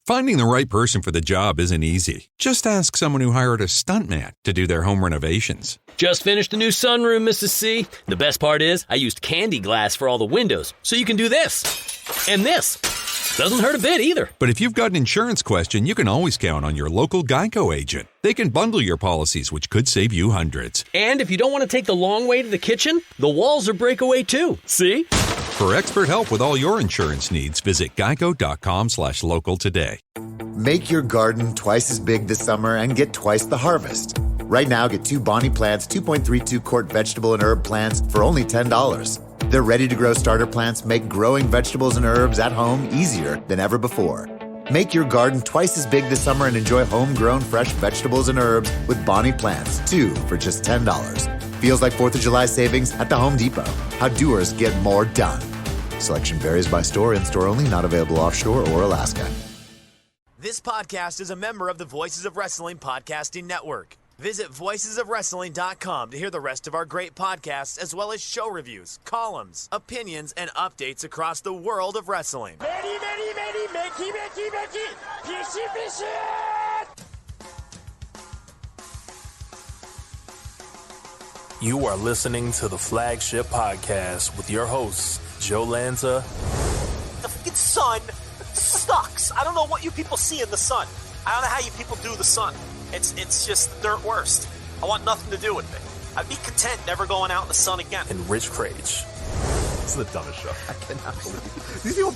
Finding the right person for the job isn't easy. Just ask someone who hired a stuntman to do their home renovations. Just finished a new sunroom, Mrs. C. The best part is I used candy glass for all the windows, so you can do this. And this. Doesn't hurt a bit either. But if you've got an insurance question, you can always count on your local Geico agent. They can bundle your policies, which could save you hundreds. And if you don't want to take the long way to the kitchen, the walls are breakaway too. See? For expert help with all your insurance needs, visit geico.com/local today. Make your garden twice as big this summer and get twice the harvest. Right now, get 2 Bonnie Plants 2.32 quart vegetable and herb plants for only $10. Their ready-to-grow starter plants make growing vegetables and herbs at home easier than ever before. Make your garden twice as big this summer and enjoy homegrown fresh vegetables and herbs with Bonnie Plants, 2 for just $10. Feels like 4th of July savings at the Home Depot. How doers get more done. Selection varies by store, in-store only, not available offshore or Alaska. This podcast is a member of the Voices of Wrestling Podcasting Network. Visit voicesofwrestling.com to hear the rest of our great podcasts, as well as show reviews, columns, opinions, and updates across the world of wrestling. You are listening to the Flagship Podcast with your hosts, Joe Lanza. The fucking sun sucks. I don't know what you people see in the sun. I don't know how you people do the sun. It's just the dirt worst. I want nothing to do with it. I'd be content never going out in the sun again. And Rich Crage. This is the dumbest show. I cannot believe it. These people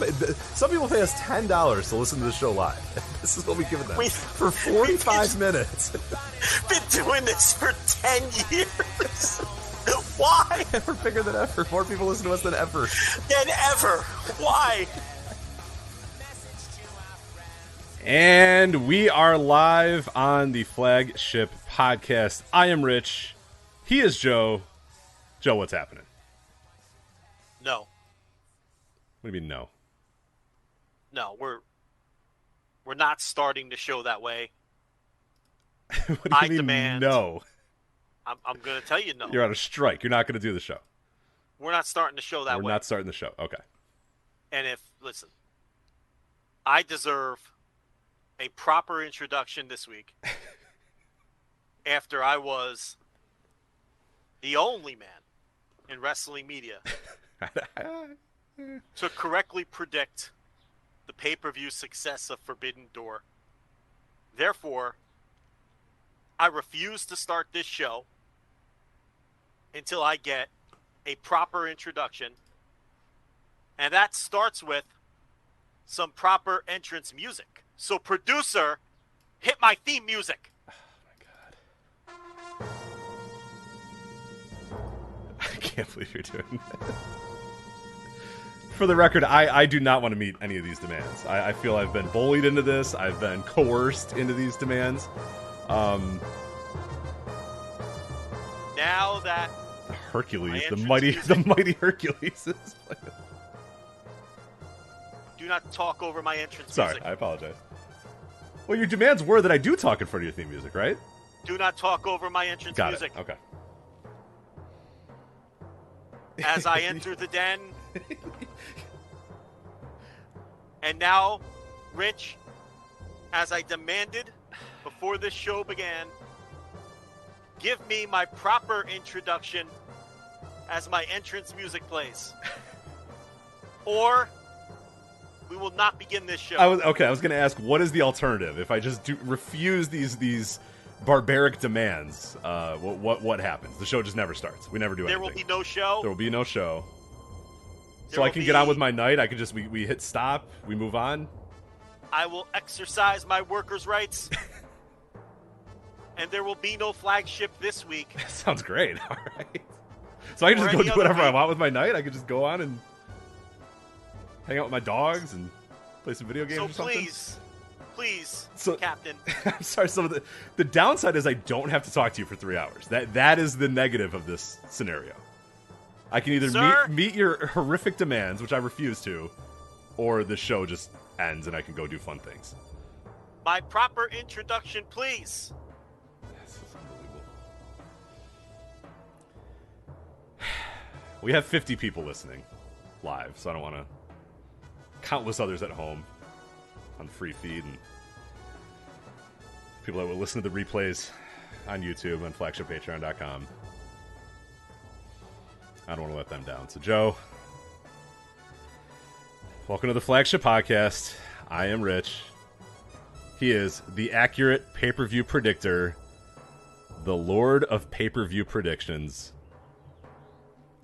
some people pay us $10 to listen to the show live. This is what we give them for 45 minutes. Been doing this for 10 years. Why? We're bigger than ever. More people listen to us than ever. Why? And we are live on the Flagship Podcast. I am Rich. He is Joe. Joe, what's happening? No. What do you mean no? No, we're not starting the show that way. What do you mean demand no? I'm going to tell you no. You're on a strike. You're not going to do the show. We're not starting the show that way. We're not starting the show. Okay. And listen, I deserve a proper introduction this week after I was the only man in wrestling media to correctly predict the pay-per-view success of Forbidden Door. Therefore, I refuse to start this show until I get a proper introduction. And that starts with some proper entrance music. So, producer, hit my theme music. Oh, my God. I can't believe you're doing that. For the record, I do not want to meet any of these demands. I feel I've been bullied into this. I've been coerced into these demands. Now that Hercules, the mighty Hercules is playing. Do not talk over my entrance Sorry, music. I apologize. Well, your demands were that I do talk in front of your theme music, right? Do not talk over my entrance Got music. it. Okay. As I enter the den. And now, Rich, as I demanded before this show began, give me my proper introduction as my entrance music plays. Or we will not begin this show. I was going to ask, what is the alternative if I just refuse these barbaric demands? What happens? The show just never starts. We never do anything. There will be no show. There will be no show. So I can get on with my night. I can just we hit stop. We move on. I will exercise my workers' rights. And there will be no Flagship this week. That sounds great. All right. So I can just go do whatever I want with my night. I can just go on and hang out with my dogs and play some video games or something. Please, so, Captain. I'm sorry. So the downside is I don't have to talk to you for 3 hours. That is the negative of this scenario. I can either meet your horrific demands, which I refuse to, or the show just ends and I can go do fun things. My proper introduction, please. This is unbelievable. We have 50 people listening live, so I don't want to. Countless others at home. on the free feed, and people that will listen to the replays on YouTube and FlagshipPatreon.com. I don't want to let them down. So, Joe, welcome to the Flagship Podcast. I am Rich. He is the accurate pay-per-view predictor, the Lord of pay-per-view predictions,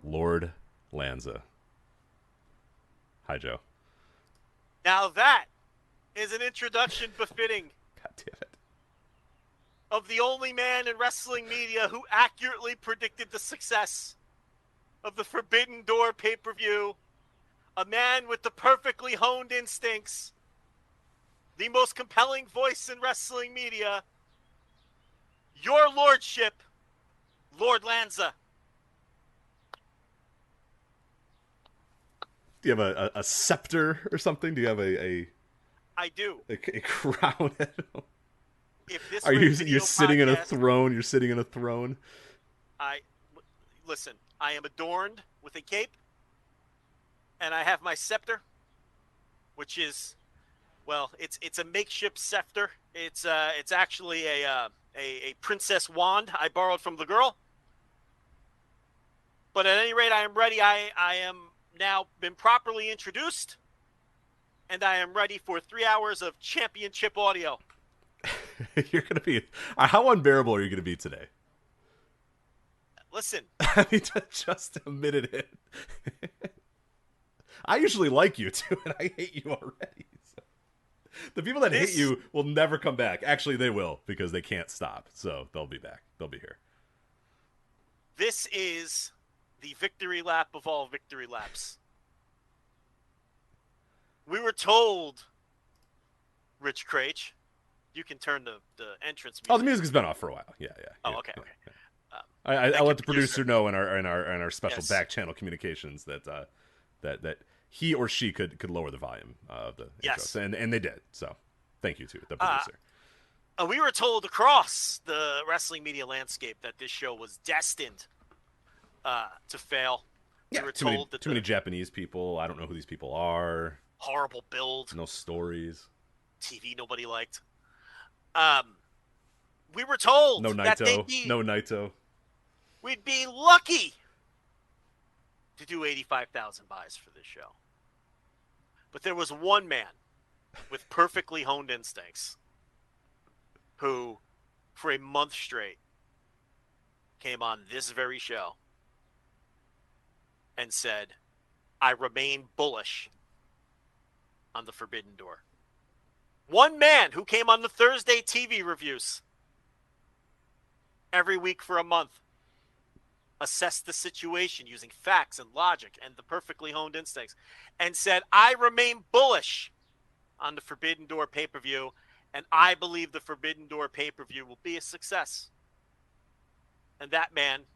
Lord Lanza. Hi, Joe. Now that is an introduction befitting God damn it. of the only man in wrestling media who accurately predicted the success of the Forbidden Door pay-per-view, a man with the perfectly honed instincts, the most compelling voice in wrestling media, your lordship, Lord Lanza. Do you have a scepter or something? Do you have I do. a crown? If this Are were a you video you're sitting in a podcast, throne? You're sitting in a throne. Listen, I am adorned with a cape, and I have my scepter, which is, well, it's a makeshift scepter. It's actually a princess wand I borrowed from the girl. But at any rate, I am ready. I am now been properly introduced, and I am ready for 3 hours of championship audio. You're gonna be. How unbearable are you gonna be today? Listen. I mean, just a minute in. I usually like you too, and I hate you already. So. The people that hate you will never come back. Actually, they will, because they can't stop. So they'll be back. They'll be here. This is the victory lap of all victory laps. We were told, Rich Craich, you can turn the entrance music. Oh, the music's been off for a while. Yeah. Oh, okay. I let the producer know in our special Yes. back channel communications that he or she could lower the volume of the Yes. intros, and they did. So thank you to the producer. We were told across the wrestling media landscape that this show was destined to fail. Yeah, we were too told many Japanese people. I don't know who these people are. Horrible build. No stories. TV nobody liked. We were told No that Naito. No Naito. we'd be lucky to do 85,000 buys for this show. But there was one man with perfectly honed instincts who, for a month straight, came on this very show and said, I remain bullish on the Forbidden Door. One man who came on the Thursday TV reviews every week for a month, assessed the situation using facts and logic and the perfectly honed instincts, and said, I remain bullish on the Forbidden Door pay-per-view, and I believe the Forbidden Door pay-per-view will be a success. And that man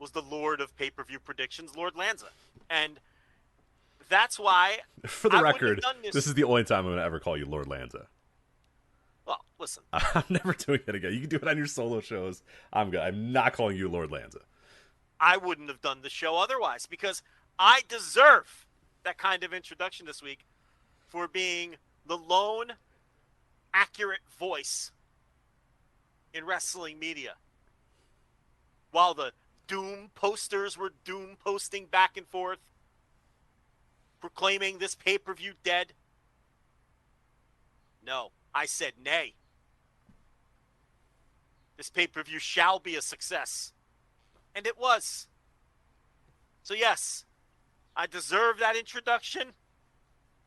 was the Lord of pay-per-view predictions, Lord Lanza. And that's why, for the record, done this is the only time I'm going to ever call you Lord Lanza. Well, listen. I'm never doing it again. You can do it on your solo shows. I'm good. I'm not calling you Lord Lanza. I wouldn't have done the show otherwise, because I deserve that kind of introduction this week for being the lone accurate voice in wrestling media. While the doom posters were doom posting back and forth, proclaiming this pay-per-view dead. No, I said nay. This pay-per-view shall be a success. And it was. So yes, I deserve that introduction.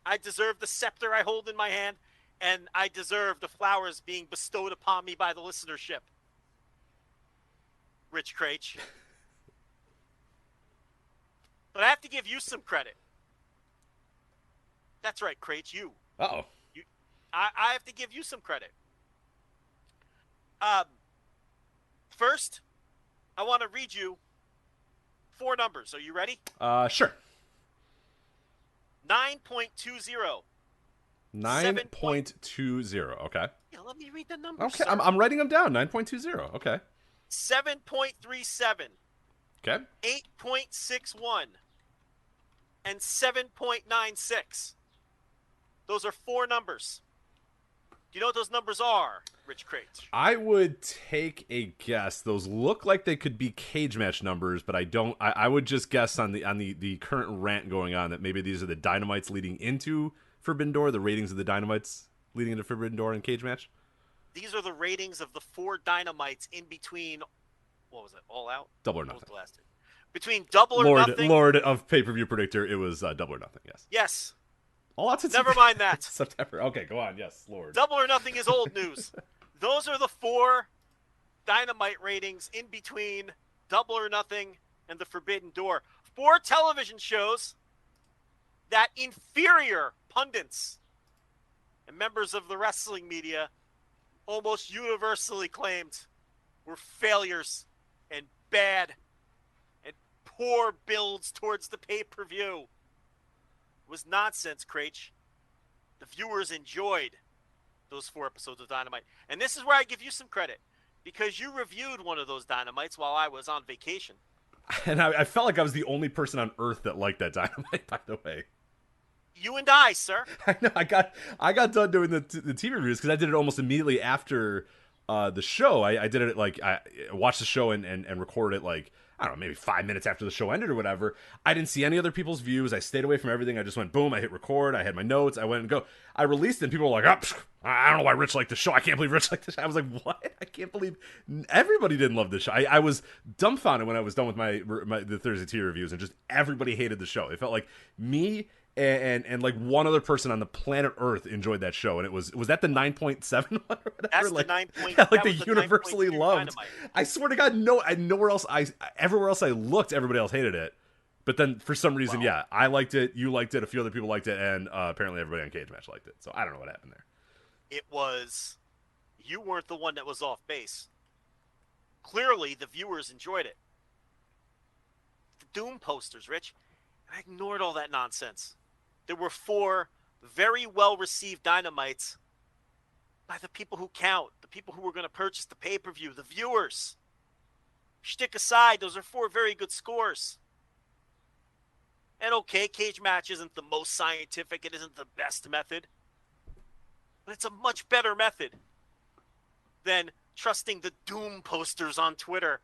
I deserve the scepter I hold in my hand. And I deserve the flowers being bestowed upon me by the listenership. Rich Craich. But I have to give you some credit. That's right, Craich, you. Uh-oh. I have to give you some credit. First, I want to read you 4 numbers. Are you ready? Sure. 9.20. 9.20. Okay. Yeah, let me read the numbers. Okay, I'm writing them down. 9.20. Okay. 7.37. Okay. 8.61. And 7.96. Those are 4 numbers. Do you know what those numbers are, Rich Craich? I would take a guess. Those look like they could be cage match numbers, but I don't. I would just guess on the current rant going on that maybe these are the Dynamites leading into Forbidden Door, the ratings of the Dynamites leading into Forbidden Door and cage match. These are the ratings of the 4 Dynamites in between. What was it? All Out? Double or Nothing. What was the last two? Between Double or Nothing. Lord of pay-per-view predictor. It was Double or Nothing. Yes. Yes. All Out. Never mind that. September. Okay, go on. Yes, Lord. Double or Nothing is old news. Those are the 4 Dynamite ratings in between Double or Nothing and the Forbidden Door. 4 television shows that inferior pundits and members of the wrestling media almost universally claimed were failures and bad and poor builds towards the pay-per-view. It was nonsense, Craich. The viewers enjoyed those 4 episodes of Dynamite. And this is where I give you some credit, because you reviewed one of those Dynamites while I was on vacation. And I felt like I was the only person on earth that liked that Dynamite, by the way. You and I, sir. I know. I got done doing the TV reviews because I did it almost immediately after the show. I did it like I watched the show and recorded it like, I don't know, maybe 5 minutes after the show ended or whatever. I didn't see any other people's views. I stayed away from everything. I just went boom. I hit record. I had my notes. I went and go. I released it. And people were like, oh, I don't know why Rich liked the show. I can't believe Rich liked the show. I was like, what? I can't believe everybody didn't love this show. I was dumbfounded when I was done with the Thursday tea reviews, and just everybody hated the show. It felt like me and like one other person on the planet Earth enjoyed that show, and it was that the 9.7 one or whatever? That's like, the 9. Yeah, like the universally loved. Dynamite. I swear to God, everywhere else I looked, everybody else hated it. But then for some reason, yeah, I liked it, you liked it, a few other people liked it, and apparently everybody on Cage Match liked it. So I don't know what happened there. It was, you weren't the one that was off base. Clearly, the viewers enjoyed it. The Doom posters, Rich, and I ignored all that nonsense. There were 4 very well-received Dynamites by the people who count, the people who were going to purchase the pay-per-view, the viewers. Shtick aside, those are 4 very good scores. And okay, cage match isn't the most scientific, it isn't the best method, but it's a much better method than trusting the Doom posters on Twitter,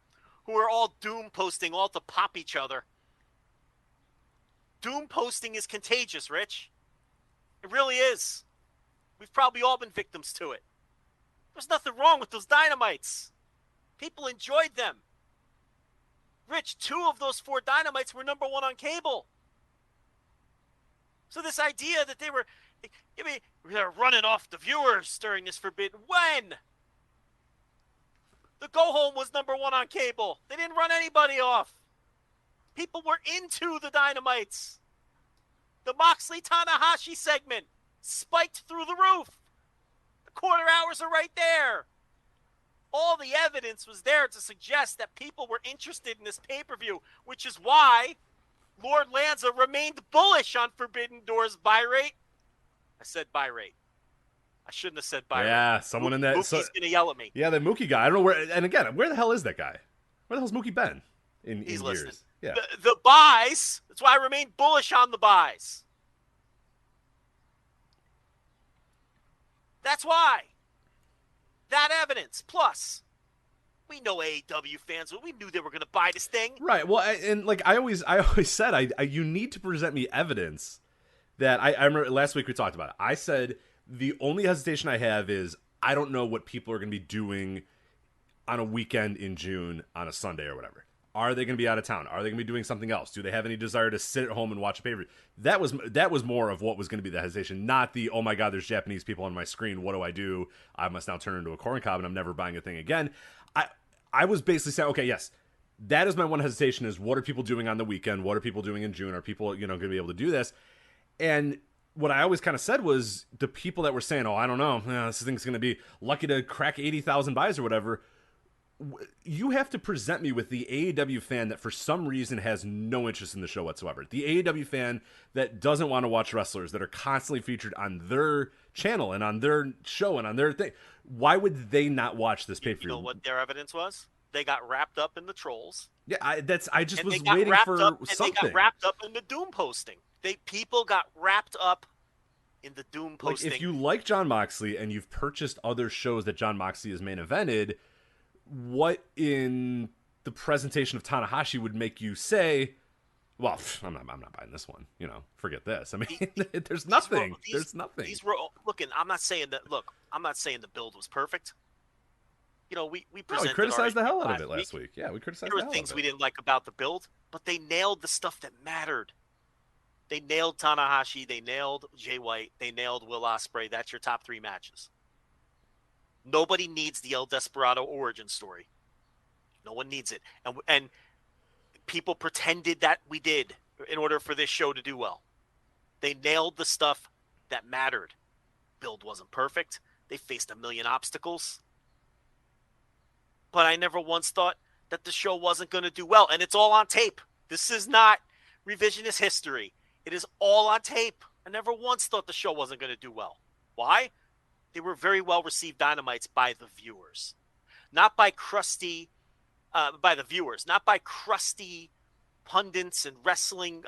who are all Doom posting all to pop each other. Doom posting is contagious, Rich. It really is. We've probably all been victims to it. There's nothing wrong with those Dynamites. People enjoyed them. Rich, 2 of those 4 Dynamites were number 1 on cable. So this idea that they're running off the viewers during this Forbidden. When? The Go Home was number 1 on cable. They didn't run anybody off. People were into the Dynamites. The Moxley Tanahashi segment spiked through the roof. The quarter hours are right there. All the evidence was there to suggest that people were interested in this pay-per-view, which is why Lord Lanza remained bullish on Forbidden Door's buy rate. I said buy rate. I shouldn't have said buy rate. Yeah, someone in that. Mookie's going to yell at me. Yeah, that Mookie guy. I don't know where. And again, where the hell is that guy? Where the hell's Mookie been in He's years? listening. Yeah. The buys. That's why I remain bullish on the buys. That's why. That evidence. Plus, we know AEW fans. We knew they were going to buy this thing. Right. Well, and like I always said, you need to present me evidence that I remember last week we talked about it. I said the only hesitation I have is I don't know what people are going to be doing on a weekend in June on a Sunday or whatever. Are they going to be out of town? Are they going to be doing something else? Do they have any desire to sit at home and watch a pay-per-view? That was more of what was going to be the hesitation, not the, oh my God, there's Japanese people on my screen. What do? I must now turn into a corn cob and I'm never buying a thing again. I was basically saying, okay, yes, that is my one hesitation is what are people doing on the weekend? What are people doing in June? Are people, going to be able to do this? And what I always kind of said was the people that were saying, oh, I don't know, this thing's going to be lucky to crack 80,000 buys or whatever. You have to present me with the AEW fan that for some reason has no interest in the show whatsoever. The AEW fan that doesn't want to watch wrestlers that are constantly featured on their channel and on their show and on their thing. Why would they not watch this pay-per-view? You know what their evidence was? They got wrapped up in the trolls. Yeah, I just was waiting for something. And they got wrapped up in the Doom posting. People got wrapped up in the doom posting. Like, if you like Jon Moxley and you've purchased other shows that Jon Moxley has main evented, what in the presentation of Tanahashi would make you say, well, I'm not buying this one. Forget this. I mean, there's nothing. There's nothing. I'm not saying the build was perfect. We presented. We criticized the hell out of it last week. Yeah, we criticized the hell out of it. There were things we didn't like about the build, but they nailed the stuff that mattered. They nailed Tanahashi. They nailed Jay White. They nailed Will Ospreay. That's your top 3 matches. Nobody needs the El Desperado origin story. No one needs it. And people pretended that we did in order for this show to do well. They nailed the stuff that mattered. Build wasn't perfect. They faced a million obstacles. But I never once thought that the show wasn't going to do well. And it's all on tape. This is not revisionist history. It is all on tape. I never once thought the show wasn't going to do well. Why? They were very well received Dynamites by the viewers. Not by crusty, by the viewers. Not by crusty pundits and wrestling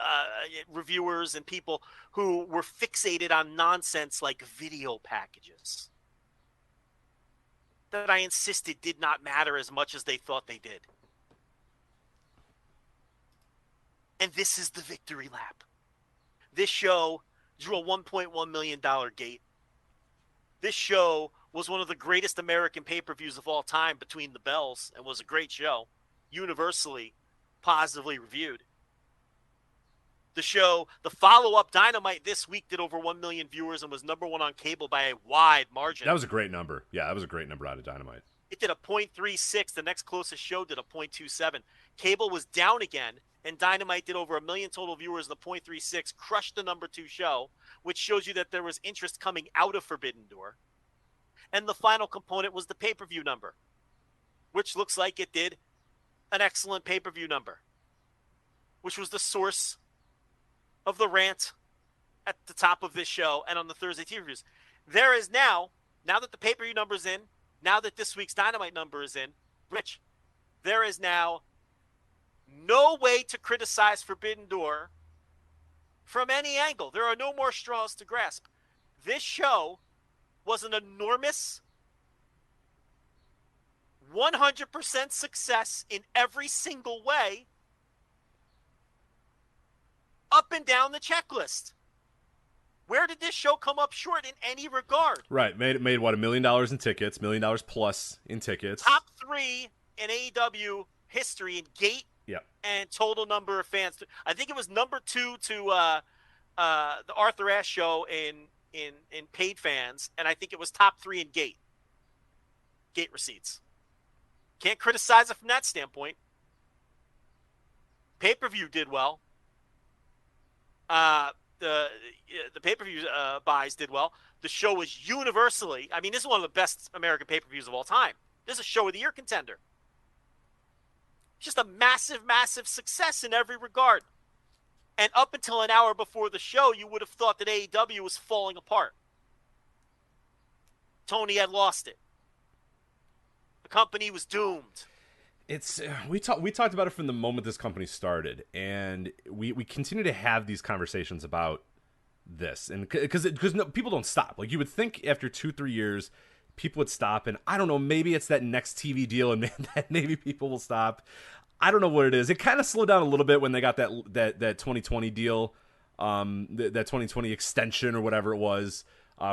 reviewers and people who were fixated on nonsense like video packages that I insisted did not matter as much as they thought they did. And this is the victory lap. This show drew a $1.1 million gate. This show was one of the greatest American pay-per-views of all time between the bells and was a great show, universally positively reviewed. The show, the follow-up Dynamite this week did over 1 million viewers and was number 1 on cable by a wide margin. That was a great number. Yeah, that was a great number out of Dynamite. It did a .36. The next closest show did a .27. Cable was down again, and Dynamite did over 1 million total viewers in the .36, crushed the number 2 show, which shows you that there was interest coming out of Forbidden Door. And the final component was the pay-per-view number, which looks like it did an excellent pay-per-view number, which was the source of the rant at the top of this show and on the Thursday TV reviews. There is now that the pay-per-view number's in, now that this week's Dynamite number is in, Rich, there is now no way to criticize Forbidden Door from any angle. There are no more straws to grasp. This show was an enormous 100% success in every single way, up and down the checklist. Where did this show come up short in any regard? Right, made what, $1 million in tickets, $1 million plus in tickets. Top 3 in AEW history in gate and total number of fans. I think it was number 2 to the Arthur Ashe show in paid fans, and I think it was top 3 in gate receipts. Can't criticize it from that standpoint. Pay-per-view did well. The pay-per-view buys did well. The show was universally, I mean, this is one of the best American pay-per-views of all time. This is a show of the year contender. Just a massive, massive success in every regard. And up until an hour before the show, you would have thought that AEW was falling apart. Tony had lost it. The company was doomed. It's we talked about it from the moment this company started, and we continue to have these conversations about this, and because people don't stop. Like, you would think after 2-3 years, people would stop, and I don't know, maybe it's that next TV deal, and that maybe people will stop. I don't know what it is. It kind of slowed down a little bit when they got that 2020 deal, that 2020 extension or whatever it was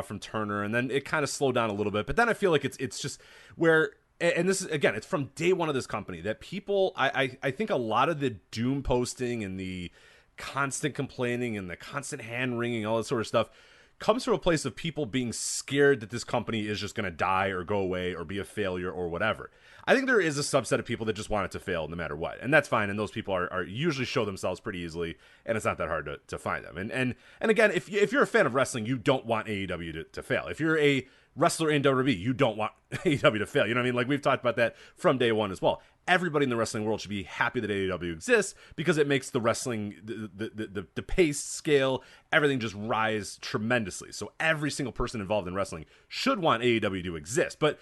from Turner, and then it kind of slowed down a little bit. But then I feel like it's just where. And this is, again, it's from day one of this company that people, I think a lot of the doom posting and the constant complaining and the constant hand wringing, all that sort of stuff, comes from a place of people being scared that this company is just going to die or go away or be a failure or whatever. I think there is a subset of people that just want it to fail no matter what, and that's fine. And those people are usually show themselves pretty easily, and it's not that hard to find them. And again, if you're a fan of wrestling, you don't want AEW to fail. If you're a wrestler in WWE, you don't want AEW to fail. You know what I mean? Like, we've talked about that from day one as well. Everybody in the wrestling world should be happy that AEW exists because it makes the wrestling, the pace, scale, everything just rise tremendously. So every single person involved in wrestling should want AEW to exist. But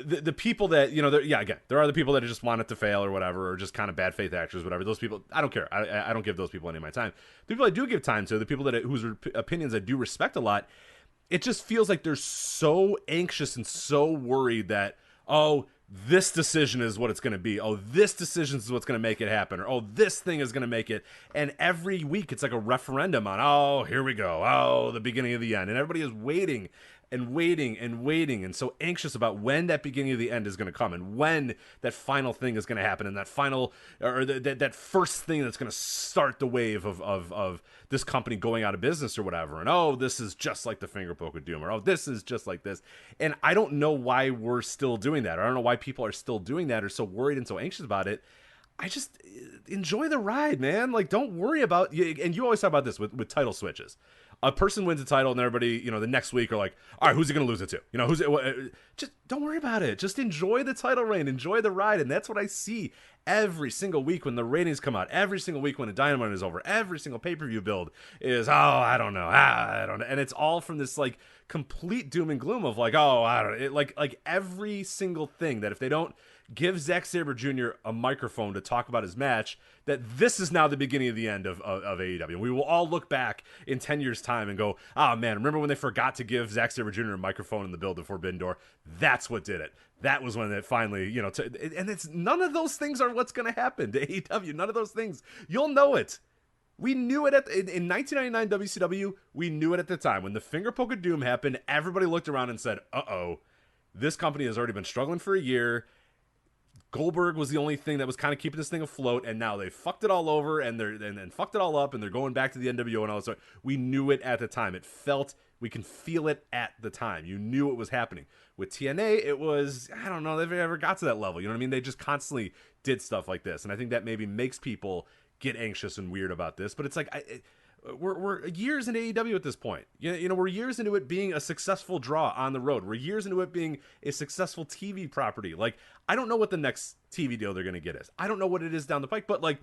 the people that, you know, again, there are the people that just want it to fail or whatever, or just kind of bad faith actors, whatever. Those people, I don't care. I don't give those people any of my time. The people I do give time to, the people whose opinions I do respect a lot, it just feels like they're so anxious and so worried that, oh, this decision is what it's going to be. Oh, this decision is what's going to make it happen. Or, oh, this thing is going to make it. And every week it's like a referendum on, oh, here we go. Oh, the beginning of the end. And everybody is waiting and waiting and waiting and so anxious about when that beginning of the end is going to come and when that final thing is going to happen and that final or that first thing that's going to start the wave of this company going out of business or whatever. And, oh, this is just like the finger poke of doom, or, oh, this is just like this. And I don't know why we're still doing that. Or I don't know why people are still doing that or so worried and so anxious about it. I just enjoy the ride, man. Like, don't worry about, and you always talk about this with title switches. A person wins a title and everybody, the next week are like, all right, who's he going to lose it to? Just don't worry about it. Just enjoy the title reign, enjoy the ride. And that's what I see every single week when the ratings come out, every single week when a Dynamite is over, every single pay-per-view build is, I don't know. And it's all from this like complete doom and gloom of like, I don't know. Like every single thing that if they don't give Zack Sabre Jr. a microphone to talk about his match, that this is now the beginning of the end of AEW. We will all look back in 10 years' time and go, oh, man, remember when they forgot to give Zack Sabre Jr. a microphone in the build of Forbidden Door? That's what did it. That was when it finally, and it's none of those things are what's going to happen to AEW. None of those things. You'll know it. We knew it in 1999 WCW. We knew it at the time. When the finger poke of doom happened, everybody looked around and said, uh-oh, this company has already been struggling for a year. Goldberg was the only thing that was kind of keeping this thing afloat, and now they fucked it all over and fucked it all up, and they're going back to the NWO and all this. We knew it at the time. We can feel it at the time. You knew it was happening. With TNA, it was, I don't know if they ever got to that level. You know what I mean? They just constantly did stuff like this, and I think that maybe makes people get anxious and weird about this. But it's like, we're years into AEW at this point. We're years into it being a successful draw on the road. We're years into it being a successful TV property. Like, I don't know what the next TV deal they're going to get is. I don't know what it is down the pike, but like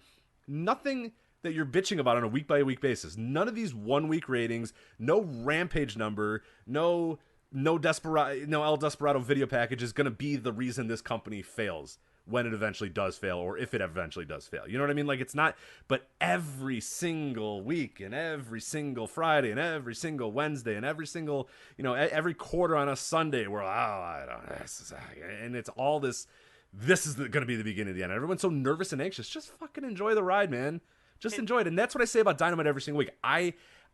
nothing that you're bitching about on a week by week basis. None of these 1 week ratings, no Rampage number, no El Desperado video package is going to be the reason this company fails when it eventually does fail, or if it eventually does fail. You know what I mean? Like, it's not, but every single week and every single Friday and every single Wednesday and every single, every quarter on a Sunday, we're like, I don't know. And it's all this is going to be the beginning of the end. Everyone's so nervous and anxious. Just fucking enjoy the ride, man. Just enjoy it. And that's what I say about Dynamite every single week.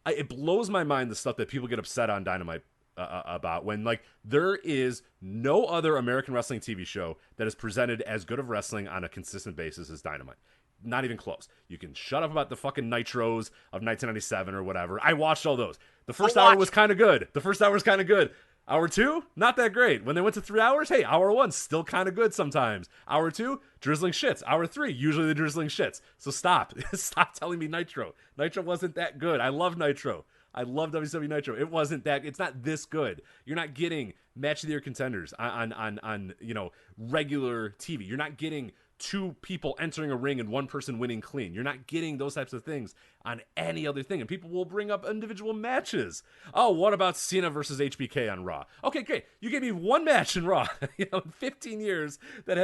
It blows my mind the stuff that people get upset on Dynamite about when, like, there is no other American wrestling TV show that is presented as good of wrestling on a consistent basis as Dynamite. Not even close. You can shut up about the fucking Nitros of 1997 or whatever. I watched all those. The first hour was kind of good. Hour 2, not that great. When they went to 3 hours, hey, hour 1, still kind of good sometimes. Hour 2, drizzling shits. Hour 3, usually the drizzling shits. So stop. Stop telling me Nitro. Nitro wasn't that good. I love Nitro. I love WCW Nitro. It wasn't that. It's not this good. You're not getting match of the year contenders on regular TV. You're not getting 2 people entering a ring and 1 person winning clean. You're not getting those types of things on any other thing. And people will bring up individual matches. Oh, what about Cena versus HBK on Raw? Okay, great. You gave me 1 match in Raw, in 15 years that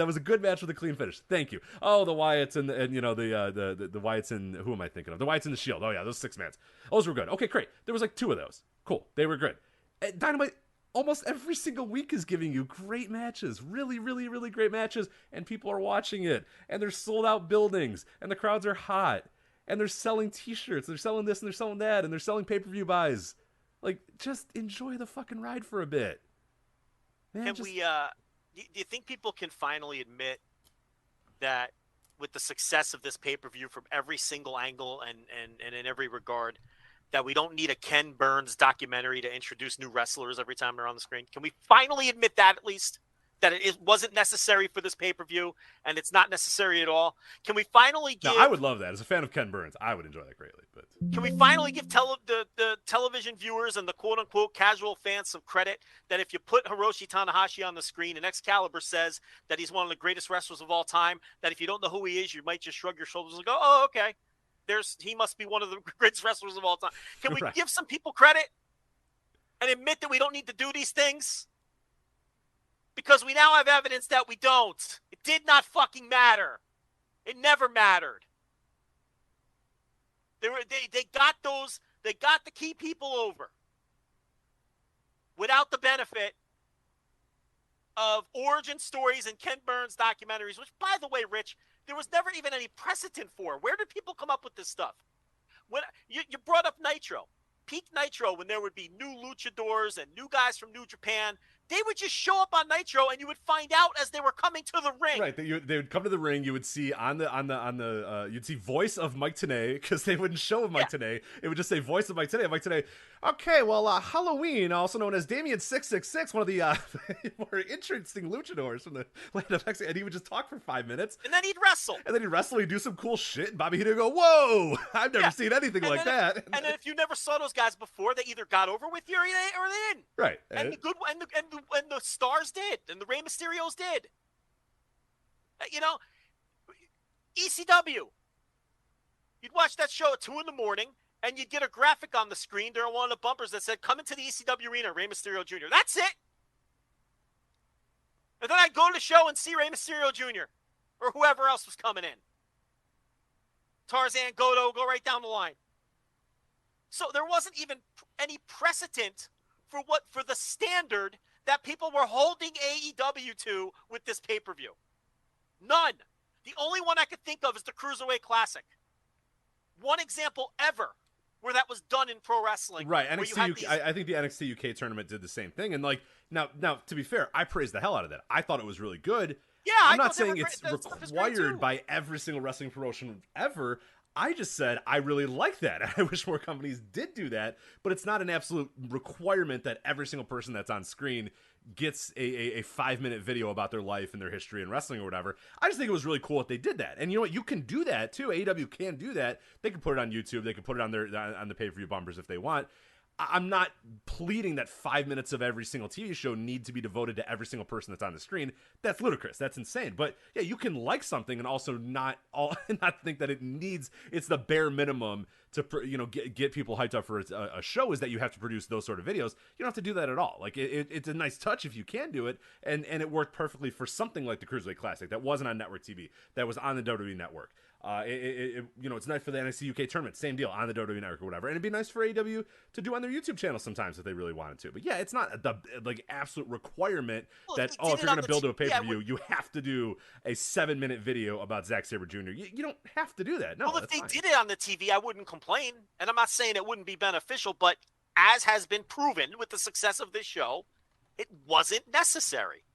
was a good match with a clean finish. Thank you. Oh, the Wyatts and the Wyatts and who am I thinking of? The Wyatts and the Shield. Oh yeah, those 6 mans. Those were good. Okay, great. There was like 2 of those. Cool. They were good. Dynamite almost every single week is giving you great matches, really, really, really great matches, and people are watching it, and they're sold out buildings, and the crowds are hot, and they're selling t-shirts, they're selling this, and they're selling that, and they're selling pay-per-view buys. Like, just enjoy the fucking ride for a bit. Man, do you think people can finally admit that with the success of this pay-per-view from every single angle and in every regard, that we don't need a Ken Burns documentary to introduce new wrestlers every time they're on the screen? Can we finally admit that, at least? That it wasn't necessary for this pay-per-view, and it's not necessary at all? Can we finally give... No, I would love that. As a fan of Ken Burns, I would enjoy that greatly. But can we finally give the television viewers and the quote-unquote casual fans some credit that if you put Hiroshi Tanahashi on the screen and Excalibur says that he's one of the greatest wrestlers of all time, that if you don't know who he is, you might just shrug your shoulders and go, oh, okay. He must be one of the greatest wrestlers of all time. Can we give some people credit and admit that we don't need to do these things? Because we now have evidence that we don't. It did not fucking matter. It never mattered. They got the key people over. without the benefit of origin stories and Ken Burns documentaries, which, by the way, Rich, there was never even any precedent for. Where did people come up with this stuff? When you brought up Nitro, peak Nitro, when there would be new luchadors and new guys from New Japan, they would just show up on Nitro, and you would find out as they were coming to the ring. Right, they would come to the ring. You would see you'd see voice of Mike Tenay, because they wouldn't show Mike Tenay. It would just say voice of Mike Tenay. Mike Tenay. Okay, well, Halloween, also known as Damien 666, one of the more interesting luchadors from the land of Mexico, and he would just talk for 5 minutes, and then he'd wrestle. He'd do some cool shit, and Bobby Heenan would go, "Whoa, I've never seen anything like that." And then if you never saw those guys before, they either got over with you or they didn't. Right. And the stars did, and the Rey Mysterios did. ECW. You'd watch that show at 2 a.m, and you'd get a graphic on the screen during one of the bumpers that said, "Come into the ECW arena, Rey Mysterio Jr." That's it. And then I'd go to the show and see Rey Mysterio Jr. or whoever else was coming in. Tarzan, Goto, go right down the line. So there wasn't even any precedent for the standard that people were holding AEW to with this pay-per-view. None. The only one I could think of is the Cruiserweight Classic. One example ever where that was done in pro wrestling. Right. NXT UK, I think the NXT UK tournament did the same thing. And now, to be fair, I praised the hell out of that. I thought it was really good. Yeah, I'm not saying it's required by every single wrestling promotion ever. I just said I really like that. I wish more companies did do that, but it's not an absolute requirement that every single person that's on screen gets a 5-minute video about their life and their history in wrestling or whatever. I just think it was really cool that they did that. And you know what? You can do that too. AEW can do that. They can put it on YouTube. They can put it on the pay-per-view bumpers if they want. I'm not pleading that 5 minutes of every single TV show need to be devoted to every single person that's on the screen. That's ludicrous. That's insane. But yeah, you can like something and also not think that it's the bare minimum to get people hyped up for a show is that you have to produce those sort of videos. You don't have to do that at all. Like it's a nice touch if you can do it, and it worked perfectly for something like the Cruiserweight Classic that wasn't on network TV, that was on the WWE Network. It's nice for the NXT UK tournament, same deal, on the WWE Network or whatever, and it'd be nice for AEW to do on their YouTube channel sometimes if they really wanted to. But yeah, it's not the absolute requirement that if you're going to build a pay-per-view, you have to do a 7-minute video about Zack Sabre Jr. You don't have to do that. No. Well, if they did it on the TV, I wouldn't complain, and I'm not saying it wouldn't be beneficial, but as has been proven with the success of this show, it wasn't necessary,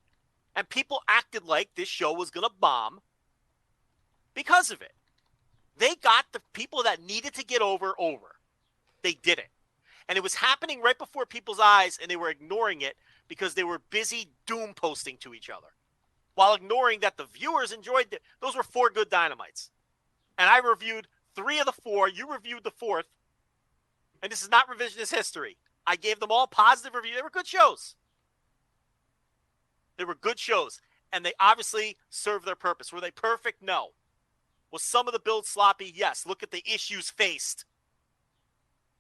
and people acted like this show was going to bomb because of it. They got the people that needed to get over. They did it. And it was happening right before people's eyes, and they were ignoring it because they were busy doom posting to each other, while ignoring that the viewers enjoyed it. Those were 4 good Dynamites. And I reviewed 3 of the 4. You reviewed the 4th. And this is not revisionist history. I gave them all positive reviews. They were good shows. And they obviously served their purpose. Were they perfect? No. Was some of the build sloppy? Yes. Look at the issues faced.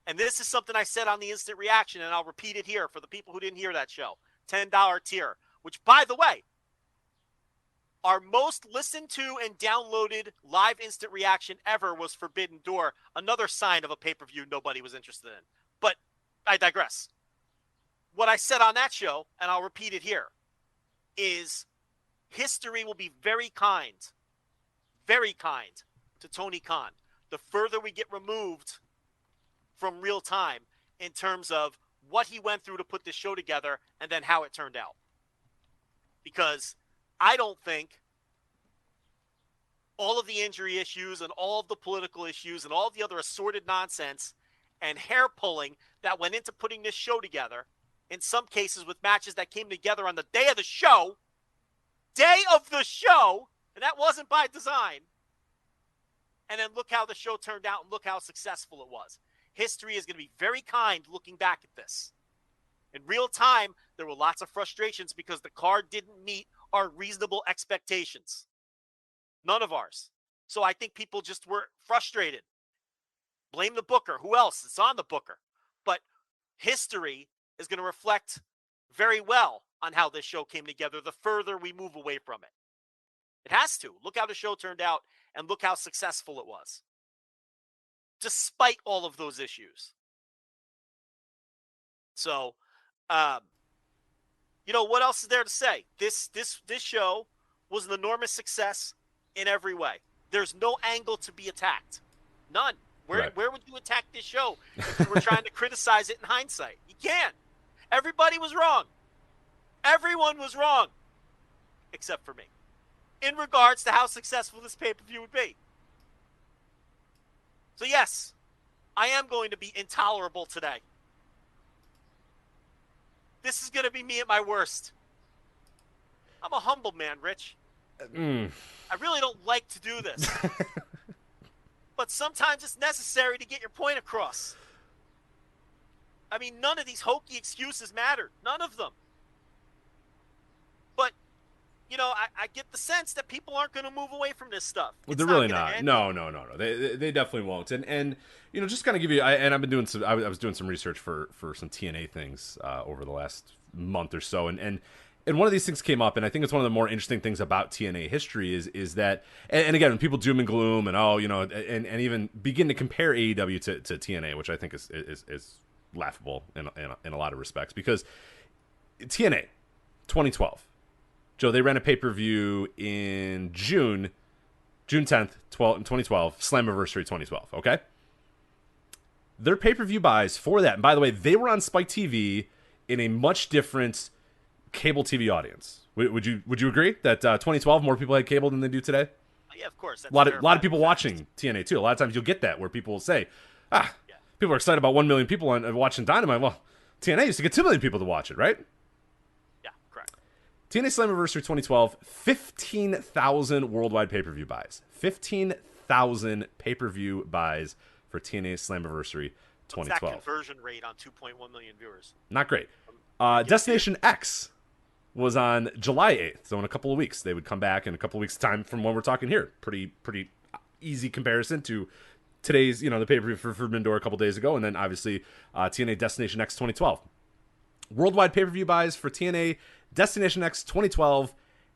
And this is something I said on the instant reaction, and I'll repeat it here for the people who didn't hear that show. $10 tier, which, by the way, our most listened to and downloaded live instant reaction ever was Forbidden Door, another sign of a pay-per-view nobody was interested in. But I digress. What I said on that show, and I'll repeat it here, is history will be very kind to Tony Khan the further we get removed from real time in terms of what he went through to put this show together and then how it turned out. Because I don't think all of the injury issues and all of the political issues and all of the other assorted nonsense and hair pulling that went into putting this show together, in some cases with matches that came together on the day of the show, and that wasn't by design. And then look how the show turned out and look how successful it was. History is going to be very kind looking back at this. In real time, there were lots of frustrations because the card didn't meet our reasonable expectations. None of ours. So I think people just were frustrated. Blame the booker. Who else? It's on the booker. But history is going to reflect very well on how this show came together the further we move away from it. It has to. Look how the show turned out and look how successful it was. Despite all of those issues. So, what else is there to say? This show was an enormous success in every way. There's no angle to be attacked. None. Where would you attack this show if you were trying to criticize it in hindsight? You can't. Everybody was wrong. Everyone was wrong. Except for me. In regards to how successful this pay-per-view would be. So yes, I am going to be intolerable today. This is going to be me at my worst. I'm a humble man, Rich. I really don't like to do this. But sometimes it's necessary to get your point across. I mean, none of these hokey excuses matter. None of them. But, I get the sense that people aren't going to move away from this stuff. Well, they're really not. No. They definitely won't. And just kind of give you. I've been doing some. I was doing some research for some TNA things over the last month or so, and one of these things came up, and I think it's one of the more interesting things about TNA history is that, and again, when people doom and gloom and and even begin to compare AEW to TNA, which I think is laughable in a lot of respects, because TNA 2012. Joe, they ran a pay-per-view in June 10th, 2012, Slammiversary 2012, okay? Their pay-per-view buys for that, and by the way, they were on Spike TV in a much different cable TV audience. Would you agree that 2012 more people had cable than they do today? Yeah, of course. That's a lot of people watching TNA too. A lot of times you'll get that where people will say, people are excited about 1 million people watching Dynamite. Well, TNA used to get 2 million people to watch it, right? TNA Slammiversary 2012, 15,000 worldwide pay-per-view buys. 15,000 pay-per-view buys for TNA Slammiversary 2012. What's that conversion rate on 2.1 million viewers? Not great. Destination X was on July 8th, so in a couple of weeks. They would come back in a couple of weeks' time from when we're talking here. Pretty easy comparison to today's, the pay-per-view for Forbidden Door a couple days ago, and then obviously TNA Destination X 2012. Worldwide pay-per-view buys for TNA Destination X 2012,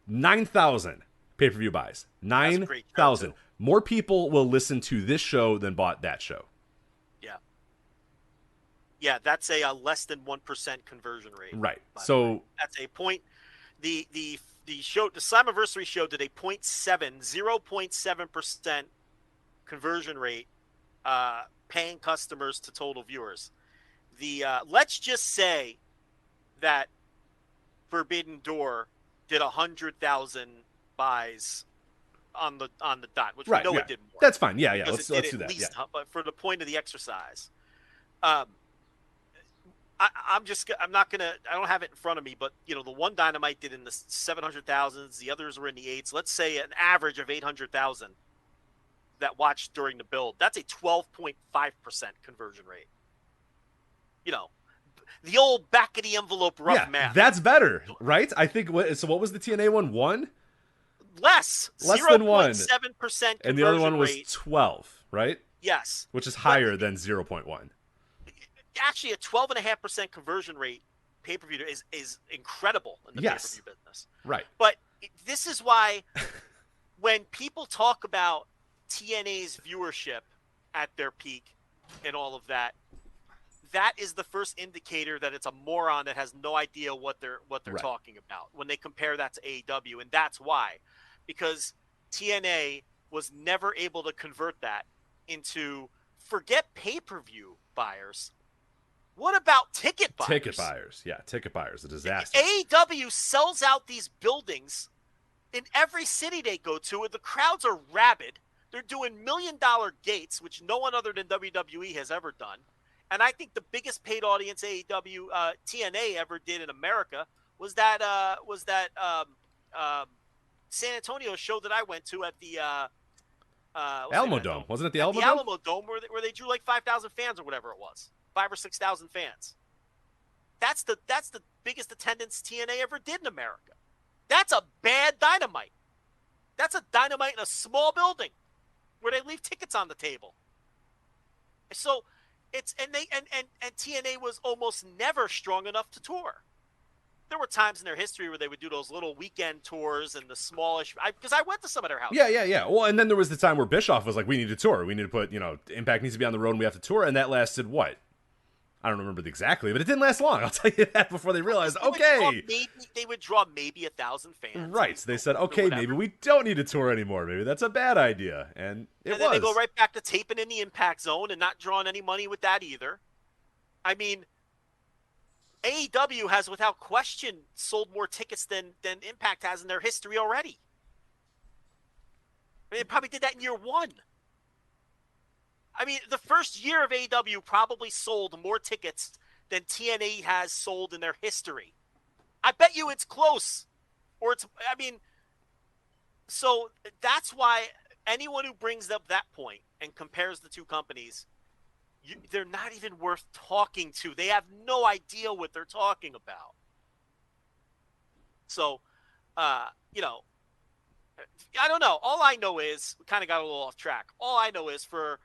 9,000 pay-per-view buys. 9,000. More people will listen to this show than bought that show. Yeah, that's a less than 1% conversion rate. Right. So that's a point. The show, the Slammiversary show, did a 0.7% conversion rate, paying customers to total viewers. Let's just say that Forbidden Door did 100,000 buys on the dot, which we know it did more. That's fine. Yeah. Let's do that. But for the point of the exercise, I don't have it in front of me, but the one Dynamite did in the 700,000s, the others were in the 8s. Let's say an average of 800,000 that watched during the build. That's a 12.5% conversion rate. The old back of the envelope rough math. That's better, right? I think. So what was the TNA one? 1? Less than 1. 7%, and the other one was 12, right? Yes, which is higher than 0.1. Actually, a 12.5% conversion rate pay-per-view is incredible in the pay-per-view business. Right. But this is why when people talk about TNA's viewership at their peak and all of that, that is the first indicator that it's a moron that has no idea what they're talking about when they compare that to AEW. And that's why, because TNA was never able to convert that into, forget pay-per-view buyers. What about ticket buyers? Ticket buyers. Yeah, ticket buyers. A disaster. AEW sells out these buildings in every city they go to, and the crowds are rabid. They're doing $1 million gates, which no one other than WWE has ever done. And I think the biggest paid audience AEW TNA ever did in America was that San Antonio show that I went to at the Alamo Dome. Wasn't it the Alamo Dome? The Alamo Dome where they drew like 5,000 fans or whatever it was, 5,000 or 6,000 fans. That's the biggest attendance TNA ever did in America. That's a bad Dynamite. That's a Dynamite in a small building where they leave tickets on the table. So. And TNA was almost never strong enough to tour. There were times in their history where they would do those little weekend tours and the smallish. Because I went to some of their houses. Yeah. Well, and then there was the time where Bischoff was like, "We need to tour. We need to put, Impact needs to be on the road, and we have to tour." And that lasted what? I don't remember exactly, but it didn't last long. I'll tell you that before they realized, they would draw maybe 1,000 fans. Right. So they said, okay, maybe we don't need a tour anymore. Maybe that's a bad idea. And then they go right back to taping in the Impact Zone and not drawing any money with that either. I mean, AEW has, without question, sold more tickets than Impact has in their history already. I mean, they probably did that in year one. I mean, the first year of AEW probably sold more tickets than TNA has sold in their history. I bet you it's close. So that's why anyone who brings up that point and compares the two companies, they're not even worth talking to. They have no idea what they're talking about. So, I don't know. All I know is, we kind of got a little off track. All I know is for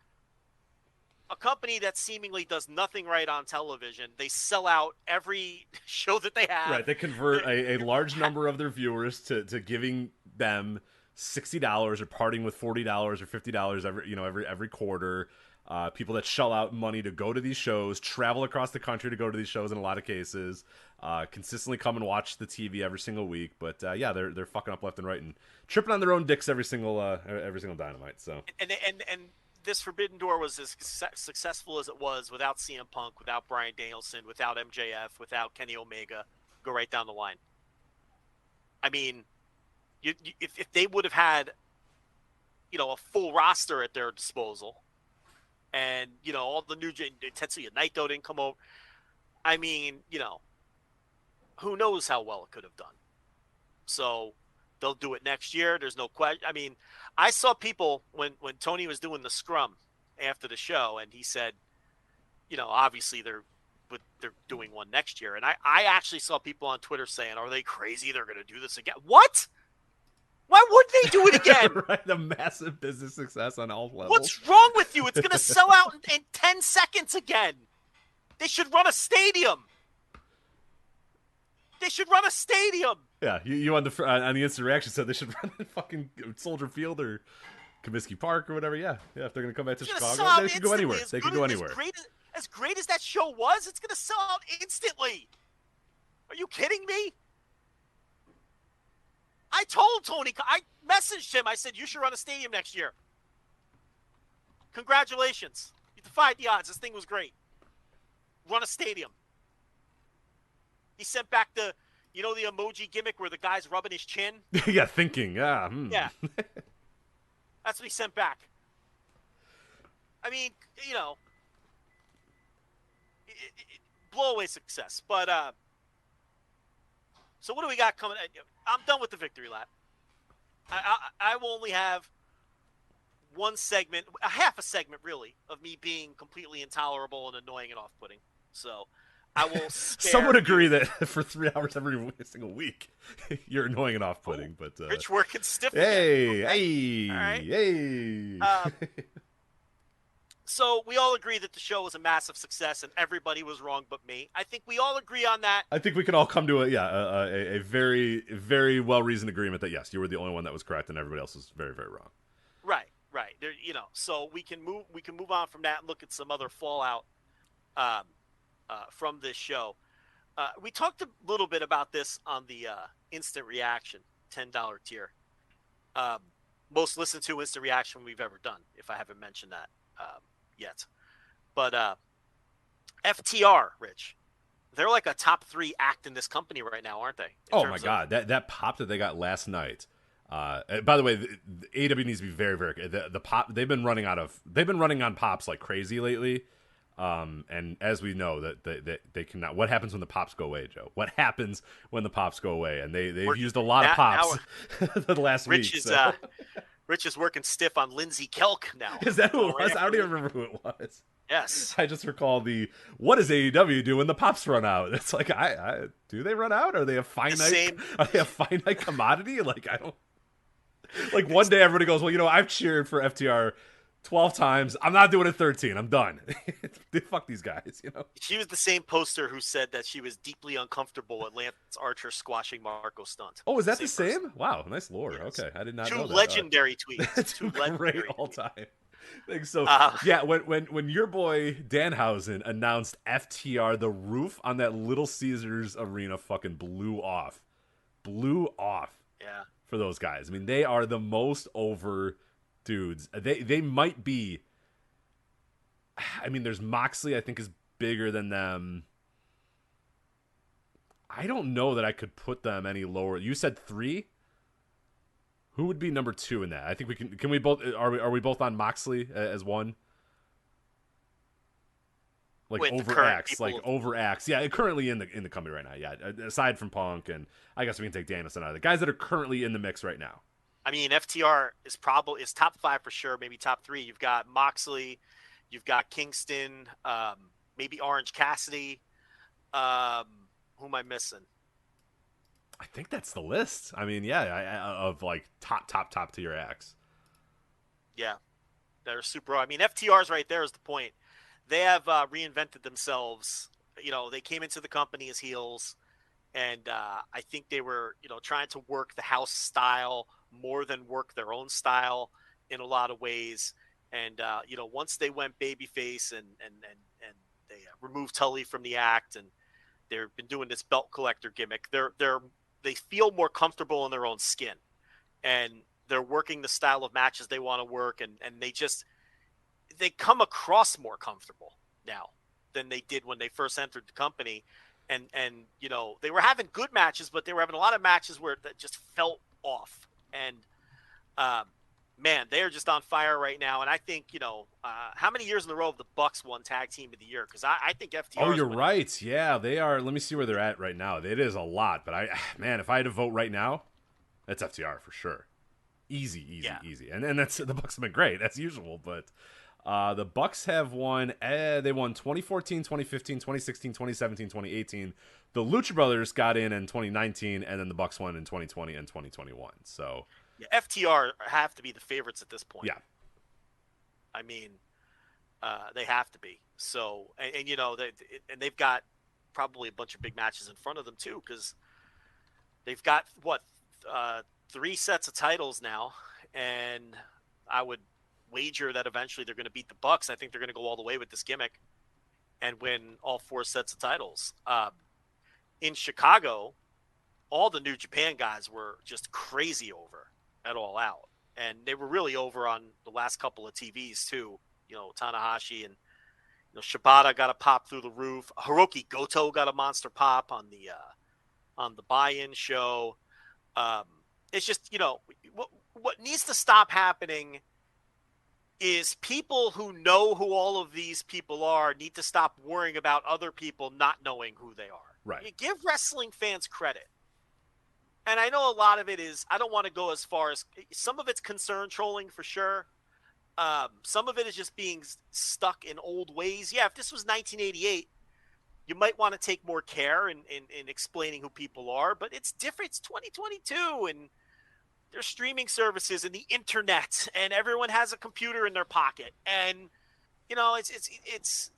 a company that seemingly does nothing right on television, they sell out every show that they have. Right, they convert a large number of their viewers to giving them $60 or parting with $40 or $50 every quarter. People that shell out money to go to these shows, travel across the country to go to these shows in a lot of cases, consistently come and watch the TV every single week. But they're fucking up left and right and tripping on their own dicks every single Dynamite. So and this Forbidden Door was as successful as it was without CM Punk, without Bryan Danielson, without MJF, without Kenny Omega. Go right down the line. I mean, if they would have had, a full roster at their disposal, and all the new Tetsuya Naito didn't come over. I mean, who knows how well it could have done. So they'll do it next year. There's no question. I mean, I saw people when Tony was doing the scrum after the show, and he said, obviously they're doing one next year. And I actually saw people on Twitter saying, are they crazy? They're going to do this again. What? Why would they do it again? Right, a massive business success on all levels. What's wrong with you? It's going to sell out in 10 seconds again. They should run a stadium. Yeah, you on the instant reaction said they should run in fucking Soldier Field or Comiskey Park or whatever. Yeah, if they're going to come back to Chicago, they can go anywhere. As great as that show was, it's going to sell out instantly. Are you kidding me? I told Tony, I messaged him. I said, you should run a stadium next year. Congratulations. You defied the odds. This thing was great. Run a stadium. He sent back the emoji gimmick where the guy's rubbing his chin? Yeah, thinking. Yeah. That's what he sent back. I mean, blow-away success. But, so what do we got coming? I'm done with the victory lap. I will only have one segment, a half a segment, really, of me being completely intolerable and annoying and off-putting. So I will spare. Some would agree that for 3 hours every single week, you're annoying and off-putting. But Rich working stiff. Hey. All right. So we all agree that the show was a massive success and everybody was wrong but me. I think we all agree on that. I think we can all come to a very, very well-reasoned agreement that, yes, you were the only one that was correct and everybody else was very, very wrong. Right. There, so we can move on from that and look at some other fallout from this show. We talked a little bit about this on the instant reaction $10 tier. Most listened to instant reaction we've ever done, if I haven't mentioned that yet. But FTR, Rich, they're like a top 3 act in this company right now, aren't they? Oh my God, that pop that they got last night. By the way, the AEW needs to be very, very good. The pop they've been running on pops like crazy lately. And as we know that they cannot. What happens when the pops go away, Joe? What happens when the pops go away? And they've used a lot of pops the last week. Rich is working stiff on Lindsay Kelk now. Is that who it was? I don't even remember who it was. Yes. I just recall what does AEW do when the pops run out? It's like, do they run out? Are they a finite? Are they a finite commodity? Like, I don't. Like one day everybody goes, well, I've cheered for FTR 12 times. I'm not doing it 13. I'm done. Fuck these guys, She was the same poster who said that she was deeply uncomfortable at Lance Archer squashing Marco Stunt. Oh, is that the same? Wow, nice lore. Yes. Okay, I did not know that. Legendary tweets. Two legendary all time. So when your boy Danhausen announced FTR, the roof on that Little Caesars arena fucking blew off. Yeah. For those guys. I mean, they are the most over dudes. They might be. I mean, there's Moxley, I think, is bigger than them. I don't know that I could put them any lower. You said 3? Who would be number 2 in that? I think we can. Can we both? Are we both on Moxley as 1? Like Wait, over X, like over X. Yeah, currently in the company right now. Yeah, aside from Punk, and I guess we can take Danielson out of the guys that are currently in the mix right now. I mean, FTR is top 5 for sure, maybe top 3. You've got Moxley, you've got Kingston, maybe Orange Cassidy. Who am I missing? I think that's the list. I mean, yeah, of like top tier acts. Yeah, they're super. I mean, FTR's right there is the point. They have reinvented themselves. You know, they came into the company as heels, and I think they were, trying to work the house style more than work their own style in a lot of ways. And once they went babyface and they removed Tully from the act, and they've been doing this belt collector gimmick, they feel more comfortable in their own skin, and they're working the style of matches they want to work, and they come across more comfortable now than they did when they first entered the company. And they were having good matches, but they were having a lot of matches where that just felt off. And man, they are just on fire right now. And I think, how many years in a row have the Bucks won Tag Team of the Year? Because I think FTR. Oh, you're right. Yeah, they are. Let me see where they're at right now. It is a lot, but if I had to vote right now, it's FTR for sure. Easy. And that's, the Bucks have been great as usual, but the Bucks have won. They won 2014, 2015, 2016, 2017, 2018. The Lucha Brothers got in 2019, and then the Bucks won in 2020 and 2021. So yeah, FTR have to be the favorites at this point. Yeah, I mean, they have to be. So, and they've got probably a bunch of big matches in front of them too, because they've got 3 sets of titles now, and I would wager that eventually they're going to beat the Bucks. I think they're going to go all the way with this gimmick and win all 4 sets of titles. In Chicago, all the New Japan guys were just crazy over at All Out, and they were really over on the last couple of TVs too. Tanahashi and Shibata got a pop through the roof. Hiroki Goto got a monster pop on the buy-in show. It's just, what needs to stop happening is people who know who all of these people are need to stop worrying about other people not knowing who they are. Right. You give wrestling fans credit. And I know a lot of it is, I don't want to go as far as, some of it's concern trolling for sure. Some of it is just being stuck in old ways. Yeah, if this was 1988, you might want to take more care in explaining who people are, but it's different. It's 2022, and there's streaming services and the internet, and everyone has a computer in their pocket. And, it's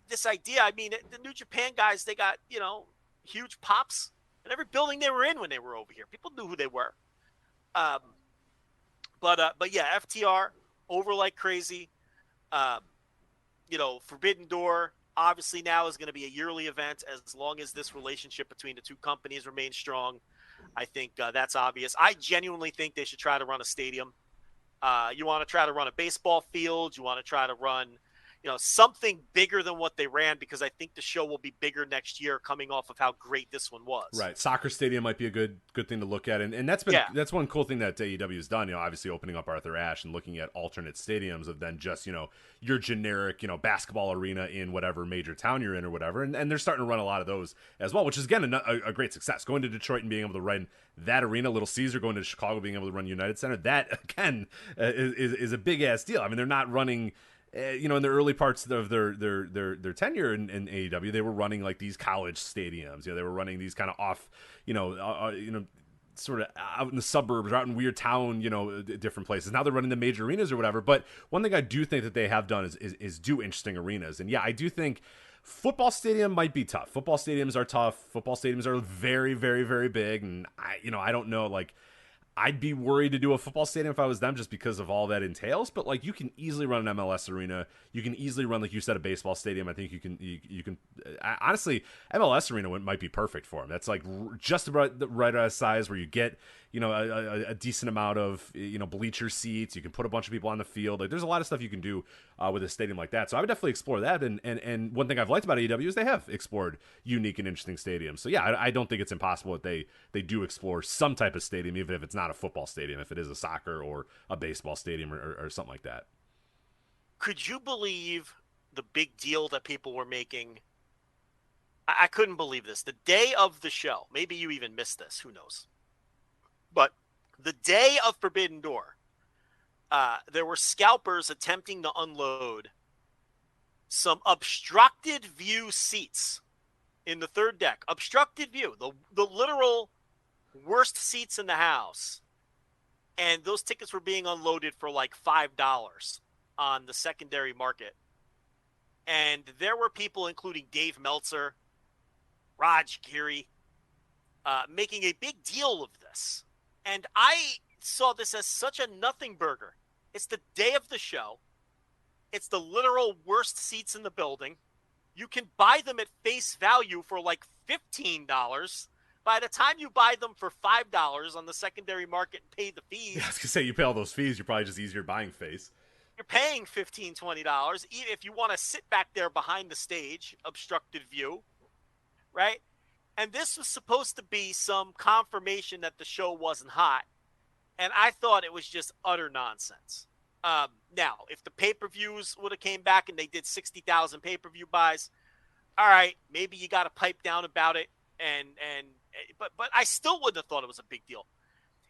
this idea. I mean, the New Japan guys, they got, huge pops in every building they were in when they were over here. People knew who they were. But yeah, FTR over like crazy. Forbidden Door obviously now is going to be a yearly event as long as this relationship between the two companies remains strong. I think that's obvious. I genuinely think they should try to run a stadium. You want to try to run a baseball field. You want to try to run, something bigger than what they ran, because I think the show will be bigger next year coming off of how great this one was. Right. Soccer stadium might be a good thing to look at. And that's that's one cool thing that AEW has done, obviously opening up Arthur Ashe and looking at alternate stadiums of then just, your generic, basketball arena in whatever major town you're in or whatever. And they're starting to run a lot of those as well, which is, again, a great success. Going to Detroit and being able to run that arena, Little Caesar, going to Chicago, being able to run United Center, that, again, is a big-ass deal. I mean, they're not running... in the early parts of their tenure in AEW, they were running like these college stadiums. They were running these kind of off, sort of out in the suburbs or out in weird town, different places. Now they're running the major arenas or whatever. But one thing I do think that they have done is do interesting arenas. And yeah, I do think football stadium might be tough. Football stadiums are tough. Football stadiums are very, very, very big. And I don't know, like, I'd be worried to do a football stadium if I was them, just because of all that entails. But like, you can easily run an MLS arena. You can easily run, like you said, a baseball stadium. I think you can. Honestly, MLS arena might be perfect for them. That's like just about the right size where you get, a decent amount of, bleacher seats. You can put a bunch of people on the field. Like, there's a lot of stuff you can do with a stadium like that. So I would definitely explore that. And one thing I've liked about AEW is they have explored unique and interesting stadiums. So yeah, I don't think it's impossible that they do explore some type of stadium, even if it's not a football stadium, if it is a soccer or a baseball stadium or something like that. Could you believe the big deal that people were making? I couldn't believe this. The day of the show, maybe you even missed this, who knows? But the day of Forbidden Door, there were scalpers attempting to unload some obstructed view seats in the third deck. Obstructed view, the literal worst seats in the house. And those tickets were being unloaded for like $5 on the secondary market. And there were people, including Dave Meltzer, Raj Giri, making a big deal of this. And I saw this as such a nothing burger. It's the day of the show. It's the literal worst seats in the building. You can buy them at face value for like $15. By the time you buy them for $5 on the secondary market and pay the fees. Yeah, I was going to say, you pay all those fees, you're probably just easier buying face. You're paying $15, $20, even if you want to sit back there behind the stage, obstructed view, right? And this was supposed to be some confirmation that the show wasn't hot. And I thought it was just utter nonsense. Now, if the pay-per-views would have came back and they did 60,000 pay-per-view buys, all right, maybe you got to pipe down about it. But I still wouldn't have thought it was a big deal.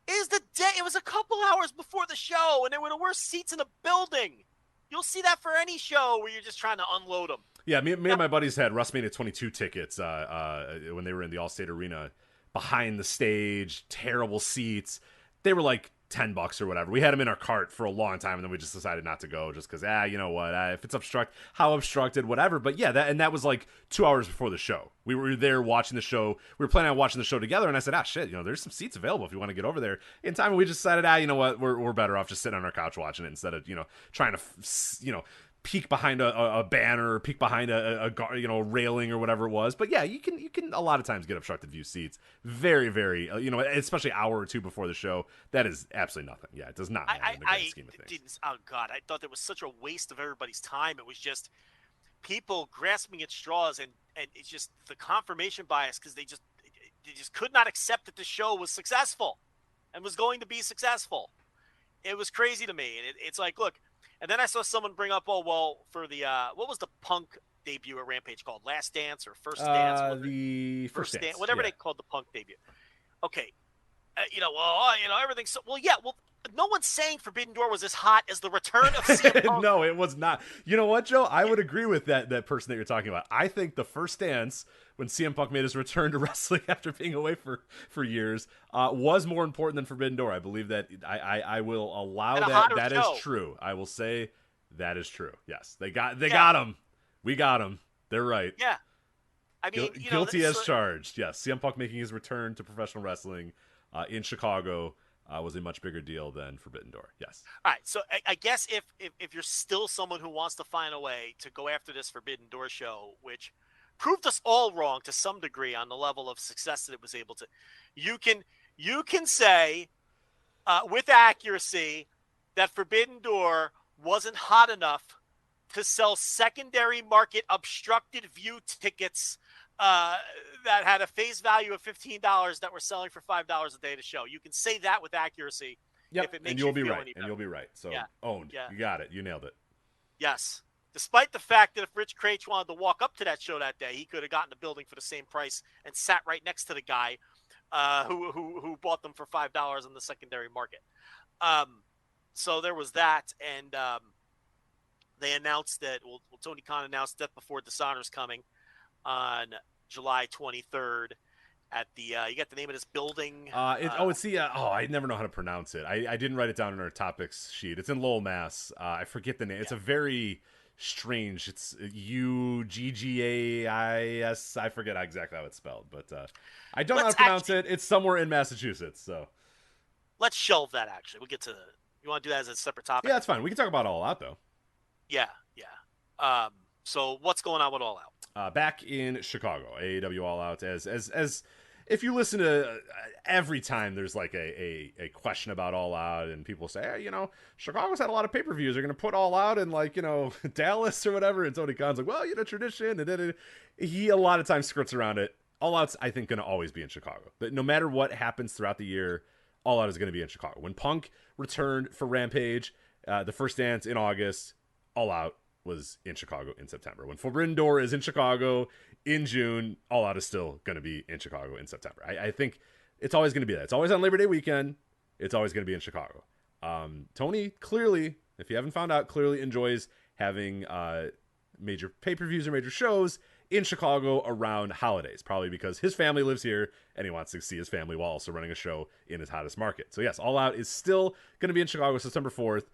It was a couple hours before the show, and there were the worst seats in the building. You'll see that for any show where you're just trying to unload them. Yeah, me and my buddies had WrestleMania 22 tickets when they were in the Allstate Arena, behind the stage, terrible seats. They were like $10 or whatever. We had them in our cart for a long time, and then we just decided not to go, just because, you know what, if it's how obstructed, whatever. But yeah, that was like 2 hours before the show. We were there watching the show. We were planning on watching the show together, and I said, shit, there's some seats available if you want to get over there in time. And we just decided, you know what, we're better off just sitting on our couch watching it instead of, trying to, peek behind a banner or peek behind a railing or whatever it was. But yeah, you can a lot of times get obstructed view seats. Very, very, especially an hour or two before the show. That is absolutely nothing. Yeah, it does not matter in the grand scheme of things. Oh God, I thought it was such a waste of everybody's time. It was just people grasping at straws, and it's just the confirmation bias, because they just could not accept that the show was successful and was going to be successful. It was crazy to me. And it's like, look. And then I saw someone bring up, for the what was the Punk debut at Rampage called? Last Dance or First Dance? The First Dance. Whatever they called the Punk debut. Okay. Everything's so... Well, yeah, no one's saying Forbidden Door was as hot as the return of CM Punk. No, it was not. You know what, Joe? I would agree with that person that you're talking about. I think the First Dance, when CM Punk made his return to wrestling after being away for years, was more important than Forbidden Door. I believe that. I will allow that. That is true. I will say that is true. Yes, they got him. We got him. They're right. Yeah. I mean, guilty as charged. Yes, CM Punk making his return to professional wrestling in Chicago was a much bigger deal than Forbidden Door. Yes. All right. So I guess if you're still someone who wants to find a way to go after this Forbidden Door show, which proved us all wrong to some degree on the level of success that it was able to, you can say with accuracy that Forbidden Door wasn't hot enough to sell secondary market obstructed view tickets that had a face value of $15 that were selling for $5 a day to show. You can say that with accuracy. Yep, if it makes and you'll you be feel right. any better. And you'll be right. So Yeah. Owned. Yeah. You got it. You nailed it. Yes. Despite the fact that if Rich Craich wanted to walk up to that show that day, he could have gotten the building for the same price and sat right next to the guy who bought them for $5 on the secondary market. So there was that, and they announced that. Well, Tony Khan announced Death Before Dishonor is coming on July 23rd at the. You got the name of this building? It's the. I never know how to pronounce it. I didn't write it down in our topics sheet. It's in Lowell, Mass. I forget the name. Yeah. It's a very strange. It's UGGAIS. I forget exactly how it's spelled, but I don't know how to pronounce it. It's somewhere in Massachusetts. So let's shelve that. Actually, we'll get to. You want to do that as a separate topic? Yeah, that's fine. We can talk about All Out though. Yeah. So what's going on with All Out? Back in Chicago, AEW All Out. As if you listen to every time there's like a question about All Out, and people say, hey, you know, Chicago's had a lot of pay-per-views. They're going to put All Out in, like, you know, Dallas or whatever. And Tony Khan's like, well, you know, tradition. And then he a lot of times skirts around it. All Out's, I think, going to always be in Chicago. But no matter what happens throughout the year, All Out is going to be in Chicago. When Punk returned for Rampage, the first dance in August, All Out was in Chicago in September. When Forbidden Door is in Chicago in June, All Out is still going to be in Chicago in September. I think it's always going to be that. It's always on Labor Day weekend. It's always going to be in Chicago. Tony clearly, if you haven't found out, clearly enjoys having major pay-per-views or major shows in Chicago around holidays, probably because his family lives here and he wants to see his family while also running a show in his hottest market. So yes, All Out is still going to be in Chicago September 4th.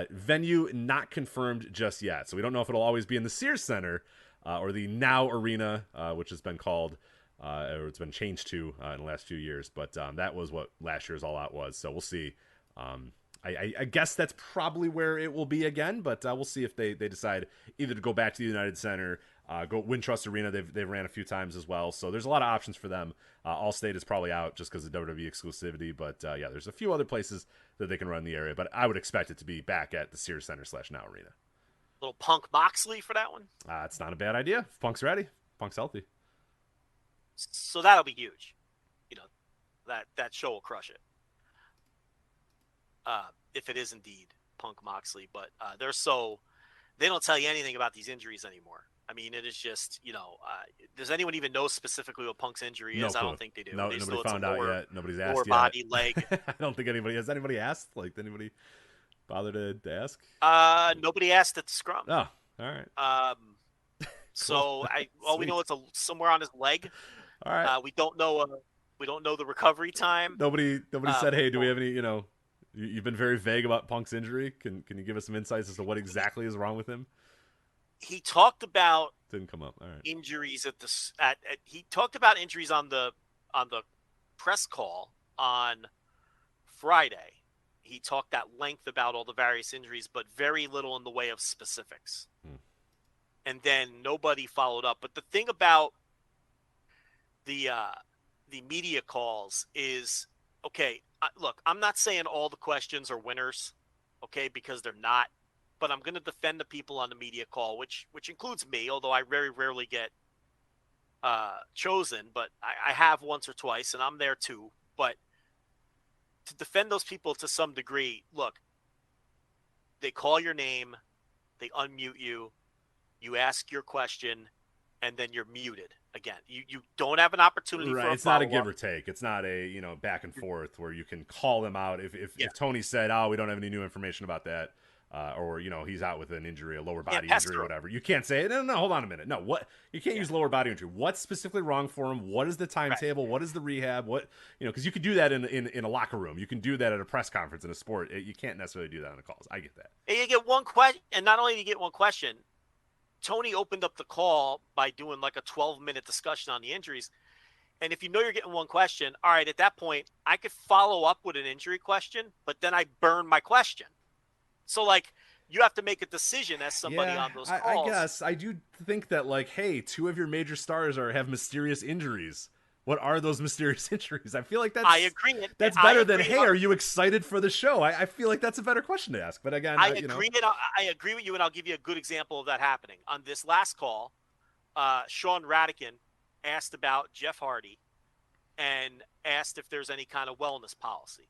Venue not confirmed just yet, so we don't know if it'll always be in the Sears Center or the Now Arena, which has been called, or it's been changed to in the last few years. But that was what last year's All Out was, so we'll see. I guess that's probably where it will be again, but we'll see if they decide either to go back to the United Center, go Wintrust Arena. They've ran a few times as well, so there's a lot of options for them. Allstate is probably out just because of WWE exclusivity, but yeah, there's a few other places that they can run in the area, but I would expect it to be back at the Sears Center / Now Arena. Little Punk Moxley for that one? It's not a bad idea. If Punk's ready. Punk's healthy. So that'll be huge. You know, that show will crush it. If it is indeed Punk Moxley, but they don't tell you anything about these injuries anymore. I mean, it is just, you know, does anyone even know specifically what Punk's injury is? No clue. I don't think they do. No, nobody found out yet. Nobody's asked lower yet. Body, leg. I don't think anybody has. Anybody asked? Like, did anybody bother to ask? Nobody asked at the scrum. Oh, all right. So all we know is somewhere on his leg. All right. We don't know the recovery time. Nobody said, hey, do we have any? You know, you've been very vague about Punk's injury. Can you give us some insights as to what exactly is wrong with him? He talked about didn't come up. All right. Injuries he talked about injuries on the press call on Friday. He talked at length about all the various injuries, but very little in the way of specifics. And then nobody followed up. But the thing about the media calls is, okay, look, I'm not saying all the questions are winners, okay, because they're not. But I'm going to defend the people on the media call, which includes me, although I very rarely get chosen. But I have once or twice, and I'm there too. But to defend those people to some degree, look, they call your name, they unmute you, you ask your question, and then you're muted again. You don't have an opportunity for a It's not a give or take. It's not a back and forth where you can call them out. If Tony said, oh, we don't have any new information about that, or he's out with an injury, a lower body injury or whatever, you can't say, no, hold on a minute. No, what? You can't use lower body injury. What's specifically wrong for him? What is the timetable? Right. What is the rehab? What, because you could do that in a locker room. You can do that at a press conference in a sport. You can't necessarily do that on the calls. I get that. And you get one question, and not only do you get one question, Tony opened up the call by doing like a 12-minute discussion on the injuries. And if you know you're getting one question, all right, at that point, I could follow up with an injury question, but then I burn my question. So, like, you have to make a decision as somebody on those calls. I guess. I do think that, like, hey, two of your major stars have mysterious injuries. What are those mysterious injuries? I feel like that's... I agree. That's better than, hey, are you excited for the show? I feel like that's a better question to ask. But again, I agree with you, and I'll give you a good example of that happening. On this last call, Sean Radican asked about Jeff Hardy and asked if there's any kind of wellness policy.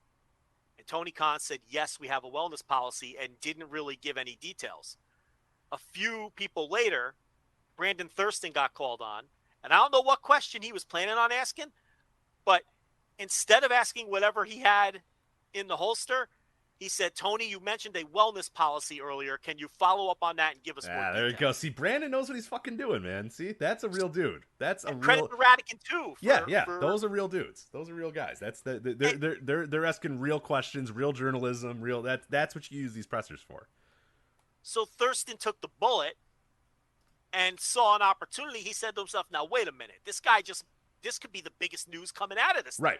And Tony Khan said, yes, we have a wellness policy, and didn't really give any details. A few people later, Brandon Thurston got called on, and I don't know what question he was planning on asking, but instead of asking whatever he had in the holster, he said, Tony, you mentioned a wellness policy earlier. Can you follow up on that and give us more details? There you go. See, Brandon knows what he's fucking doing, man. See, that's a real dude. That's a real... Credit to Radican, too. Those are real dudes. Those are real guys. That's they're asking real questions, real journalism, real... That's what you use these pressers for. So Thurston took the bullet and saw an opportunity. He said to himself, now, wait a minute. This guy just this could be the biggest news coming out of this. Right.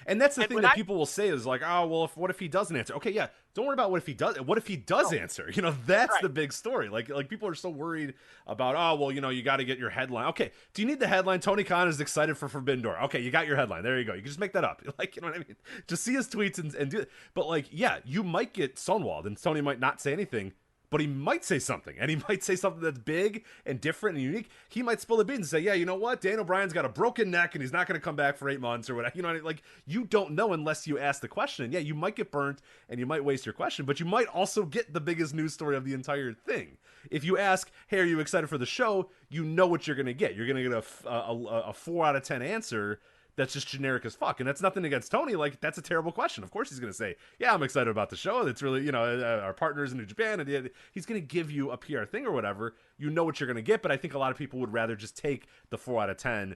And that's the thing that people will say is like, oh, well, what if he doesn't answer? Okay, yeah, don't worry about what if he does. What if he does answer? That's the big story. Like people are so worried about, oh, well, you got to get your headline. Okay, do you need the headline? Tony Khan is excited for Forbidden Door. Okay, you got your headline. There you go. You can just make that up. Like, you know what I mean? Just see his tweets and do it. But like, yeah, you might get stonewalled, and Tony might not say anything. But he might say something, and he might say something that's big and different and unique. He might spill the beans and say, yeah, you know what? Dan O'Brien's got a broken neck, and he's not going to come back for 8 months or whatever. You know what I mean? Like, you don't know unless you ask the question. And yeah, you might get burnt, and you might waste your question, but you might also get the biggest news story of the entire thing. If you ask, hey, are you excited for the show? You know what you're going to get. You're going to get a 4 out of 10 answer that's just generic as fuck. And that's nothing against Tony. Like, that's a terrible question. Of course he's going to say, yeah, I'm excited about the show. It's really, our partners in New Japan. And he's going to give you a PR thing or whatever. You know what you're going to get. But I think a lot of people would rather just take the 4 out of 10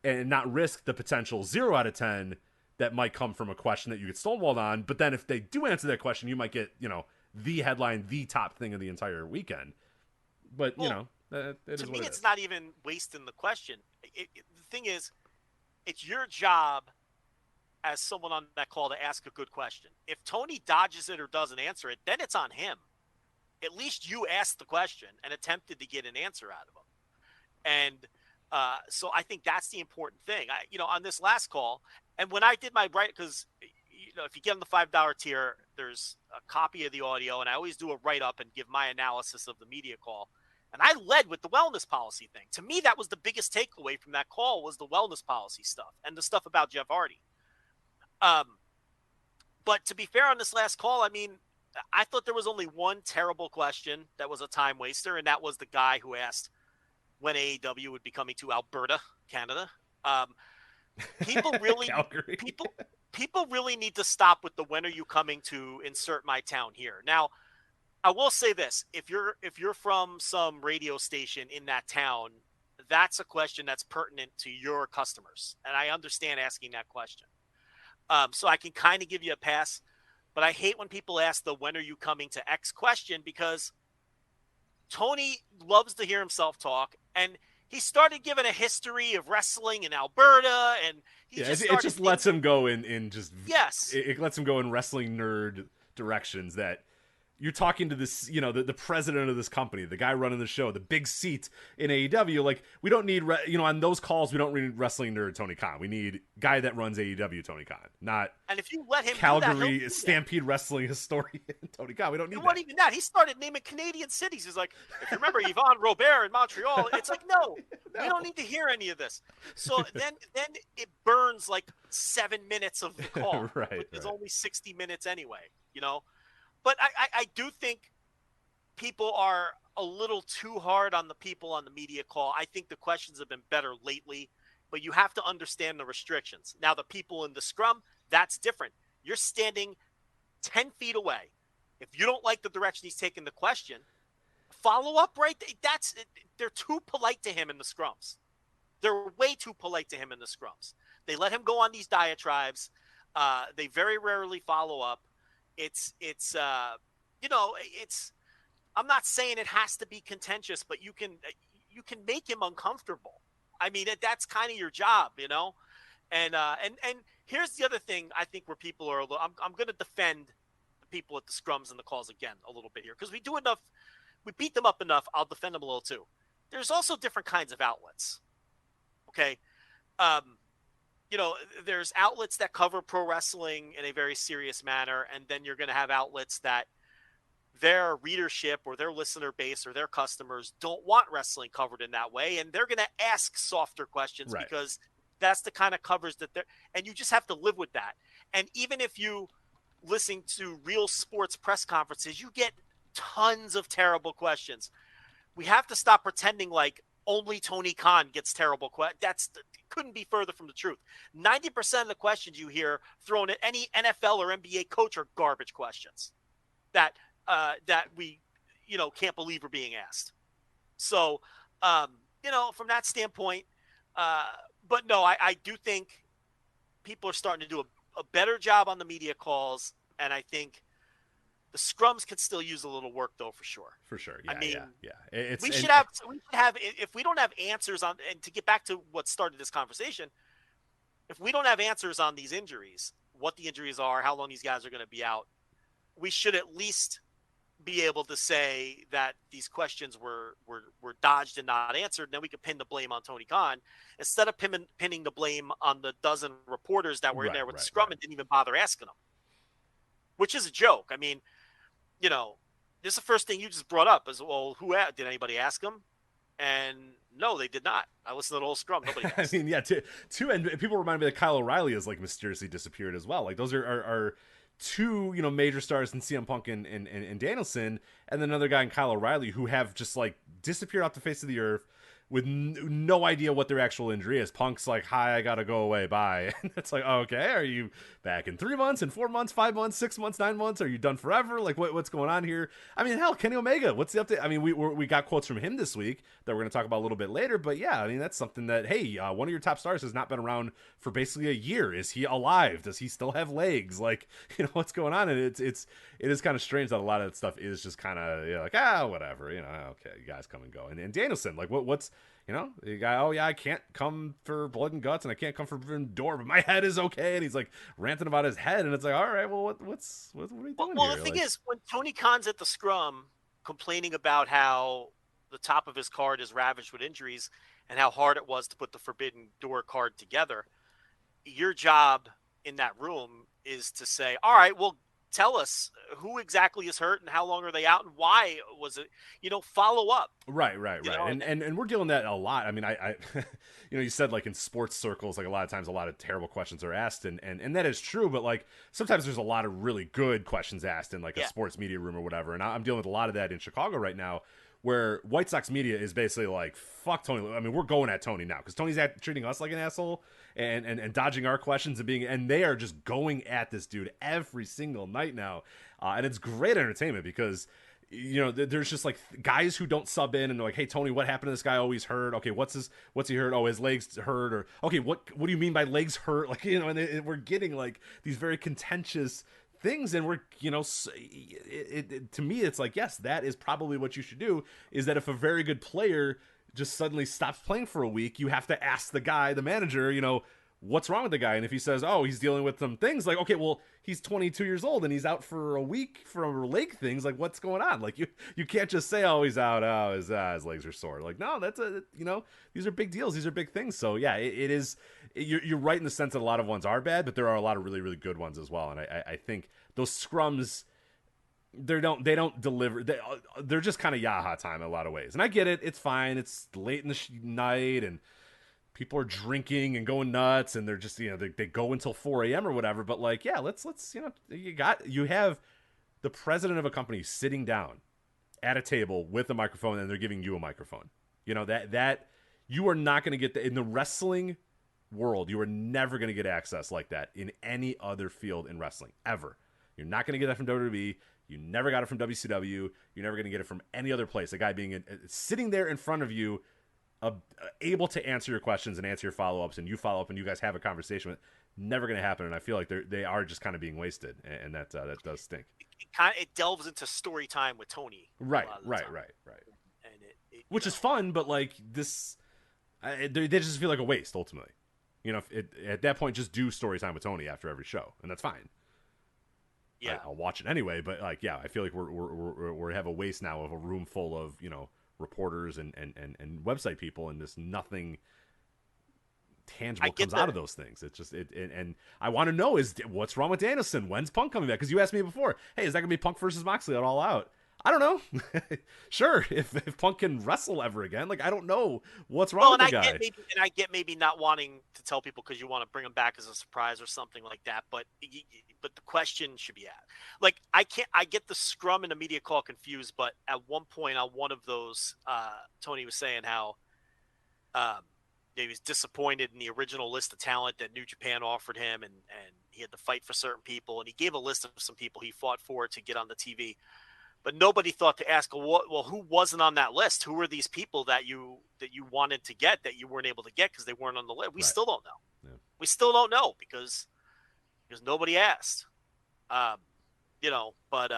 and not risk the potential 0 out of 10 that might come from a question that you get stonewalled on. But then if they do answer that question, you might get, the headline, the top thing of the entire weekend. But, to me, it's not even wasting the question. The thing is, it's your job as someone on that call to ask a good question. If Tony dodges it or doesn't answer it, then it's on him. At least you asked the question and attempted to get an answer out of him. And so I think that's the important thing. On this last call, and when I did my because if you get on the $5 tier, there's a copy of the audio, and I always do a write-up and give my analysis of the media call. And I led with the wellness policy thing. To me, that was the biggest takeaway from that call was the wellness policy stuff and the stuff about Jeff Hardy. But to be fair on this last call, I mean, I thought there was only one terrible question that was a time waster, and that was the guy who asked when AEW would be coming to Alberta, Canada. People really people really need to stop with the when are you coming to insert my town here. Now, I will say this, if you're from some radio station in that town, that's a question that's pertinent to your customers. And I understand asking that question. So I can kind of give you a pass, but I hate when people ask the when are you coming to X question, because Tony loves to hear himself talk, and he started giving a history of wrestling in Alberta, and it just lets him go in just it lets him go in wrestling nerd directions that you're talking to this, the president of this company, the guy running the show, the big seat in AEW. Like, we don't need, on those calls, we don't need wrestling nerd Tony Khan. We need guy that runs AEW Tony Khan, not. And if you let him Calgary do that, Stampede wrestling historian Tony Khan. We don't need that. It wasn't even that. He started naming Canadian cities. He's like, if you remember Yvonne Robert in Montreal, it's like, no, we don't need to hear any of this. So then it burns like 7 minutes of the call, which is only 60 minutes anyway, But I do think people are a little too hard on the people on the media call. I think the questions have been better lately, but you have to understand the restrictions. Now, the people in the scrum, that's different. You're standing 10 feet away. If you don't like the direction he's taking the question, follow up right there. They're too polite to him in the scrums. They're way too polite to him in the scrums. They let him go on these diatribes. They very rarely follow up. I'm not saying it has to be contentious, but you can make him uncomfortable. I mean, that's kind of your job, And here's the other thing I think where people are I'm going to defend the people at the scrums and the calls again a little bit here, because we beat them up enough. I'll defend them a little too. There's also different kinds of outlets. Okay. There's outlets that cover pro wrestling in a very serious manner, and then you're going to have outlets that their readership or their listener base or their customers don't want wrestling covered in that way, and they're going to ask softer questions because that's the kind of covers that they're – and you just have to live with that. And even if you listen to real sports press conferences, you get tons of terrible questions. We have to stop pretending like only Tony Khan gets terrible questions. Couldn't be further from the truth. 90% of the questions you hear thrown at any NFL or NBA coach are garbage questions that we, can't believe are being asked. So, from that standpoint, but no, I do think people are starting to do a better job on the media calls, and I think the scrums could still use a little work, though, for sure. For sure, yeah. We should have. If we don't have answers on, and to get back to what started this conversation, if we don't have answers on these injuries, what the injuries are, how long these guys are going to be out, we should at least be able to say that these questions were dodged and not answered. And then we could pin the blame on Tony Khan instead of pinning the blame on the dozen reporters that were in there with the scrum and didn't even bother asking them, which is a joke. I mean, you know, this is the first thing you just brought up is, well, did anybody ask him? And no, they did not. I listened to the whole scrum. Nobody asked. I mean, yeah, two, and people remind me that Kyle O'Reilly has like mysteriously disappeared as well. Like those are two, you know, major stars in CM Punk and Danielson, and then another guy in Kyle O'Reilly who have just like disappeared off the face of the earth with no idea what their actual injury is. Punk's like, hi, I gotta go away, bye. And it's like, oh, okay, are you back in 3 months, in 4 months, 5 months, 6 months, 9 months? Are you done forever? Like, what's going on here? I mean, hell, Kenny Omega, what's the update? I mean, we got quotes from him this week that we're going to talk about a little bit later, but yeah, I mean, that's something that, hey, one of your top stars has not been around for basically a year. Is he alive? Does he still have legs? Like, you know, what's going on? And it is kind of strange that a lot of that stuff is just kind of, you know, like, whatever, you know, okay, you guys come and go. And Danielson, like, what's, you know, the guy, oh yeah, I can't come for Blood and Guts and I can't come for Forbidden Door, but my head is okay. And he's like ranting about his head, and it's like, all right, well, what are you doing here? Well, the thing is, when Tony Khan's at the scrum complaining about how the top of his card is ravaged with injuries and how hard it was to put the Forbidden Door card together, your job in that room is to say, all right, well, tell us who exactly is hurt and how long are they out and why was it, you know, follow up. Right. And we're dealing that a lot. I mean, I you know, you said like in sports circles, like a lot of times a lot of terrible questions are asked and that is true, but like sometimes there's a lot of really good questions asked in like a sports media room or whatever. And I'm dealing with a lot of that in Chicago right now, where White Sox media is basically like, fuck Tony. I mean, we're going at Tony now because Tony's treating us like an asshole and dodging our questions and they are just going at this dude every single night now. And it's great entertainment because, you know, there's just like guys who don't sub in and they're like, hey, Tony, what happened to this guy? Oh, he's hurt. Okay, what's he hurt? Oh, his legs hurt. Or, okay, what do you mean by legs hurt? Like, you know, and we're getting like these very contentious things, and we're, you know, to me it's like, yes, that is probably what you should do, is that if a very good player just suddenly stops playing for a week, you have to ask the manager, you know, what's wrong with the guy? And if he says, oh, he's dealing with some things, like, okay, well, he's 22 years old and he's out for a week for leg things, like, what's going on? Like, you can't just say, oh, he's out, oh, his legs are sore. Like, no, that's you know, these are big deals, these are big things. So yeah, it is, you're right in the sense that a lot of ones are bad, but there are a lot of really, really good ones as well. And I think those scrums, they don't deliver. They're just kind of yaha time in a lot of ways. And I get it. It's fine. It's late in the night and people are drinking and going nuts, and they're just, you know, they go until 4 a.m. or whatever. But like, yeah, let's, you know, you have the president of a company sitting down at a table with a microphone, and they're giving you a microphone. You know, that you are not going to get in the wrestling world. You are never going to get access like that in any other field in wrestling ever. You're not going to get that from WWE. You never got it from WCW. You're never going to get it from any other place. A guy being sitting there in front of you, able to answer your questions and answer your follow-ups, and you follow up and you guys have a conversation with, never going to happen. And I feel like they are just kind of being wasted, and that does stink. It delves into story time with Tony. Right. And which is fun, but like this, they just feel like a waste ultimately. You know, at that point, just do story time with Tony after every show, and that's fine. Yeah, I'll watch it anyway. But like, yeah, I feel like we have a waste now of a room full of, you know, reporters and website people, and just nothing tangible comes out of those things. It's just and I want to know, is what's wrong with Danielson? When's Punk coming back? Because you asked me before, hey, is that gonna be Punk versus Moxley at All Out? I don't know. Sure, if Punk can wrestle ever again, like, I don't know what's wrong with the guy. I get maybe not wanting to tell people because you want to bring him back as a surprise or something like that. But the question should be asked. Like, I get the scrum and the media call confused, but at one point on one of those, Tony was saying how he was disappointed in the original list of talent that New Japan offered him, and he had to fight for certain people, and he gave a list of some people he fought for to get on the TV. But nobody thought to ask, well, who wasn't on that list? Who were these people that you wanted to get that you weren't able to get because they weren't on the list? We still don't know. Yeah. We still don't know because nobody asked. You know, but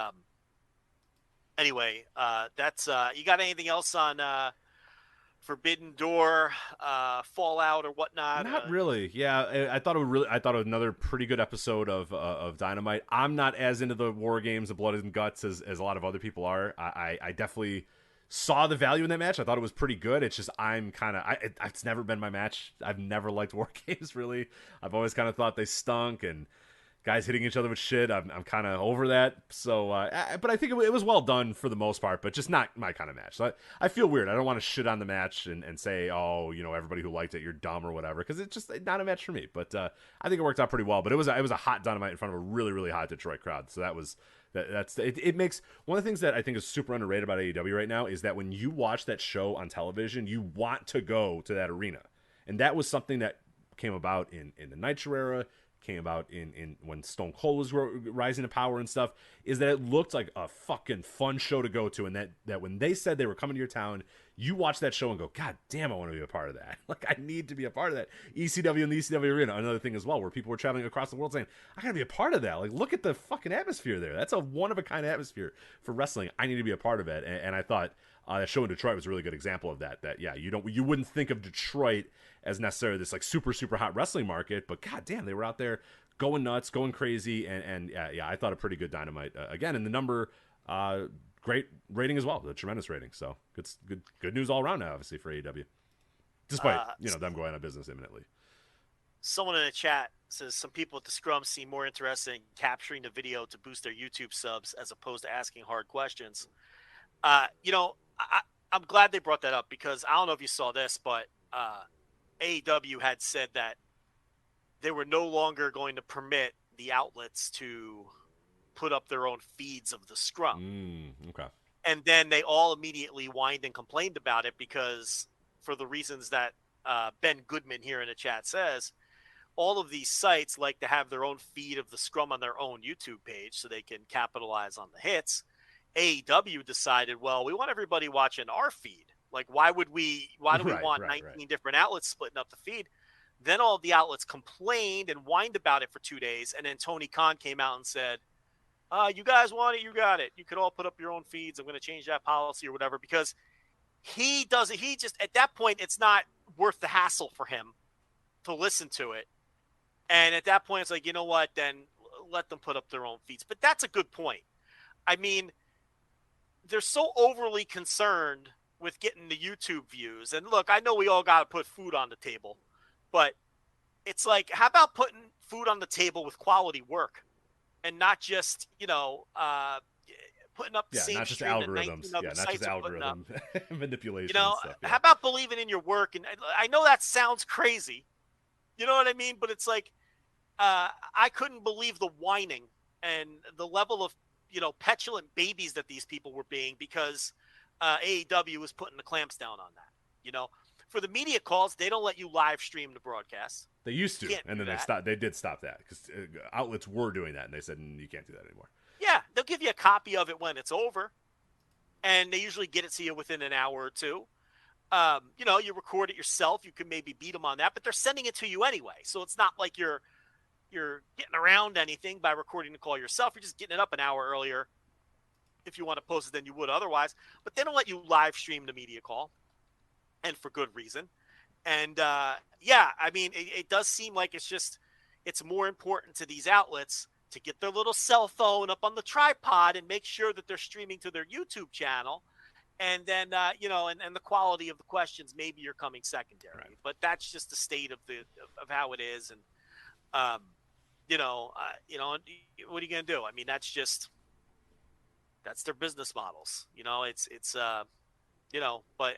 anyway, that's you got anything else on Forbidden Door, Fallout or whatnot? Not really. Yeah, I thought another pretty good episode of Dynamite. I'm not as into the war games, the blood and guts as a lot of other people are. I definitely saw the value in that match. I thought it was pretty good. It's just it's never been my match. I've never liked war games really. I've always kind of thought they stunk and guys hitting each other with shit. I'm kind of over that. So, but I think it was well done for the most part, but just not my kind of match. So I feel weird. I don't want to shit on the match and say, oh, everybody who liked it, you're dumb or whatever, because it's just not a match for me. But I think it worked out pretty well. But it was a hot Dynamite in front of a really, really hot Detroit crowd. So it makes one of the things that I think is super underrated about AEW right now is that when you watch that show on television, you want to go to that arena. And that was something that came about in the Nitro era, came about in when Stone Cold was rising to power and stuff, is that it looked like a fucking fun show to go to, and that when they said they were coming to your town, you watch that show and go, God damn, I want to be a part of that. Like, I need to be a part of that. ECW and the ECW Arena, another thing as well, where people were traveling across the world saying, I gotta be a part of that. Like, look at the fucking atmosphere there. That's a one-of-a-kind atmosphere for wrestling. I need to be a part of it. And I thought that show in Detroit was a really good example of that. That, yeah, you wouldn't think of Detroit as necessarily this like super, super hot wrestling market, but god damn, they were out there going nuts, going crazy, and yeah, I thought a pretty good Dynamite. Again, and the number, great rating as well, a tremendous rating. So good news all around now, obviously, for AEW, despite them going out of business imminently. Someone in the chat says some people at the Scrum seem more interested in capturing the video to boost their YouTube subs as opposed to asking hard questions. I'm glad they brought that up because I don't know if you saw this, but AEW had said that they were no longer going to permit the outlets to put up their own feeds of the Scrum. Okay. And then they all immediately whined and complained about it because for the reasons that Ben Goodman here in the chat says, all of these sites like to have their own feed of the Scrum on their own YouTube page so they can capitalize on the hits. AEW decided, well, we want everybody watching our feed. Like, why do we want 19 different outlets splitting up the feed? Then all of the outlets complained and whined about it for 2 days. And then Tony Khan came out and said, you guys want it, you got it. You could all put up your own feeds. I'm going to change that policy or whatever, because he does it. He just, at that point, it's not worth the hassle for him to listen to it. And at that point, it's like, you know what, then let them put up their own feeds. But that's a good point. I mean, they're so overly concerned with getting the YouTube views. And look, I know we all got to put food on the table, but it's like, how about putting food on the table with quality work and not just, putting up the same not just stream algorithms. Not just algorithm manipulation. and stuff, How about believing in your work? And I know that sounds crazy. You know what I mean? But it's like, I couldn't believe the whining and the level of, petulant babies that these people were being because AEW was putting the clamps down on that. For the media calls, they don't let you live stream the broadcast. They used to, and then they stopped. They did stop that because outlets were doing that, and they said you can't do that anymore. Yeah, they'll give you a copy of it when it's over, and they usually get it to you within an hour or two. You record it yourself. You can maybe beat them on that, but they're sending it to you anyway. So it's not like you're getting around anything by recording the call yourself. You're just getting it up an hour earlier if you want to post it than you would otherwise. But they don't let you live stream the media call, and for good reason. And, it does seem like it's more important to these outlets to get their little cell phone up on the tripod and make sure that they're streaming to their YouTube channel. And then, and the quality of the questions, maybe you're coming secondary. Right. But that's just the state of of how it is. And, what are you going to do? I mean, that's their business models. But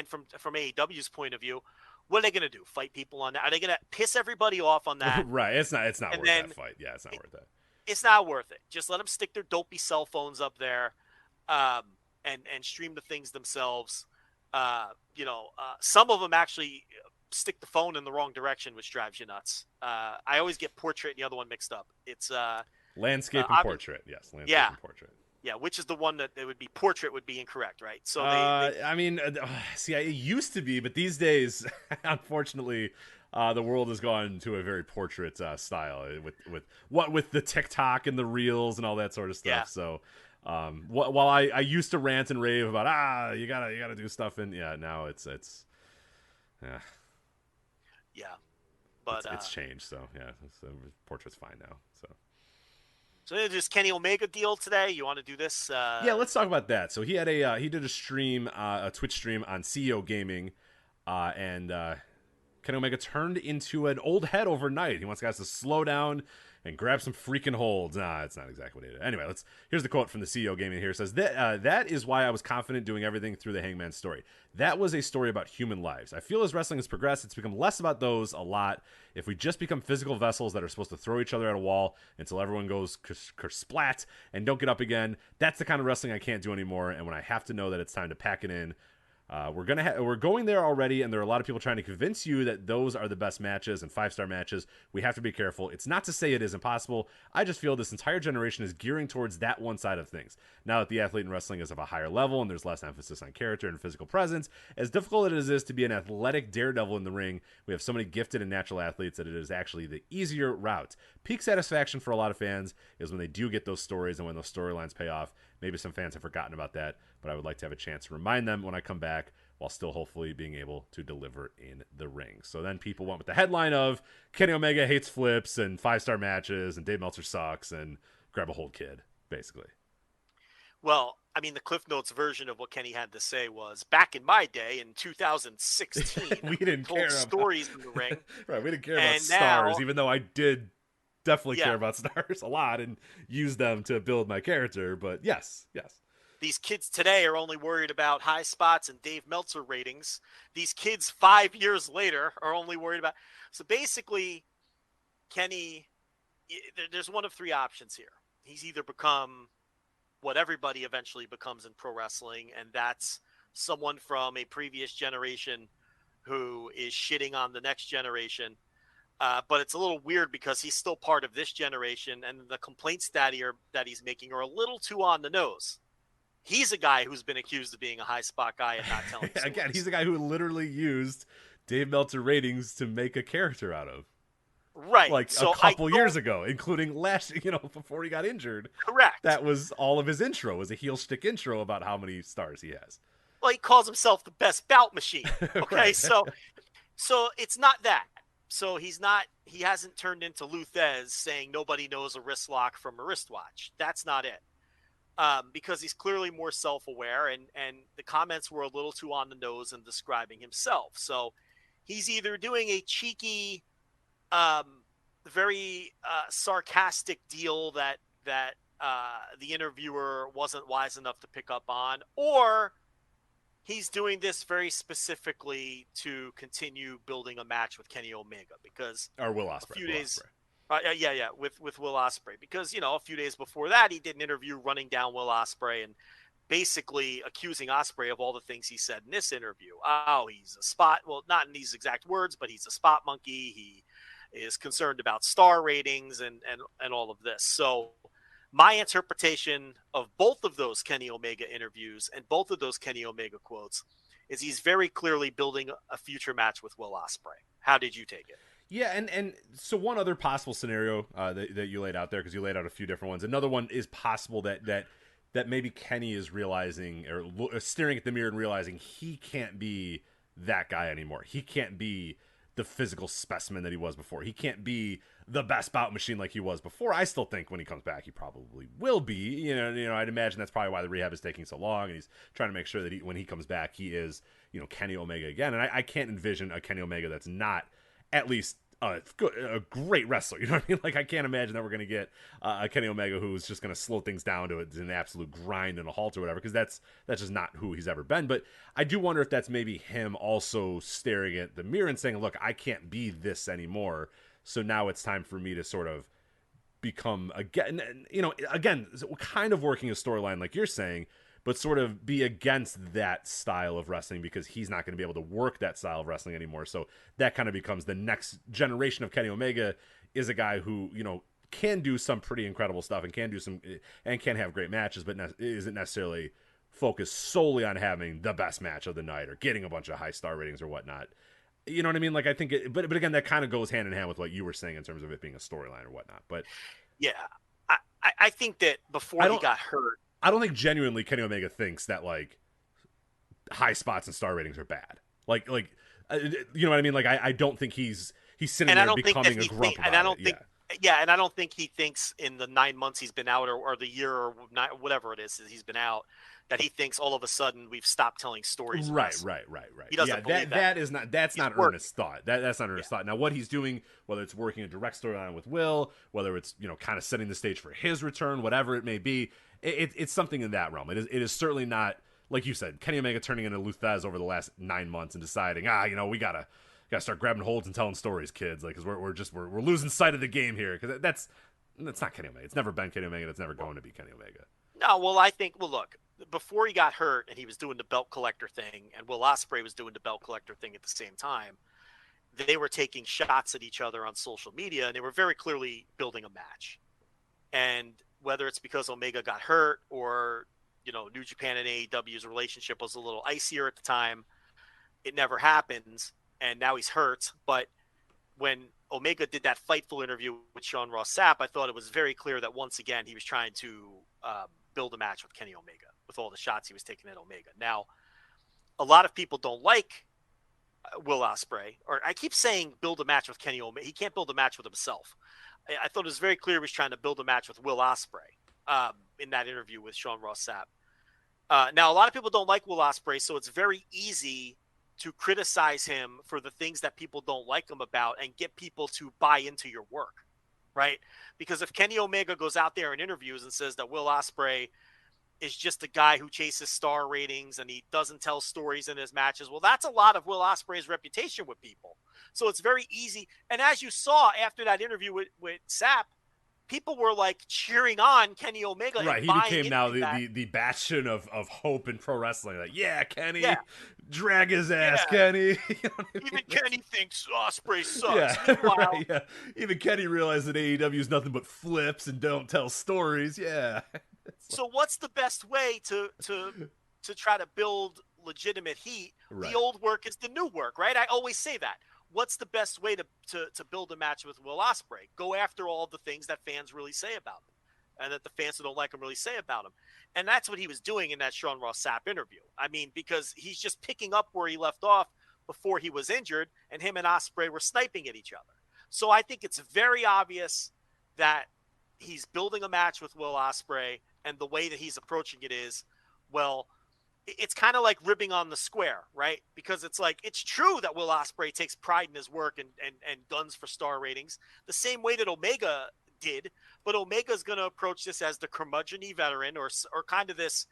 from AEW's point of view, what are they going to do? Fight people on that? Are they going to piss everybody off on that? Right. It's not worth that fight. Yeah, it's not worth that. It's not worth it. Just let them stick their dopey cell phones up there, and stream the things themselves. Some of them actually stick the phone in the wrong direction, which drives you nuts. I always get portrait and the other one mixed up. It's landscape and portrait. Yes, landscape and portrait. Yeah, which is the one that it would be portrait would be incorrect, right? So it used to be, but these days, unfortunately, the world has gone to a very portrait style with the TikTok and the reels and all that sort of stuff. Yeah. So, while I used to rant and rave about you gotta do stuff, and now it's Yeah, but it's changed. So yeah, the portrait's fine now. So just Kenny Omega deal today. You want to do this? Yeah, let's talk about that. So he had he did a stream, a Twitch stream on CEO Gaming, and Kenny Omega turned into an old head overnight. He wants guys to slow down and grab some freaking holds. Nah, it's not exactly what he did. Anyway, here's the quote from the CEO Gaming here. It says, that is why I was confident doing everything through the Hangman story. That was a story about human lives. I feel as wrestling has progressed, it's become less about those a lot. If we just become physical vessels that are supposed to throw each other at a wall until everyone goes splat and don't get up again, that's the kind of wrestling I can't do anymore. And when I have to know that it's time to pack it in, we're going there already, and there are a lot of people trying to convince you that those are the best matches and 5-star matches. We have to be careful. It's not to say it is impossible. I just feel this entire generation is gearing towards that one side of things. Now that the athlete in wrestling is of a higher level and there's less emphasis on character and physical presence, as difficult as it is to be an athletic daredevil in the ring, we have so many gifted and natural athletes that it is actually the easier route. Peak satisfaction for a lot of fans is when they do get those stories and when those storylines pay off. Maybe some fans have forgotten about that, but I would like to have a chance to remind them when I come back, while still hopefully being able to deliver in the ring. So then people went with the headline of Kenny Omega hates flips and 5-star matches and Dave Meltzer sucks and grab a hold kid, basically. Well, I mean, the Cliff Notes version of what Kenny had to say was, back in my day in 2016, we didn't told care stories in the ring. Right, we didn't care about stars, even though I did definitely care about stars a lot and use them to build my character. But yes. These kids today are only worried about high spots and Dave Meltzer ratings. These kids 5 years later are only worried about. So basically, Kenny, there's one of three options here. He's either become what everybody eventually becomes in pro wrestling, and that's someone from a previous generation who is shitting on the next generation. But it's a little weird because he's still part of this generation, and the complaints that he's making are a little too on the nose. He's a guy who's been accused of being a high spot guy and not telling stories. Again, he's the guy who literally used Dave Meltzer ratings to make a character out of. Right. Like so a couple years ago, including before he got injured. Correct. That was all of his intro, was a heel shtick intro about how many stars he has. Well, he calls himself the best bout machine. Okay, Right. so it's not that. So he hasn't turned into Luthez saying nobody knows a wrist lock from a wristwatch. That's not it. Because he's clearly more self-aware, and the comments were a little too on the nose in describing himself. So he's either doing a cheeky, very sarcastic deal that the interviewer wasn't wise enough to pick up on, or he's doing this very specifically to continue building a match with Kenny Omega, because or Will Ospreay. A few days. With Will Ospreay, because a few days before that he did an interview running down Will Ospreay and basically accusing Ospreay of all the things he said in this interview. Oh, he's a spot. Well, not in these exact words, but he's a spot monkey. He is concerned about star ratings and all of this. So my interpretation of both of those Kenny Omega interviews and both of those Kenny Omega quotes is he's very clearly building a future match with Will Ospreay. How did you take it? Yeah, and so one other possible scenario that you laid out there, because you laid out a few different ones. Another one is possible that maybe Kenny is realizing, or staring at the mirror and realizing he can't be that guy anymore. He can't be the physical specimen that he was before. He can't be the best bout machine like he was before. I still think when he comes back, he probably will be. You know, I'd imagine that's probably why the rehab is taking so long, and he's trying to make sure that when he comes back, he is, Kenny Omega again. And I can't envision a Kenny Omega that's not at least a great wrestler. You know what I mean? Like, I can't imagine that we're going to get a Kenny Omega who's just going to slow things down to an absolute grind and a halt or whatever, because that's just not who he's ever been. But I do wonder if that's maybe him also staring at the mirror and saying, look, I can't be this anymore. So now it's time for me to sort of become, again, kind of working a storyline like you're saying, but sort of be against that style of wrestling, because he's not going to be able to work that style of wrestling anymore. So that kind of becomes the next generation of Kenny Omega, is a guy who, can do some pretty incredible stuff and can have great matches, but isn't necessarily focused solely on having the best match of the night or getting a bunch of high star ratings or whatnot. You know what I mean? Like, I think but again, that kind of goes hand in hand with what you were saying in terms of it being a storyline or whatnot. But yeah, I think that before he got hurt, I don't think genuinely Kenny Omega thinks that, like, high spots and star ratings are bad. Like You know what I mean? Like I don't think he's sitting there becoming a grump about it. And I don't think he thinks in the 9 months he's been out or the year or not, whatever it is he's been out, that he thinks all of a sudden we've stopped telling stories. Right. He doesn't believe that. That's not earnest thought. That's not earnest thought. Now, what he's doing, whether it's working a direct storyline with Will, whether it's, kind of setting the stage for his return, whatever it may be, it's something in that realm. It is certainly not, like you said, Kenny Omega turning into Lou Thesz over the last 9 months and deciding, we gotta start grabbing holds and telling stories, kids, like, because we're losing sight of the game here, because that's not Kenny Omega. It's never been Kenny Omega. It's never going to be Kenny Omega. No, well, I think, look, before he got hurt and he was doing the belt collector thing, and Will Ospreay was doing the belt collector thing at the same time, they were taking shots at each other on social media, and they were very clearly building a match. And whether it's because Omega got hurt or, New Japan and AEW's relationship was a little icier at the time, it never happens. And now he's hurt. But when Omega did that Fightful interview with Sean Ross Sapp, I thought it was very clear that once again he was trying to build a match with Kenny Omega with all the shots he was taking at Omega. Now, a lot of people don't like Will Ospreay, or I keep saying build a match with Kenny Omega. He can't build a match with himself. I thought it was very clear he was trying to build a match with Will Ospreay in that interview with Sean Ross Sapp. Now, a lot of people don't like Will Ospreay, so it's very easy to criticize him for the things that people don't like him about and get people to buy into your work, right? Because if Kenny Omega goes out there in interviews and says that Will Ospreay is just a guy who chases star ratings and he doesn't tell stories in his matches, well, that's a lot of Will Ospreay's reputation with people. So it's very easy. And as you saw after that interview with Sapp, people were like cheering on Kenny Omega. Right, he became now the bastion of hope in pro wrestling. Like, Kenny, drag his ass, Kenny. Even Kenny thinks Ospreay sucks. Even Kenny realized that AEW is nothing but flips and don't tell stories. Yeah. So what's the best way to try to build legitimate heat? Right. The old work is the new work, right? I always say that. What's the best way to build a match with Will Ospreay? Go after all the things that fans really say about him and that the fans who don't like him really say about him. And that's what he was doing in that Sean Ross Sapp interview. I mean, because he's just picking up where he left off before he was injured, and him and Ospreay were sniping at each other. So I think it's very obvious that he's building a match with Will Ospreay, and the way that he's approaching it is, well, it's kind of like ribbing on the square, right? Because it's like, it's true that Will Ospreay takes pride in his work and guns for star ratings the same way that Omega did, but Omega's going to approach this as the curmudgeon-y veteran or kind of this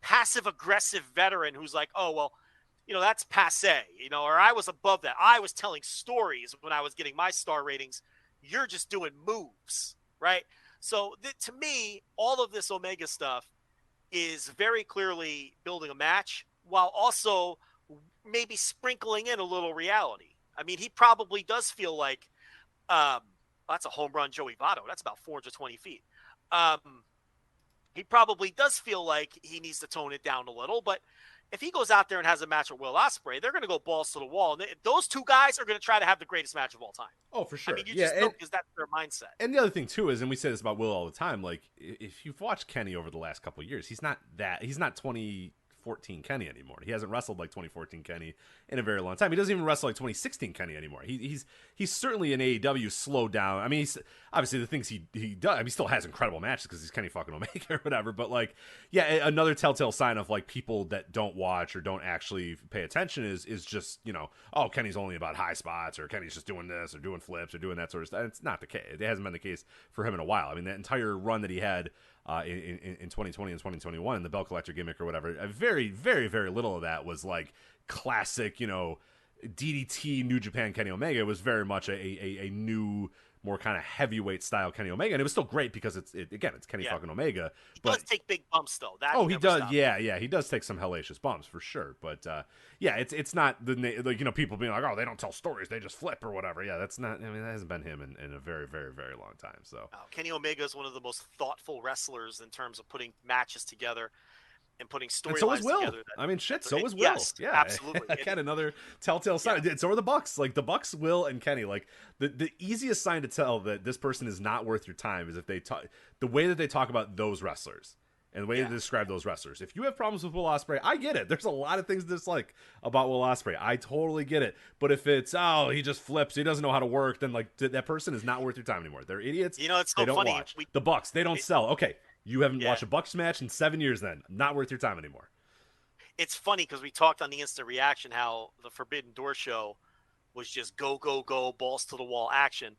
passive-aggressive veteran who's like, oh, well, that's passé, or I was above that. I was telling stories when I was getting my star ratings. You're just doing moves, right? So to me, all of this Omega stuff is very clearly building a match while also maybe sprinkling in a little reality. I mean, he probably does feel like that's a home run Joey Votto. That's about 420 feet. He probably does feel like he needs to tone it down a little, but if he goes out there and has a match with Will Ospreay, they're going to go balls to the wall. And those two guys are going to try to have the greatest match of all time. Oh, for sure. I mean, you just know, because that's their mindset. And the other thing, too, is, and we say this about Will all the time, like, if you've watched Kenny over the last couple of years, he's not 2014 Kenny anymore. He hasn't wrestled like 2014 Kenny in a very long time. He doesn't even wrestle like 2016 Kenny anymore. He's certainly in AEW slowed down. I mean, he's obviously the things he does. I mean, he still has incredible matches because he's Kenny fucking Omega or whatever. But like, another telltale sign of like people that don't watch or don't actually pay attention is just, oh, Kenny's only about high spots, or Kenny's just doing this or doing flips or doing that sort of stuff. It's not the case. It hasn't been the case for him in a while. I mean, that entire run that he had in 2020 and 2021, the belt collector gimmick or whatever, very, very, very little of that was like classic, DDT New Japan Kenny Omega. It was very much a new, more kind of heavyweight style Kenny Omega, and it was still great because it's Kenny fucking Omega. He does take big bumps though. He does. Yeah, he does take some hellacious bumps for sure. But it's not the people being like, oh, they don't tell stories, they just flip or whatever. Yeah, that's not. I mean, that hasn't been him in a very, very, very long time. So Kenny Omega is one of the most thoughtful wrestlers in terms of putting matches together and putting storylines together. So is Will. I mean, shit, so is Will. Yes, yeah, absolutely. Again, another telltale sign. Yeah. So are the Bucks. Like, the Bucks, Will, and Kenny. Like, the easiest sign to tell that this person is not worth your time is if they talk, the way that they talk about those wrestlers and the way they describe those wrestlers. If you have problems with Will Ospreay, I get it. There's a lot of things to dislike about Will Ospreay. I totally get it. But if it's, he just flips, he doesn't know how to work, then like that person is not worth your time anymore. They're idiots. You know, it's so they don't funny. watch. The Bucks, they don't sell. Okay, you haven't watched a Bucks match in 7 years then. Not worth your time anymore. It's funny because we talked on the Instant Reaction how the Forbidden Door show was just go, go, go, balls to the wall action.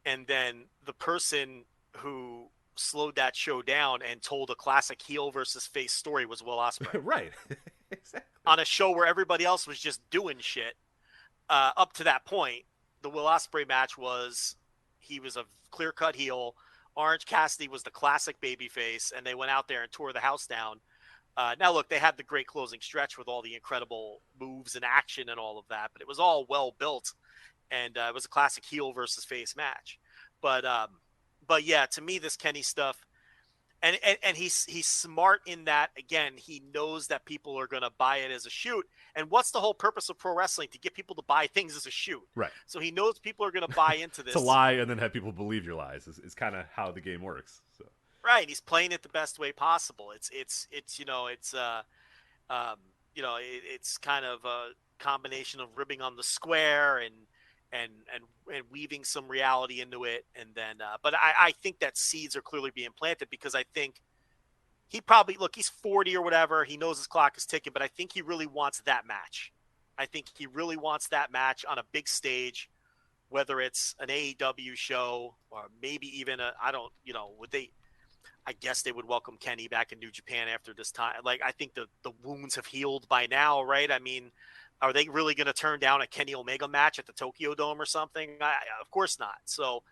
And then the person who slowed that show down and told a classic heel versus face story was Will Ospreay. Right. Exactly. On a show where everybody else was just doing shit. Up to that point, the Will Ospreay match he was a clear-cut heel. Orange Cassidy was the classic babyface, and they went out there and tore the house down. Now, look, they had the great closing stretch with all the incredible moves and action and all of that, but it was all well built, and it was a classic heel versus face match. But yeah, to me, this Kenny stuff, and he's smart in that, again, he knows that people are going to buy it as a shoot. And what's the whole purpose of pro wrestling? To get people to buy things as a shoot. Right. So he knows people are going to buy into this. To lie and then have people believe your lies is kind of how the game works. So. Right. He's playing it the best way possible. It's kind of a combination of ribbing on the square and weaving some reality into it. And then, but I think that seeds are clearly being planted because I think he probably, he's 40 or whatever. He knows his clock is ticking, but I think he really wants that match. I think he really wants that match on a big stage, whether it's an AEW show or maybe even I guess they would welcome Kenny back in New Japan after this time. Like, I think the wounds have healed by now, right? I mean, are they really going to turn down a Kenny Omega match at the Tokyo Dome or something? Of course not. So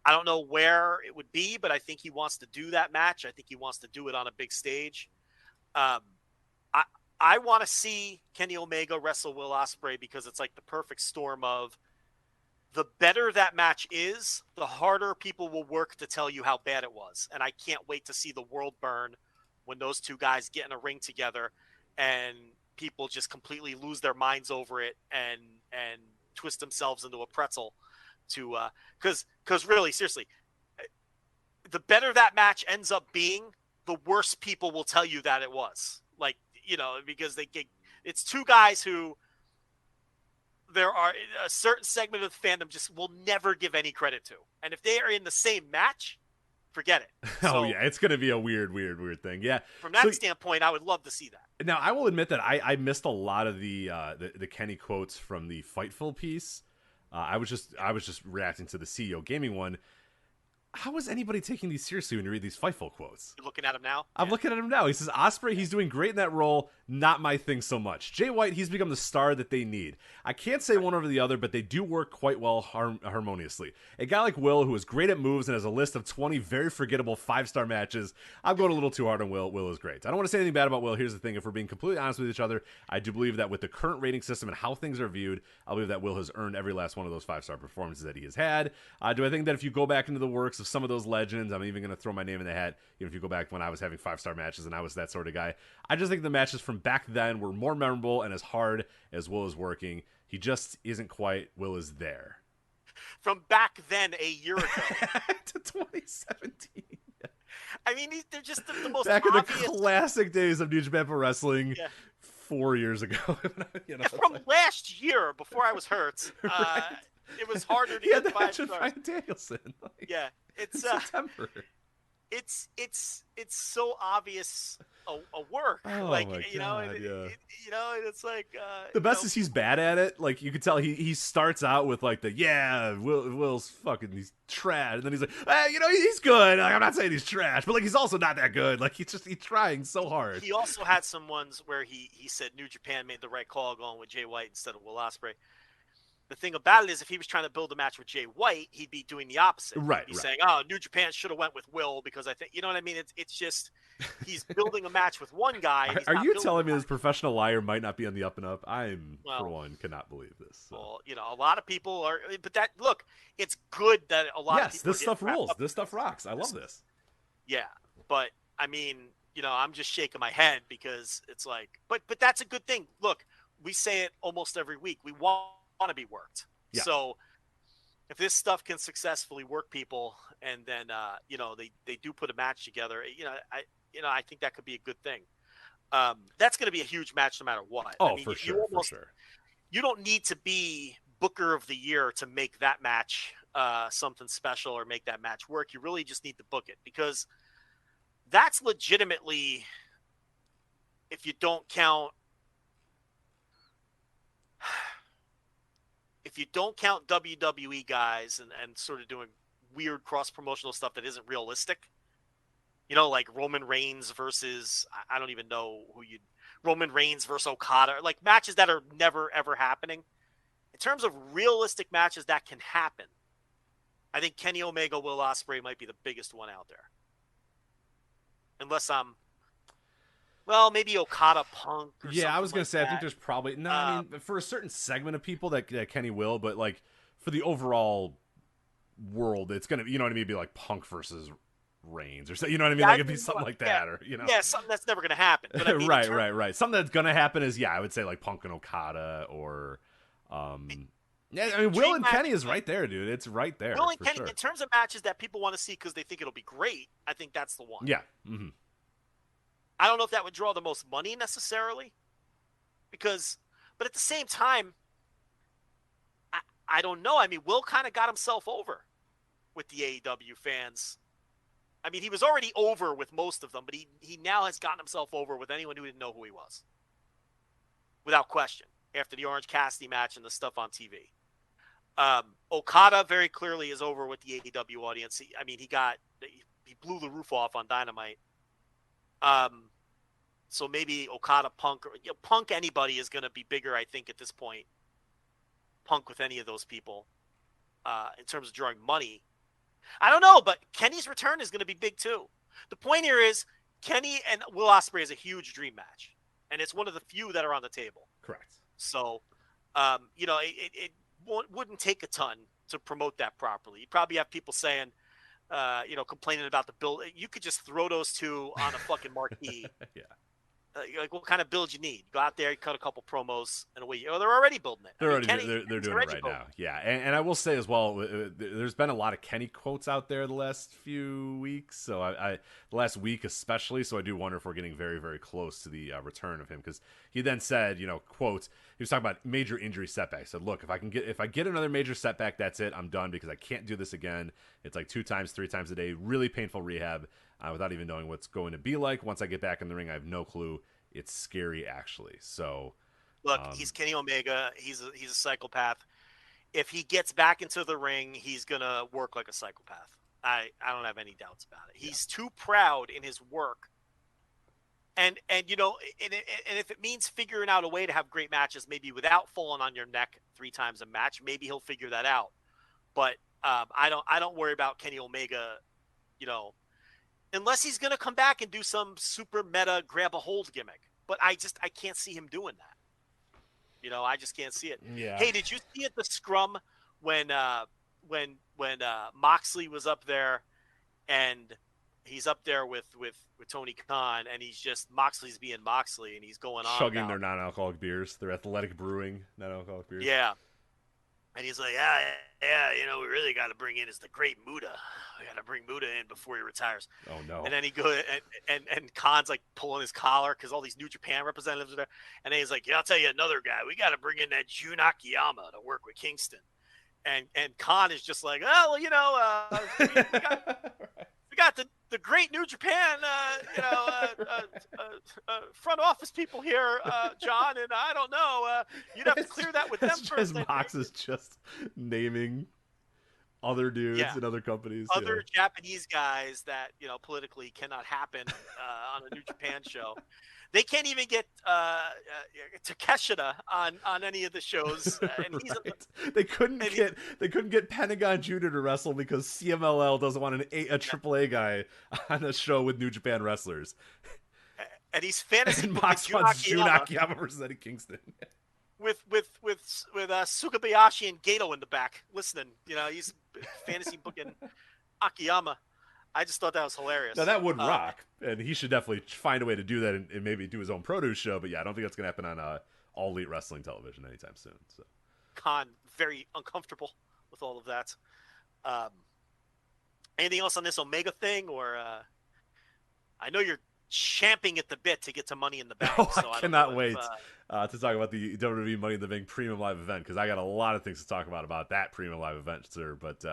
I don't know where it would be, but I think he wants to do that match. I think he wants to do it on a big stage. I want to see Kenny Omega wrestle Will Ospreay because it's like the perfect storm of the better that match is, the harder people will work to tell you how bad it was. And I can't wait to see the world burn when those two guys get in a ring together and people just completely lose their minds over it and twist themselves into a pretzel to because really, seriously, the better that match ends up being, the worse people will tell you that it was. Like, because it's two guys who there are a certain segment of the fandom just will never give any credit to. And if they are in the same match, forget it. So, it's going to be a weird thing. Yeah. From that standpoint, I would love to see that. Now, I will admit that I missed a lot of the Kenny quotes from the Fightful piece. I was just reacting to the CEO Gaming one. How is anybody taking these seriously when you read these Fightful quotes? You're looking at him now? I'm looking at him now. He says, Ospreay, he's doing great in that role. Not my thing so much. Jay White, he's become the star that they need. I can't say one over the other, but they do work quite well harmoniously. A guy like Will, who is great at moves and has a list of 20 very forgettable 5-star matches, I'm going a little too hard on Will. Will is great. I don't want to say anything bad about Will. Here's the thing. If we're being completely honest with each other, I do believe that with the current rating system and how things are viewed, I believe that Will has earned every last one of those 5-star performances that he has had. Do I think that if you go back into the works of some of those legends, I'm even going to throw my name in the hat, if you go back when I was having 5-star matches and I was that sort of guy, I just think the matches from back then were more memorable and as hard as Will is working. He just isn't quite. Will is there. From back then, a year ago. To 2017. I mean, they're just the most back obvious. In the classic days of New Japan Pro Wrestling 4 years ago. From last year, before I was hurt, right. It was harder to get the 5 stars. Ryan Danielson. It's September. It's so obvious a work. Oh like my God, it's like the best is he's bad at it. Like you can tell he starts out with like Will's fucking he's trash, and then he's like, he's good. Like, I'm not saying he's trash, but like he's also not that good. Like he's trying so hard. He also had some ones where he said New Japan made the right call going with Jay White instead of Will Ospreay. The thing about it is, if he was trying to build a match with Jay White, he'd be doing the opposite. Right. He's saying, "Oh, New Japan should have went with Will because I think you know what I mean." It's just he's building a match with one guy. Are you telling me this professional liar might not be on the up and up? For one, cannot believe this. So. Well, a lot of people are, but it's good that a lot of people. Yes, this stuff rules. This stuff rocks. I love this. Yeah, but I mean, I'm just shaking my head because it's like, but that's a good thing. Look, we say it almost every week. We want to be worked. Yeah. So if this stuff can successfully work people, and then they do put a match together, I think that could be a good thing. That's going to be a huge match no matter what. Oh, I mean, for sure. You don't need to be Booker of the Year to make that match something special or make that match work. You really just need to book it, because that's legitimately, if you don't count WWE guys and sort of doing weird cross-promotional stuff that isn't realistic, like Roman Reigns versus, I don't even know Roman Reigns versus Okada, like matches that are never, ever happening. In terms of realistic matches that can happen, I think Kenny Omega, Will Ospreay might be the biggest one out there. Unless maybe Okada Punk. Yeah, I was going to say, I think there's probably, I mean, for a certain segment of people that Kenny will, but like for the overall world, it's going to, you know what I mean, be like Punk versus Reigns or so, you know what I mean? Like it'd be something like that, or yeah, something that's never going to happen. But I mean, right. Something that's going to happen is, I would say like Punk and Okada, or yeah, I mean, Will and Kenny is right there, dude. It's right there. Will and Kenny, in terms of matches that people want to see because they think it'll be great, I think that's the one. Yeah. Mm-hmm. I don't know if that would draw the most money necessarily, but at the same time, I don't know. I mean, Will kind of got himself over with the AEW fans. I mean, he was already over with most of them, but he now has gotten himself over with anyone who didn't know who he was, without question, after the Orange Cassidy match and the stuff on TV. Okada very clearly is over with the AEW audience. He blew the roof off on Dynamite. So maybe Okada, Punk, or Punk, anybody is going to be bigger, I think, at this point. Punk with any of those people, in terms of drawing money. I don't know, but Kenny's return is going to be big too. The point here is Kenny and Will Ospreay is a huge dream match, and it's one of the few that are on the table. Correct. So, it wouldn't take a ton to promote that properly. You'd probably have people saying, complaining about the build. You could just throw those two on a fucking marquee. Yeah. Like, what kind of build you need? Go out there, you cut a couple promos, and away. They're already building it. They're doing it right now. Yeah, and I will say as well, there's been a lot of Kenny quotes out there the last few weeks. So the last week especially. So I do wonder if we're getting very, very close to the return of him, because he then said, quotes. He was talking about major injury setbacks. He said, look, if I get another major setback, that's it. I'm done, because I can't do this again. It's like 2 times, 3 times a day, really painful rehab. Without even knowing what's going to be like. Once I get back in the ring, I have no clue. It's scary, actually. So, look, he's Kenny Omega. He's a psychopath. If he gets back into the ring, he's gonna work like a psychopath. I don't have any doubts about it. He's too proud in his work. And if it means figuring out a way to have great matches, maybe without falling on your neck 3 times a match, maybe he'll figure that out. But I don't worry about Kenny Omega, unless he's going to come back and do some super meta grab a hold gimmick. But I can't see him doing that. I just can't see it. Yeah. Hey, did you see at the scrum when Moxley was up there, and he's up there with Tony Khan, and Moxley's being Moxley, and he's going on chugging their non-alcoholic beers, their Athletic Brewing non-alcoholic beers. Yeah. And he's like, we really got to bring in is the great Muda. We got to bring Muda in before he retires. Oh, no. And then he goes, and Khan's like pulling his collar because all these New Japan representatives are there. And then he's like, I'll tell you another guy. We got to bring in that Jun Akiyama to work with Kingston. And Khan is just like, we got the great New Japan, front office people here, John, and I don't know. You'd have to clear that with them first. Mox is just naming other dudes and other companies. Other Japanese guys that, politically cannot happen on a New Japan show. They can't even get Takeshita on any of the shows. And he's They couldn't get Pentagon Jr. to wrestle because CMLL doesn't want a AAA guy on a show with New Japan wrestlers. And he's fantasy and Mox wants Jun Akiyama versus Eddie Kingston. With Sukabayashi and Gato in the back listening. He's fantasy booking Akiyama. I just thought that was hilarious. Now, that would rock, and he should definitely find a way to do that and maybe do his own produce show. But yeah, I don't think that's going to happen on All Elite Wrestling television anytime soon. So, Khan, very uncomfortable with all of that. Anything else on this Omega thing, or I know you're champing at the bit to get to Money in the Bank. Oh, so I cannot wait to talk about the WWE Money in the Bank Premium Live event, because I got a lot of things to talk about that Premium Live event, sir. But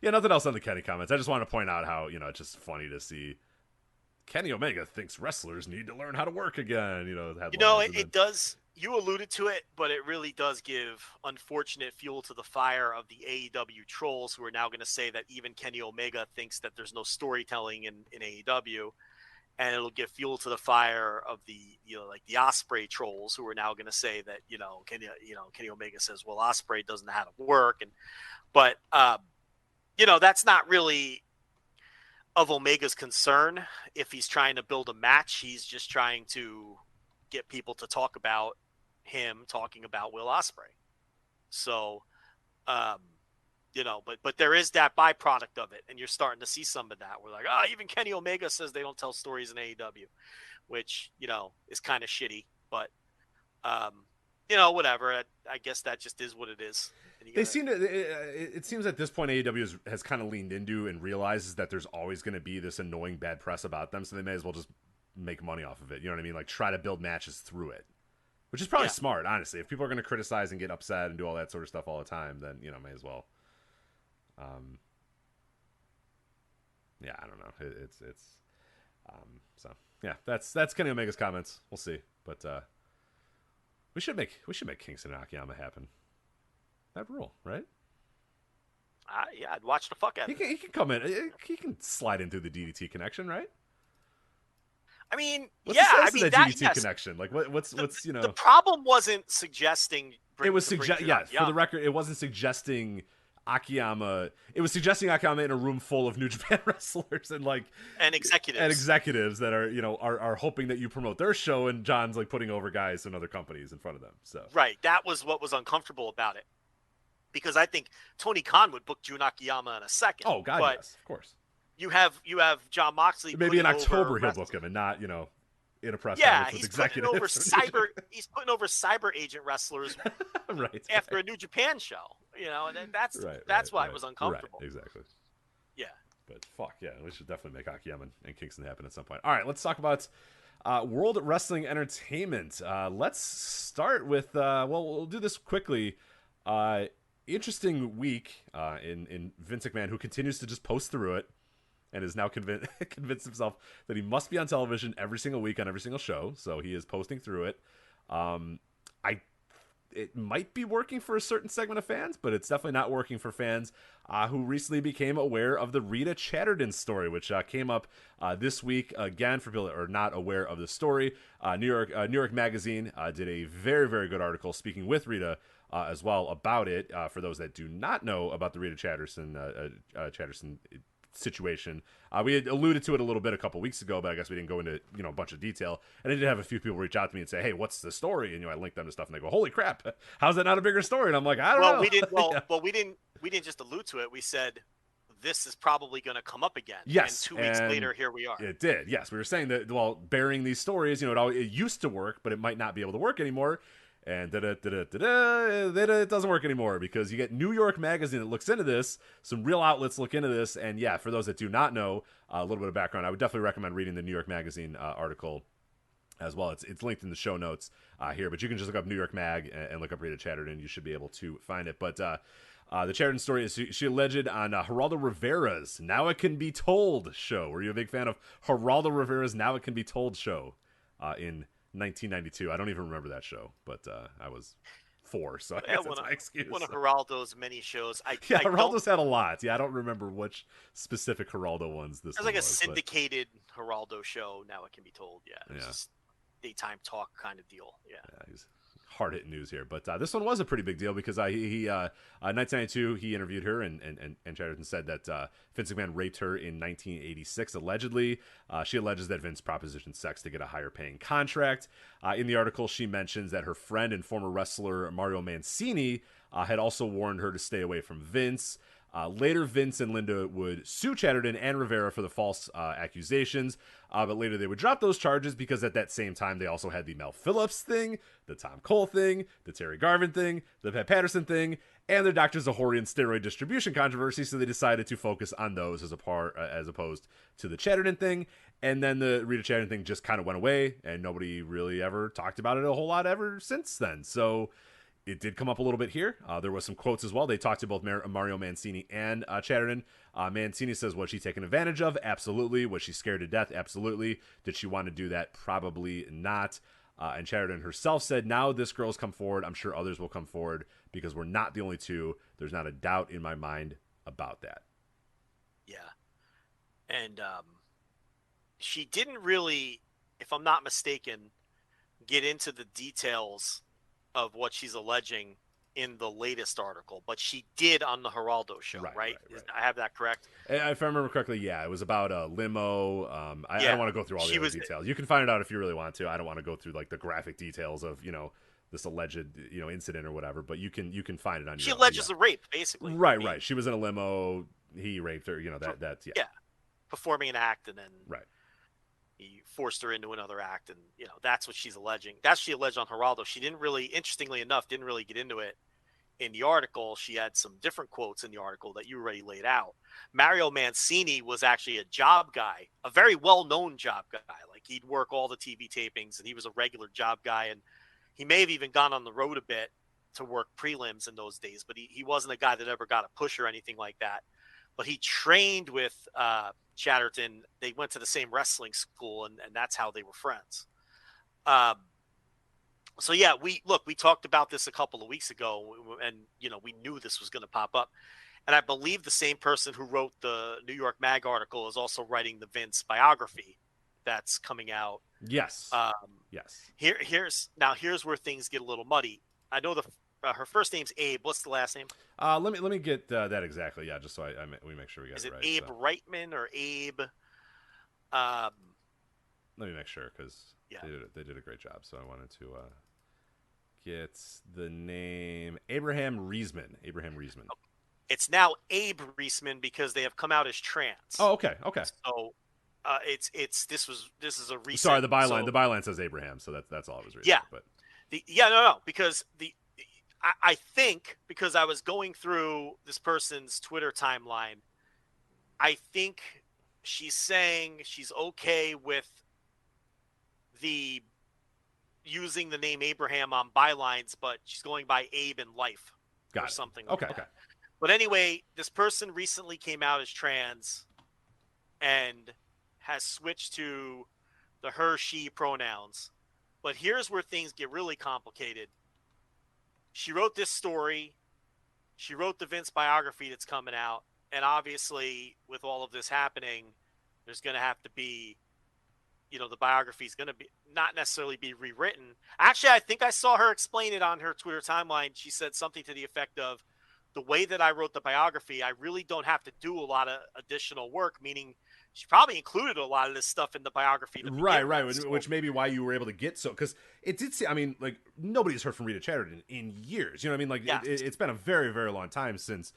nothing else on the Kenny comments. I just want to point out how it's just funny to see Kenny Omega thinks wrestlers need to learn how to work again. It does. You alluded to it, but it really does give unfortunate fuel to the fire of the AEW trolls, who are now going to say that even Kenny Omega thinks that there's no storytelling in AEW. And it'll give fuel to the fire of the the Ospreay trolls, who are now going to say that Kenny Omega says, well, Ospreay doesn't know how to work, but that's not really of Omega's concern. If he's trying to build a match, he's just trying to get people to talk about him talking about Will Ospreay. So, but there is that byproduct of it, and you're starting to see some of that. We're like, even Kenny Omega says they don't tell stories in AEW, which, is kind of shitty, but, whatever. I guess that just is what it is. It seems at this point AEW has kind of leaned into and realizes that there's always going to be this annoying bad press about them, so they may as well just make money off of it. You know what I mean? Like, try to build matches through it, which is probably smart, honestly. If people are going to criticize and get upset and do all that sort of stuff all the time, then, may as well. I don't know. That's Kenny Omega's comments. We'll see, but we should make Kingston and Akiyama happen. That rule, right? I'd watch the fuck out of it. He can come in. He can slide in through the DDT connection, right? I mean, what's that DDT connection. Like, what's the problem wasn't suggesting. For the record, it wasn't suggesting Akiyama. It was suggesting Akiyama in a room full of New Japan wrestlers and executives that are hoping that you promote their show, and John's like putting over guys in other companies in front of them. So right, that was what was uncomfortable about it, because I think Tony Khan would book Jun Akiyama in a second. Oh God, yes, of course. You have John Moxley. Maybe in October he'll book him, and not in a press conference with executives. He's putting over cyber agent wrestlers right after a New Japan show. And that's why it was uncomfortable. Right, exactly. Yeah. But fuck yeah, we should definitely make Akiyama and Kingston happen at some point. All right, let's talk about World Wrestling Entertainment. Let's start with we'll do this quickly. Interesting week in Vince McMahon, who continues to just post through it and is now convinced himself that he must be on television every single week on every single show. So he is posting through it. It might be working for a certain segment of fans, but it's definitely not working for fans who recently became aware of the Rita Chatterton story, which came up this week. Again, for people that are not aware of the story, New York Magazine did a very, very good article speaking with Rita as well about it. For those that do not know about the Rita Chatterton situation, we had alluded to it a little bit a couple weeks ago, but I guess we didn't go into a bunch of detail. And I did have a few people reach out to me and say, "Hey, what's the story?" And I linked them to stuff, and they go, "Holy crap, how's that not a bigger story?" And I'm like, "I don't know." We didn't just allude to it. We said this is probably going to come up again. Yes, and 2 weeks later, here we are. It did. Yes, we were saying that. Well, burying these stories, it used to work, but it might not be able to work anymore. And it doesn't work anymore, because you get New York Magazine that looks into this. Some real outlets look into this. And yeah, for those that do not know, a little bit of background, I would definitely recommend reading the New York Magazine article as well. It's linked in the show notes here, but you can just look up New York Mag and look up Rita Chatterton. You should be able to find it. But the Chatterton story is she alleged on Geraldo Rivera's Now It Can Be Told show. Were you a big fan of Geraldo Rivera's Now It Can Be Told show in 1992. I don't even remember that show, but I was 4, so I guess that's my excuse. One of Geraldo's many shows. Geraldo's had a lot. Yeah, I don't remember which specific Geraldo ones this was. There's like a syndicated Geraldo show, Now It Can Be Told. Yeah, it was just daytime talk kind of deal. Yeah, he's hard-hitting news here, but this one was a pretty big deal, because he 1992 he interviewed her, and Chatterton said that Vince McMahon raped her in 1986 allegedly. She alleges that Vince propositioned sex to get a higher paying contract. In the article, she mentions that her friend and former wrestler Mario Mancini had also warned her to stay away from Vince. Later, Vince and Linda would sue Chatterton and Rivera for the false accusations, but later they would drop those charges because at that same time they also had the Mel Phillips thing, the Tom Cole thing, the Terry Garvin thing, the Pat Patterson thing, and the Dr. Zahorian steroid distribution controversy, so they decided to focus on those as opposed to the Chatterton thing. And then the Rita Chatterton thing just kind of went away, and nobody really ever talked about it a whole lot ever since then. So it did come up a little bit here. There was some quotes as well. They talked to both Mario Mancini and Chatterton. Mancini says, was she taken advantage of? Absolutely. Was she scared to death? Absolutely. Did she want to do that? Probably not. And Chatterton herself said, now this girl's come forward. I'm sure others will come forward because we're not the only two. There's not a doubt in my mind about that. Yeah. And she didn't really, if I'm not mistaken, get into the details of what she's alleging in the latest article, but she did on the Geraldo show, right? I have that correct? If I remember correctly, yeah, it was about a limo. I don't want to go through all the other details. You can find it out if you really want to. I don't want to go through like the graphic details of, this alleged, incident or whatever, but you can find it on your She alleges a rape, basically. Right. She was in a limo. He raped her, yeah. Performing an act, and then he forced her into another act, and that's what she's alleging. That's what she alleged on Geraldo. She didn't really, interestingly enough, get into it in the article. She had some different quotes in the article that you already laid out. Mario Mancini was actually a job guy, a very well-known job guy. Like, he'd work all the TV tapings, and he was a regular job guy, and he may have even gone on the road a bit to work prelims in those days, but he wasn't a guy that ever got a push or anything like that. But he trained with Chatterton. They went to the same wrestling school, and that's how they were friends. So yeah, we talked about this a couple of weeks ago, and we knew this was going to pop up. And I believe the same person who wrote the New York Mag article is also writing the Vince biography that's coming out. Yes. Yes. Here's where things get a little muddy. I know her first name's Abe. What's the last name? Let me get that exactly. Yeah, just so we make sure we get it right. Is it Abe Reitman or Abe? Let me make sure because yeah, they did a great job. So I wanted to get the name Abraham Reisman. It's now Abe Reisman because they have come out as trans. Oh, okay. So this is a recent. Sorry, the byline says Abraham, so that's all I was reading. Yeah, but because I think because I was going through this person's Twitter timeline, I think she's saying she's okay with using the name Abraham on bylines, but she's going by Abe in life or something like that. Okay. But anyway, this person recently came out as trans and has switched to the her, she pronouns. But here's where things get really complicated. She wrote this story. She wrote the Vince biography that's coming out. And obviously, with all of this happening, there's going to have to be, the biography is going to be not necessarily be rewritten. Actually, I think I saw her explain it on her Twitter timeline. She said something to the effect of, the way that I wrote the biography, I really don't have to do a lot of additional work, meaning she probably included a lot of this stuff in the biography. Right. Which may be why you were able to get because it did say, nobody's heard from Rita Chatterton in years. You know what I mean? It's been a very, very long time since,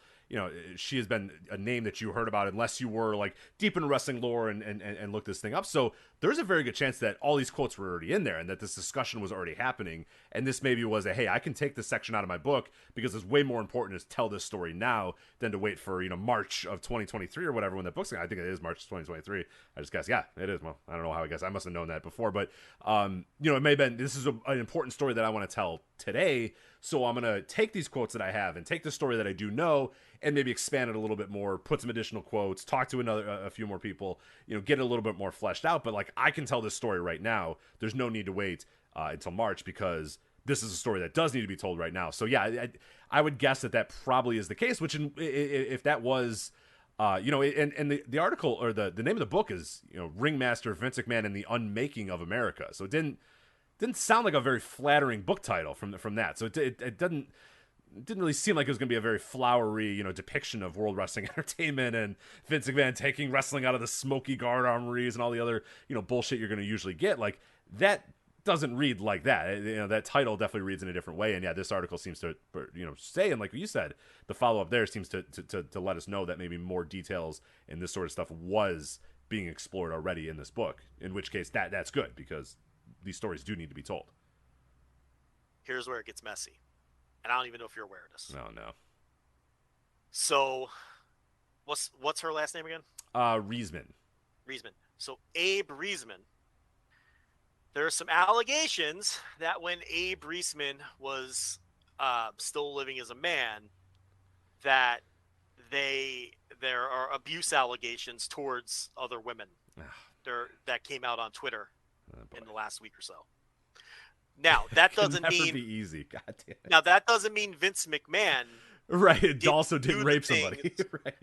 she has been a name that you heard about unless you were like deep in wrestling lore and looked this thing up. So there's a very good chance that all these quotes were already in there and that this discussion was already happening. And this maybe was hey, I can take this section out of my book because it's way more important to tell this story now than to wait for, March of 2023 or whatever when that book's I think it is March 2023. I just guess, yeah, it is. Well, I don't know how I guess I must have known that before, but, it may have been, this is an important story that I want to tell today. So I'm going to take these quotes that I have and take the story that I do know and maybe expand it a little bit more, put some additional quotes, talk to a few more people, get it a little bit more fleshed out. But I can tell this story right now. There's no need to wait until March because this is a story that does need to be told right now. So yeah, I would guess that probably is the case, which if that was, and the article or the name of the book is, Ringmaster Vince McMahon and the Unmaking of America. So it didn't sound like a very flattering book title from that. So it didn't really seem like it was going to be a very flowery, depiction of World Wrestling Entertainment and Vince McMahon taking wrestling out of the smoky guard armories and all the other, bullshit you're going to usually get. Like that doesn't read like that. That title definitely reads in a different way. And yeah, this article seems to, say, and like you said, the follow-up there seems to let us know that maybe more details in this sort of stuff was being explored already in this book, in which case that's good, because these stories do need to be told. Here's where it gets messy. And I don't even know if you're aware of this. No. So, what's her last name again? Reisman. So, Abe Reisman. There are some allegations that when Abe Reisman was still living as a man, that there are abuse allegations towards other women that came out on Twitter in the last week or so. Now, that doesn't never be easy. God damn it. Now, that doesn't mean Vince McMahon didn't rape somebody. Right.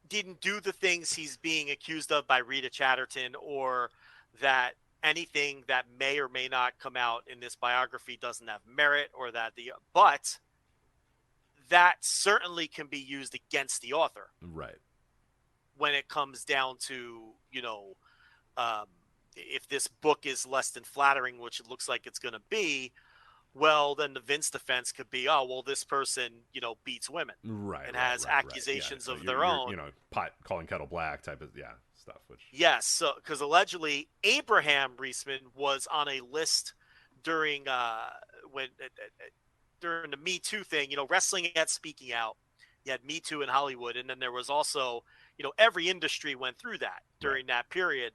Didn't do the things he's being accused of by Rita Chatterton, or that anything that may or may not come out in this biography doesn't have merit, or but that certainly can be used against the author. Right. When it comes down to, if this book is less than flattering, which it looks like it's going to be, well, then the Vince defense could be, oh, well, this person, beats women. Right. And has accusations of their own. Pot calling kettle black type of, stuff. Yes. So, because allegedly Abraham Reisman was on a list during during the Me Too thing, wrestling and speaking out. You had Me Too in Hollywood. And then there was also, every industry went through that during that period.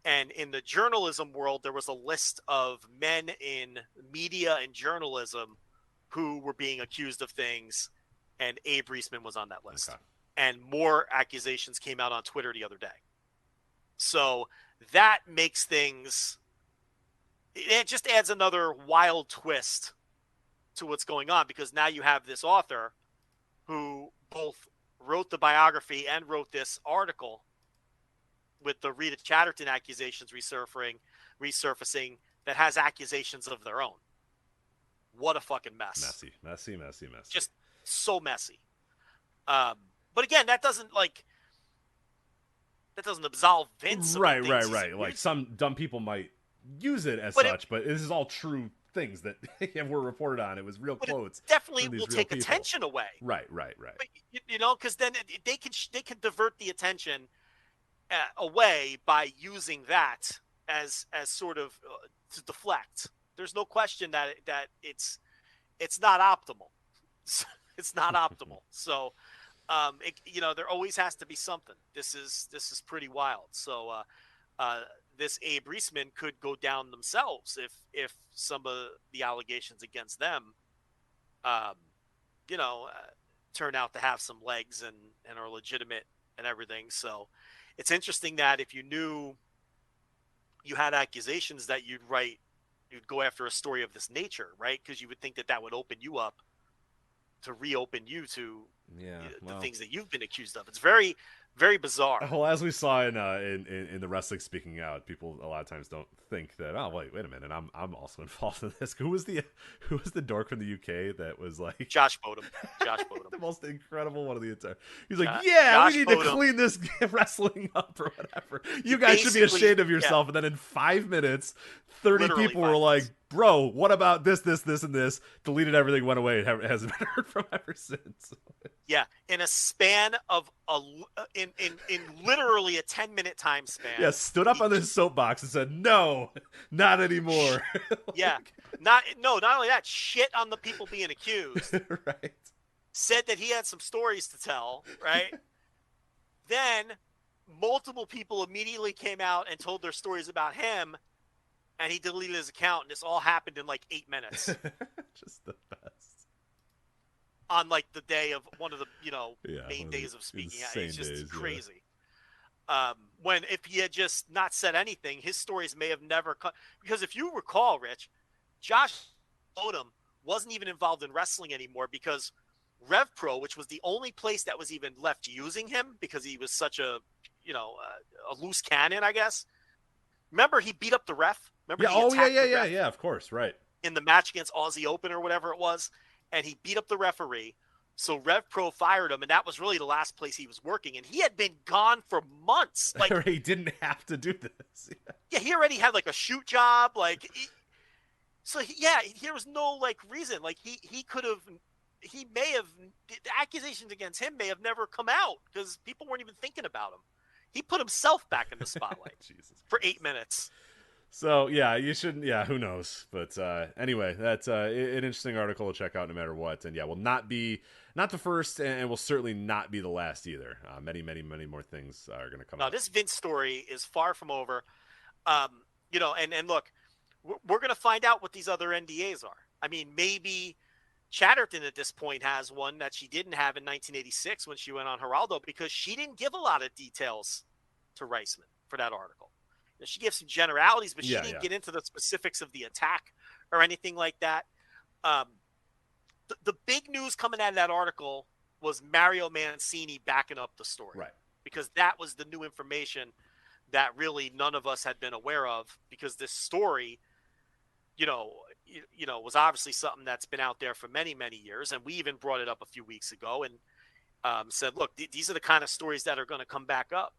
And in the journalism world, there was a list of men in media and journalism who were being accused of things. And Abe Reisman was on that list. Okay. And more accusations came out on Twitter the other day. So that makes things, it just adds another wild twist to what's going on, because now you have this author who both wrote the biography and wrote this article with the Rita Chatterton accusations resurfacing that has accusations of their own. What a fucking mess. Messy. Just so messy. But again, that doesn't absolve Vince. Right. Like some dumb people might use it as such, but this is all true things that were reported on. It was real quotes. It definitely will take attention away. Right. But, because then they can divert the attention away by using that as sort of to deflect. There's no question that it's not optimal. It's not optimal. So, there always has to be something. This is pretty wild. So, this Abe Reisman could go down themselves if some of the allegations against them, turn out to have some legs and are legitimate and everything. So it's interesting that if you knew you had accusations that you'd go after a story of this nature, right? Because you would think that would open you up to reopen you to the things that you've been accused of. It's very, very bizarre. Well, as we saw in the Wrestling Speaking Out, people a lot of times don't think that, oh wait a minute, I'm also involved in this. Who was the dork from the UK that was like Josh Bodum? The most incredible one of the entire. He's like, Josh we need Bodum. To clean this wrestling up or whatever. You guys should be ashamed of yourself. And then in 5 minutes, 30 Literally people were like, bro, what about this, and this? Deleted everything, went away. It hasn't been heard from ever since. Yeah, in a span of in literally a 10-minute time span. Yeah, stood up on this soapbox and said, "No, not anymore." Yeah, not only that, shit on the people being accused. Right. Said that he had some stories to tell. Right. Then multiple people immediately came out and told their stories about him, and he deleted his account. And this all happened in like 8 minutes. Just the best. On like the day of one of the main days of speaking out. It's just crazy. Yeah. When if he had just not said anything, his stories may have never come. Because if you recall, Rich, Josh Odom wasn't even involved in wrestling anymore because Rev Pro, which was the only place that was even left using him because he was such a loose cannon, I guess. Remember he beat up the ref? Remember? Yeah, of course, right. In the match against Aussie Open or whatever it was. And he beat up the referee. So Rev Pro fired him, and that was really the last place he was working. And he had been gone for months. Like he didn't have to do this. Yeah, he already had like a shoot job. Like So there was no like reason. Like he may have, the accusations against him may have never come out because people weren't even thinking about him. He put himself back in the spotlight for 8 minutes. So yeah, you shouldn't. Yeah, who knows? But anyway, that's an interesting article to check out no matter what. And yeah, will not the first, and will certainly not be the last either. Many more things are going to come. Now, this Vince story is far from over. And look, we're going to find out what these other NDAs are. I mean, maybe Chatterton at this point has one that she didn't have in 1986 when she went on Geraldo, because she didn't give a lot of details to Reisman for that article. She gave some generalities, but she didn't get into the specifics of the attack or anything like that. The big news coming out of that article was Mario Mancini backing up the story. Right. Because that was the new information that really none of us had been aware of, because this story, was obviously something that's been out there for many, many years. And we even brought it up a few weeks ago and said, look, these are the kind of stories that are going to come back up.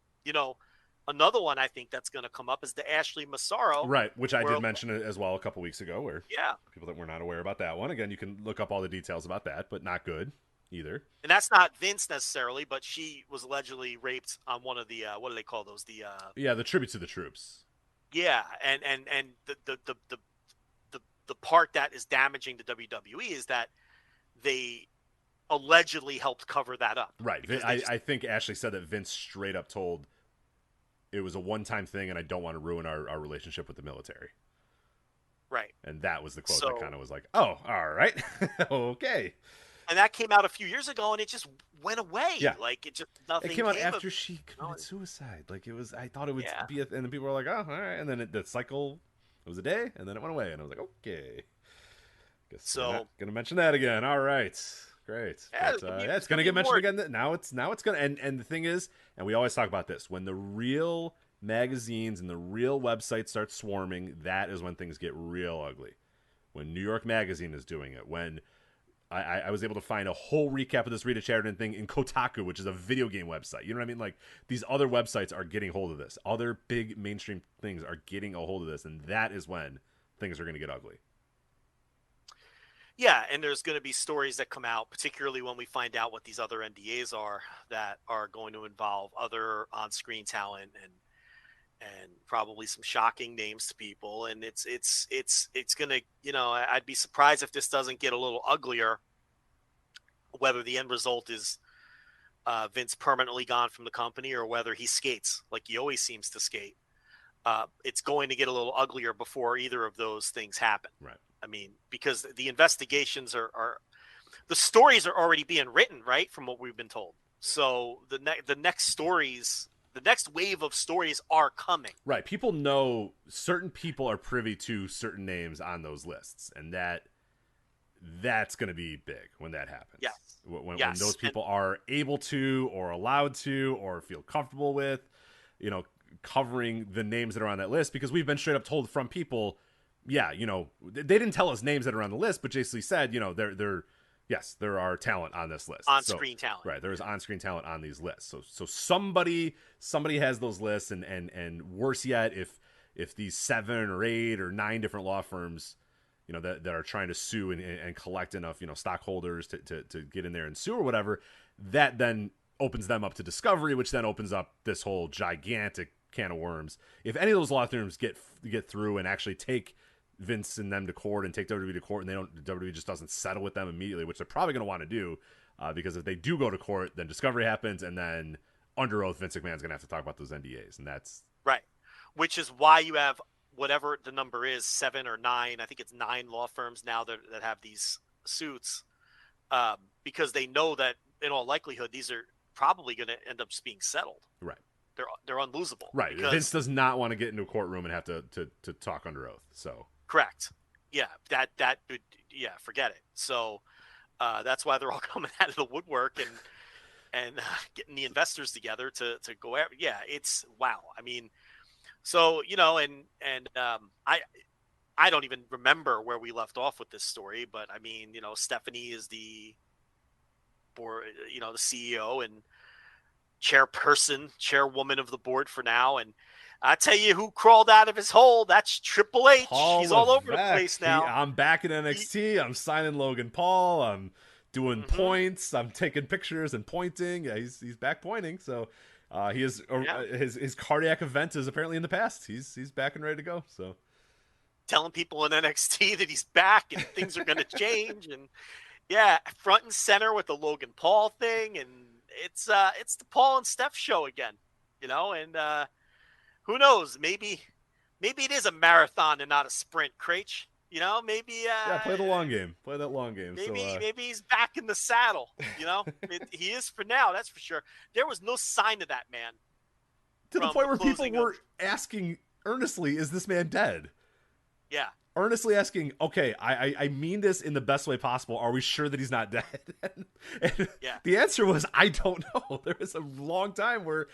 Another one I think that's going to come up is the Ashley Massaro. Right, which I did mention as well a couple weeks ago, where people that were not aware about that one. Again, you can look up all the details about that, but not good either. And that's not Vince necessarily, but she was allegedly raped on one of the, what do they call those? The Tribute to the Troops. Yeah, and the part that is damaging to WWE is that they allegedly helped cover that up. Right. I think Ashley said that Vince straight up told it was a one-time thing, and I don't want to ruin our relationship with the military. Right. And that was the quote that kind of was like, oh, all right. Okay. And that came out a few years ago, and it just went away. Yeah. Like, it just, nothing It came out after she committed suicide. Like, it was, I thought it would be, and then people were like, oh, all right. And then the cycle, it was a day, and then it went away. And I was like, okay. Guess we're not going to mention that again. All right. Great. Yeah, it's going to get mentioned again. Now it's going to, and the thing is, and we always talk about this, when the real magazines and the real websites start swarming, that is when things get real ugly. When New York Magazine is doing it, when I was able to find a whole recap of this Rita Chatterton thing in Kotaku, which is a video game website. You know what I mean? Like, these other websites are getting hold of this. Other big mainstream things are getting a hold of this, and that is when things are going to get ugly. Yeah, and there's going to be stories that come out, particularly when we find out what these other NDAs are that are going to involve other on-screen talent and probably some shocking names to people. And it's going to, I'd be surprised if this doesn't get a little uglier, whether the end result is Vince permanently gone from the company or whether he skates like he always seems to skate. It's going to get a little uglier before either of those things happen. Right. I mean, because the investigations are the stories are already being written, right? From what we've been told. So the next stories, the next wave of stories are coming. Right. People know, certain people are privy to certain names on those lists, and that's going to be big when that happens. Yes. When those people are able to, or allowed to, or feel comfortable with, covering the names that are on that list, because we've been straight up told from people, they didn't tell us names that are on the list, but basically said, there are talent on this list. On-screen talent. Right, there is on-screen talent on these lists. So somebody has those lists, and worse yet, if these 7 or 8 or 9 different law firms, that are trying to sue and collect enough, stockholders to get in there and sue or whatever, that then opens them up to discovery, which then opens up this whole gigantic can of worms. If any of those law firms get through and actually take Vince and them to court and take WWE to court, and WWE just doesn't settle with them immediately, which they're probably going to want to do, because if they do go to court, then discovery happens, and then under oath, Vince McMahon's going to have to talk about those NDAs, and that's right. Which is why you have whatever the number is, 7 or 9. I think it's 9 law firms now that have these suits, because they know that in all likelihood these are probably going to end up just being settled. Right. They're unlosable. Right. Vince does not want to get into a courtroom and have to talk under oath. So. Correct. Yeah. Forget it. So that's why they're all coming out of the woodwork and getting the investors together to go after. Yeah. It's wow. I mean, so, I don't even remember where we left off with this story, but I mean, Stephanie is the board, the CEO and chairwoman of the board for now. And I tell you who crawled out of his hole. That's Triple H. He's all over the place now. I'm back in NXT. I'm signing Logan Paul. I'm doing points. I'm taking pictures and pointing. Yeah, he's back pointing. So he is his cardiac event is apparently in the past. He's back and ready to go. So telling people in NXT that he's back and things are going to change, and front and center with the Logan Paul thing, and it's the Paul and Steph show again, and who knows, maybe it is a marathon and not a sprint, Craich. Maybe play the long game. Play that long game. Maybe he's back in the saddle. He is for now, that's for sure. There was no sign of that man. To the point where people were asking earnestly, is this man dead? Yeah. Earnestly asking, okay, I mean this in the best way possible. Are we sure that he's not dead? and the answer was, I don't know. There was a long time where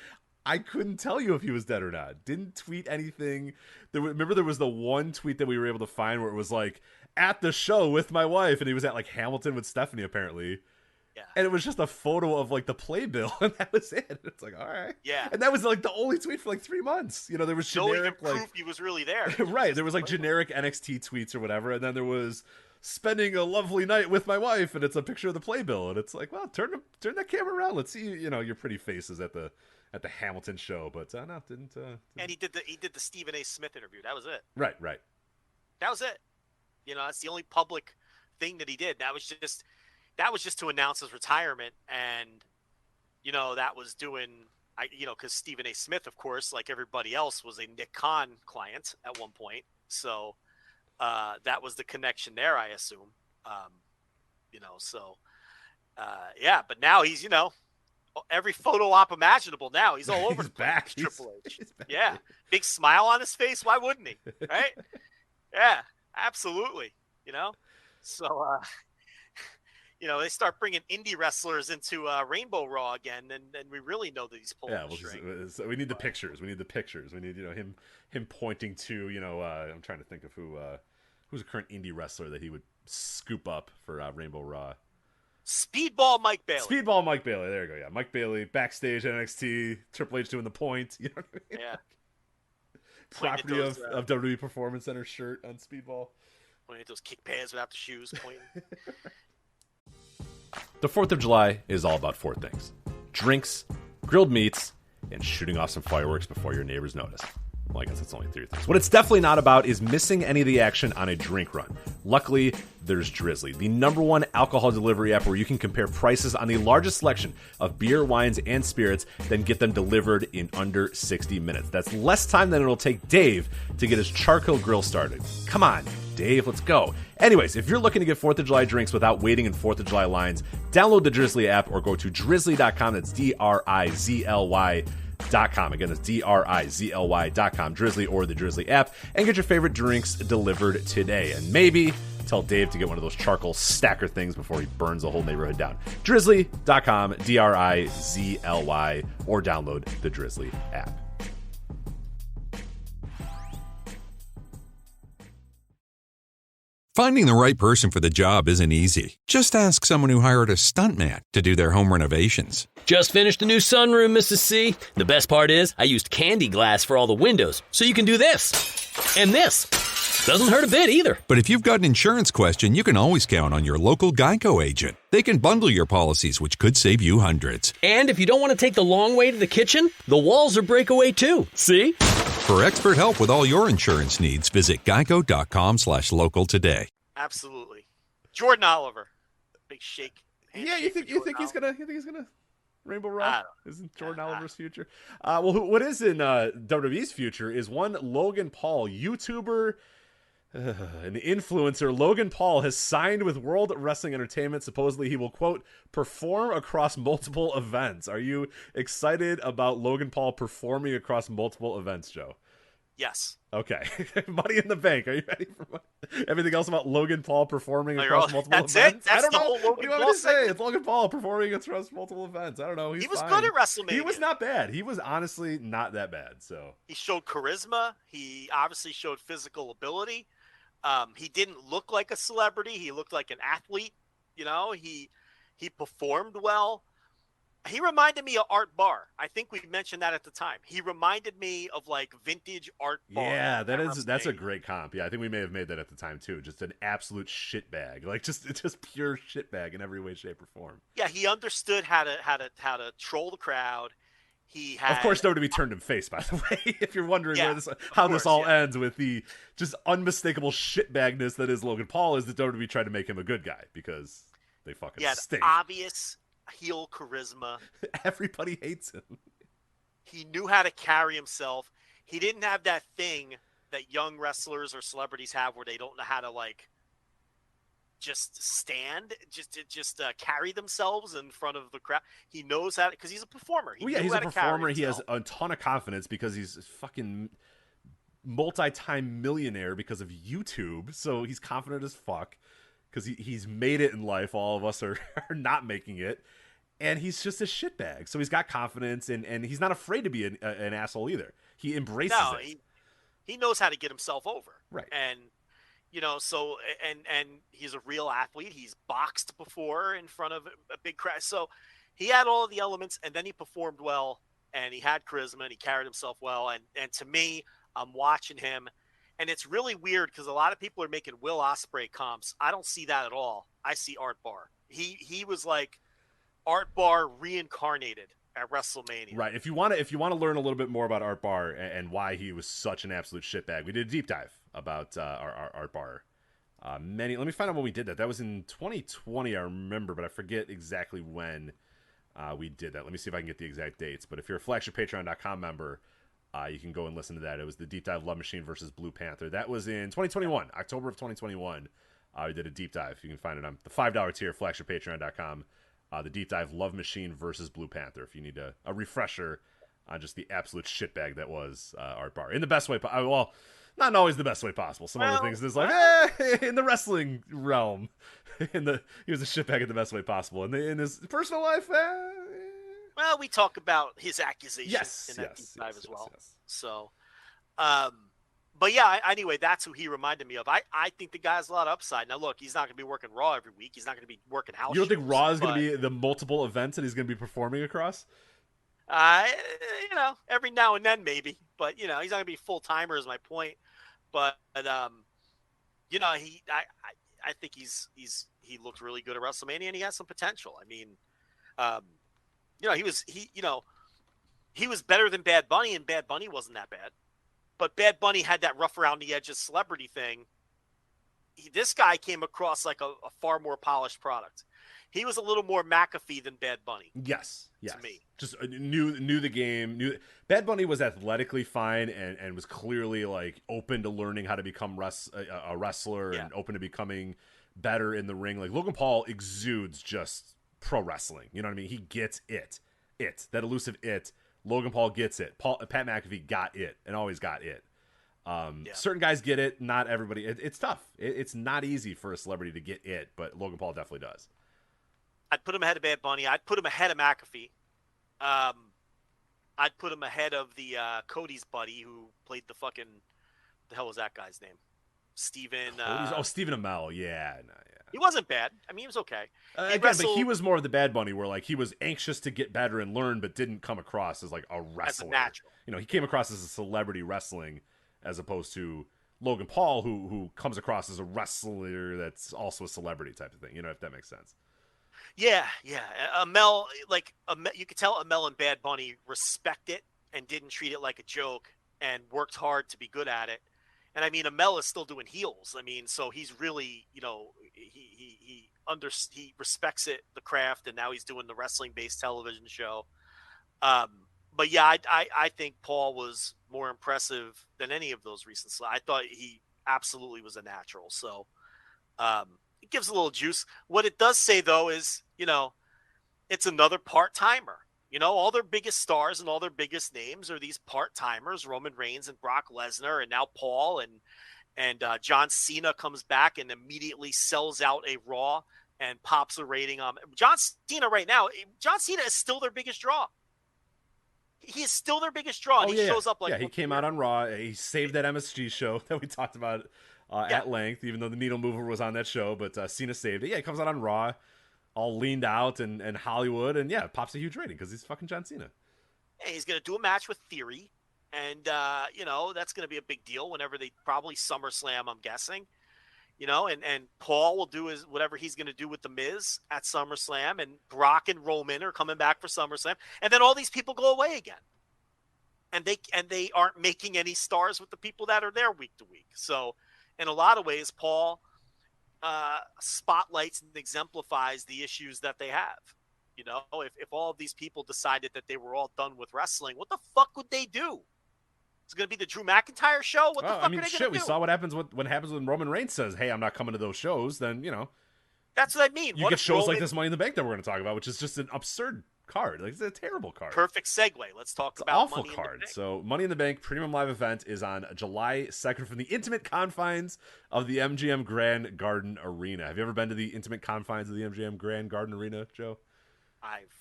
I couldn't tell you if he was dead or not. Didn't tweet anything. Remember there was the one tweet that we were able to find where it was like, at the show with my wife, and he was at like Hamilton with Stephanie apparently. Yeah. And it was just a photo of like the playbill, and that was it. It's like, all right. Yeah. And that was like the only tweet for like 3 months. There was generic proof he was really there. Right. There was like generic NXT tweets or whatever, and then there was spending a lovely night with my wife, and it's a picture of the playbill, and it's like, well, turn that camera around. Let's see, your pretty faces at the Hamilton show, but no, didn't. And he did the Stephen A. Smith interview. That was it. Right. That was it. That's the only public thing that he did. That was just to announce his retirement, and that was doing, because Stephen A. Smith, of course, like everybody else, was a Nick Khan client at one point, so that was the connection there, I assume. But now he's every photo op imaginable. Now he's all over the place. Back. Triple H. Yeah, big smile on his face. Why wouldn't he? Right? Yeah, absolutely. So. They start bringing indie wrestlers into Rainbow Raw again, and we really know that he's pulling the string. So we need the pictures. We need him pointing to, I'm trying to think of who's a current indie wrestler that he would scoop up for Rainbow Raw. Speedball Mike Bailey. There you go. Yeah, Mike Bailey backstage at NXT. Triple H doing the point. You know what I mean? Yeah. Property of WWE Performance Center shirt on Speedball. Pointing at those kick pads without the shoes. Pointing. The 4th of July is all about 4 things: drinks, grilled meats, and shooting off some fireworks before your neighbors notice. Well, I guess that's only 3 things. What it's definitely not about is missing any of the action on a drink run. Luckily, there's Drizzly, the #1 alcohol delivery app where you can compare prices on the largest selection of beer, wines, and spirits, then get them delivered in under 60 minutes. That's less time than it'll take Dave to get his charcoal grill started. Come on, Dave, let's go. Anyways, if you're looking to get 4th of July drinks without waiting in 4th of July lines, download the Drizzly app or go to drizzly.com. That's DRIZLY.com. Again, that's DRIZLY.com, Drizzly or the Drizzly app, and get your favorite drinks delivered today. And maybe tell Dave to get one of those charcoal stacker things before he burns the whole neighborhood down. Drizzly.com, DRIZLY, or download the Drizzly app. Finding the right person for the job isn't easy. Just ask someone who hired a stuntman to do their home renovations. Just finished a new sunroom, Mrs. C. The best part is I used candy glass for all the windows, so you can do this. And this. Doesn't hurt a bit either. But if you've got an insurance question, you can always count on your local Geico agent. They can bundle your policies, which could save you hundreds. And if you don't want to take the long way to the kitchen, the walls are breakaway too. See? For expert help with all your insurance needs, visit geico.com/local today. Absolutely. Jordan Oliver. Big shake. Yeah, you think he's gonna Rainbow Raw? Isn't Jordan Oliver's future? Well, what is in WWE's future is one Logan Paul, YouTuber, an influencer. Logan Paul has signed with World Wrestling Entertainment. Supposedly he will, quote, perform across multiple events. Are you excited about Logan Paul performing across multiple events, Joe? Yes. Okay. Money in the bank. Are you ready for everything else about Logan Paul performing across multiple events? That's I don't the know. whole Logan What do you want Paul me to say? It's Logan Paul performing across multiple events. I don't know. He was fine. good at WrestleMania. He was not bad. He was honestly not that bad. So he showed charisma. He obviously showed physical ability. He didn't look like a celebrity. He looked like an athlete. You know, he performed well. He reminded me of Art Barr. I think we mentioned that at the time. He reminded me of like vintage Art Barr. Yeah, that's a great comp. Yeah, I think we may have made that at the time too. Just an absolute shitbag, like just pure shitbag in every way, shape, or form. Yeah, he understood how to troll the crowd. He had, of course, WWE turned him face. By the way, if you're wondering how this all ends with the just unmistakable shitbagness that is Logan Paul, is that WWE tried to make him a good guy because they fucking stink. Obvious heel charisma. Everybody hates him. He knew how to carry himself. He didn't have that thing that young wrestlers or celebrities have where they don't know how to like just stand, just carry themselves in front of the crowd. He knows how to, because he's a performer. He's a performer. He has a ton of confidence because he's a fucking multi-time millionaire because of YouTube. So he's confident as fuck because he's made it in life. All of us are not making it. And he's just a shitbag. So he's got confidence, and he's not afraid to be an asshole either. He embraces it. He knows how to get himself over. Right. And, so, and he's a real athlete. He's boxed before in front of a big crowd. So he had all of the elements, and then he performed well, and he had charisma, and he carried himself well. And to me, I'm watching him, and it's really weird because a lot of people are making Will Ospreay comps. I don't see that at all. I see Art Barr. He was like Art Barr reincarnated at WrestleMania. Right. If you want to learn a little bit more about Art Barr and why he was such an absolute shitbag, we did a deep dive about our Art Barr. Let me find out when we did that. That was in 2020, I remember, but I forget exactly when we did that. Let me see if I can get the exact dates. But if you're a FlagshipPatreon.com member, you can go and listen to that. It was the Deep Dive Love Machine versus Blue Panther. That was in 2021, October of 2021. We did a deep dive. You can find it on the $5 tier, FlagshipPatreon.com. The Deep Dive Love Machine versus Blue Panther, if you need a refresher on just the absolute shitbag that was Art Barr. In the best way well, not always the best way possible. Some other things is like, in the wrestling realm, he was a shitbag in the best way possible. And in his personal life, well, we talk about his accusations in that deep dive as well. Yes. So, but yeah, anyway, that's who he reminded me of. I think the guy has a lot of upside. Now, look, he's not going to be working Raw every week. He's not going to be working house shows. You don't think Raw is going to be the multiple events that he's going to be performing across? Every now and then maybe. But, he's not going to be full-timer is my point. But, I think he looked really good at WrestleMania, and he has some potential. I mean, he was better than Bad Bunny, and Bad Bunny wasn't that bad. But Bad Bunny had that rough around the edges celebrity thing. This guy came across like a far more polished product. He was a little more McAfee than Bad Bunny. Yes. To me. Just knew the game. Bad Bunny was athletically fine and was clearly like open to learning how to become a wrestler and open to becoming better in the ring. Like Logan Paul exudes just pro wrestling. You know what I mean? He gets it. That elusive it. Logan Paul gets it. Pat McAfee got it and always got it. Certain guys get it. Not everybody. It's tough. It's not easy for a celebrity to get it, but Logan Paul definitely does. I'd put him ahead of Bad Bunny. I'd put him ahead of McAfee. I'd put him ahead of the Cody's buddy who played the hell was that guy's name? Steven. Stephen Amell. Yeah. He wasn't bad. I mean, he was okay. But he was more of the Bad Bunny, where like he was anxious to get better and learn, but didn't come across as like a wrestler. As a natural. He came across as a celebrity wrestling, as opposed to Logan Paul, who comes across as a wrestler that's also a celebrity type of thing. If that makes sense. Yeah. Amell, you could tell Amell and Bad Bunny respect it and didn't treat it like a joke and worked hard to be good at it. And I mean, Amell is still doing heels. I mean, so he's really, he respects it, the craft, and now he's doing the wrestling-based television show. But yeah, I think Paul was more impressive than any of those recent. I thought he absolutely was a natural. So it gives a little juice. What it does say though is, it's another part-timer. All their biggest stars and all their biggest names are these part-timers, Roman Reigns and Brock Lesnar, and now Paul and John Cena comes back and immediately sells out a Raw and pops a rating on John Cena right now. John Cena is still their biggest draw. He is still their biggest draw. And he shows up like, he came out on Raw. He saved that MSG show that we talked about at length, even though the Needle Mover was on that show, but Cena saved it. Yeah, he comes out on Raw. all leaned out and Hollywood, and yeah, it pops a huge rating because he's fucking John Cena. And he's going to do a match with Theory, and that's going to be a big deal whenever they probably SummerSlam, I'm guessing. And Paul will do whatever he's going to do with The Miz at SummerSlam, and Brock and Roman are coming back for SummerSlam, and then all these people go away again. And they aren't making any stars with the people that are there week to week. So in a lot of ways, Paul spotlights and exemplifies the issues that they have. If all of these people decided that they were all done with wrestling, what the fuck would they do? It's going to be the Drew McIntyre show? What the fuck are they going to do? We saw what happens when Roman Reigns says, hey, I'm not coming to those shows. Then, That's what I mean. You get shows like this Money in the Bank that we're going to talk about, which is just an absurd card. Like, it's a terrible card. Perfect segue. Let's talk about awful Money card. In the Bank. So Money in the Bank premium live event is on July 2nd from the Intimate Confines of the MGM Grand Garden Arena. Have you ever been to the Intimate Confines of the MGM Grand Garden Arena, Joe? I've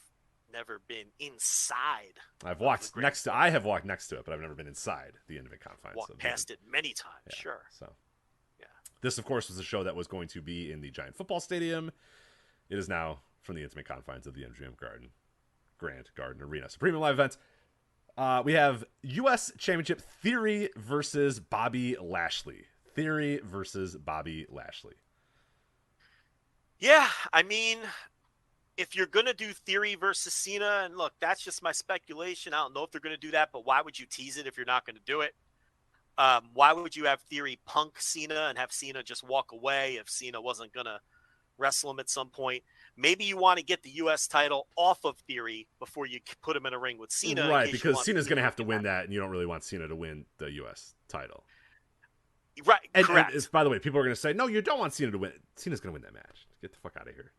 never been inside. I have walked next to it, but I've never been inside the Intimate Confines. Walked past it many times, yeah, sure. So, yeah. This, of course, was a show that was going to be in the Giant Football Stadium. It is now from the Intimate Confines of the MGM Grand Garden Arena. So, premium live event. We have U.S. Championship Theory versus Bobby Lashley. Theory versus Bobby Lashley. Yeah, I mean, if you're going to do Theory versus Cena, and look, that's just my speculation. I don't know if they're going to do that, but why would you tease it if you're not going to do it? Why would you have Theory punk Cena and have Cena just walk away if Cena wasn't going to wrestle him at some point? Maybe you want to get the U.S. title off of Theory before you put him in a ring with Cena. Right, because Cena's going to have to win that, and you don't really want Cena to win the U.S. title. Right, correct. And by the way, people are going to say, no, you don't want Cena to win. Cena's going to win that match. Get the fuck out of here.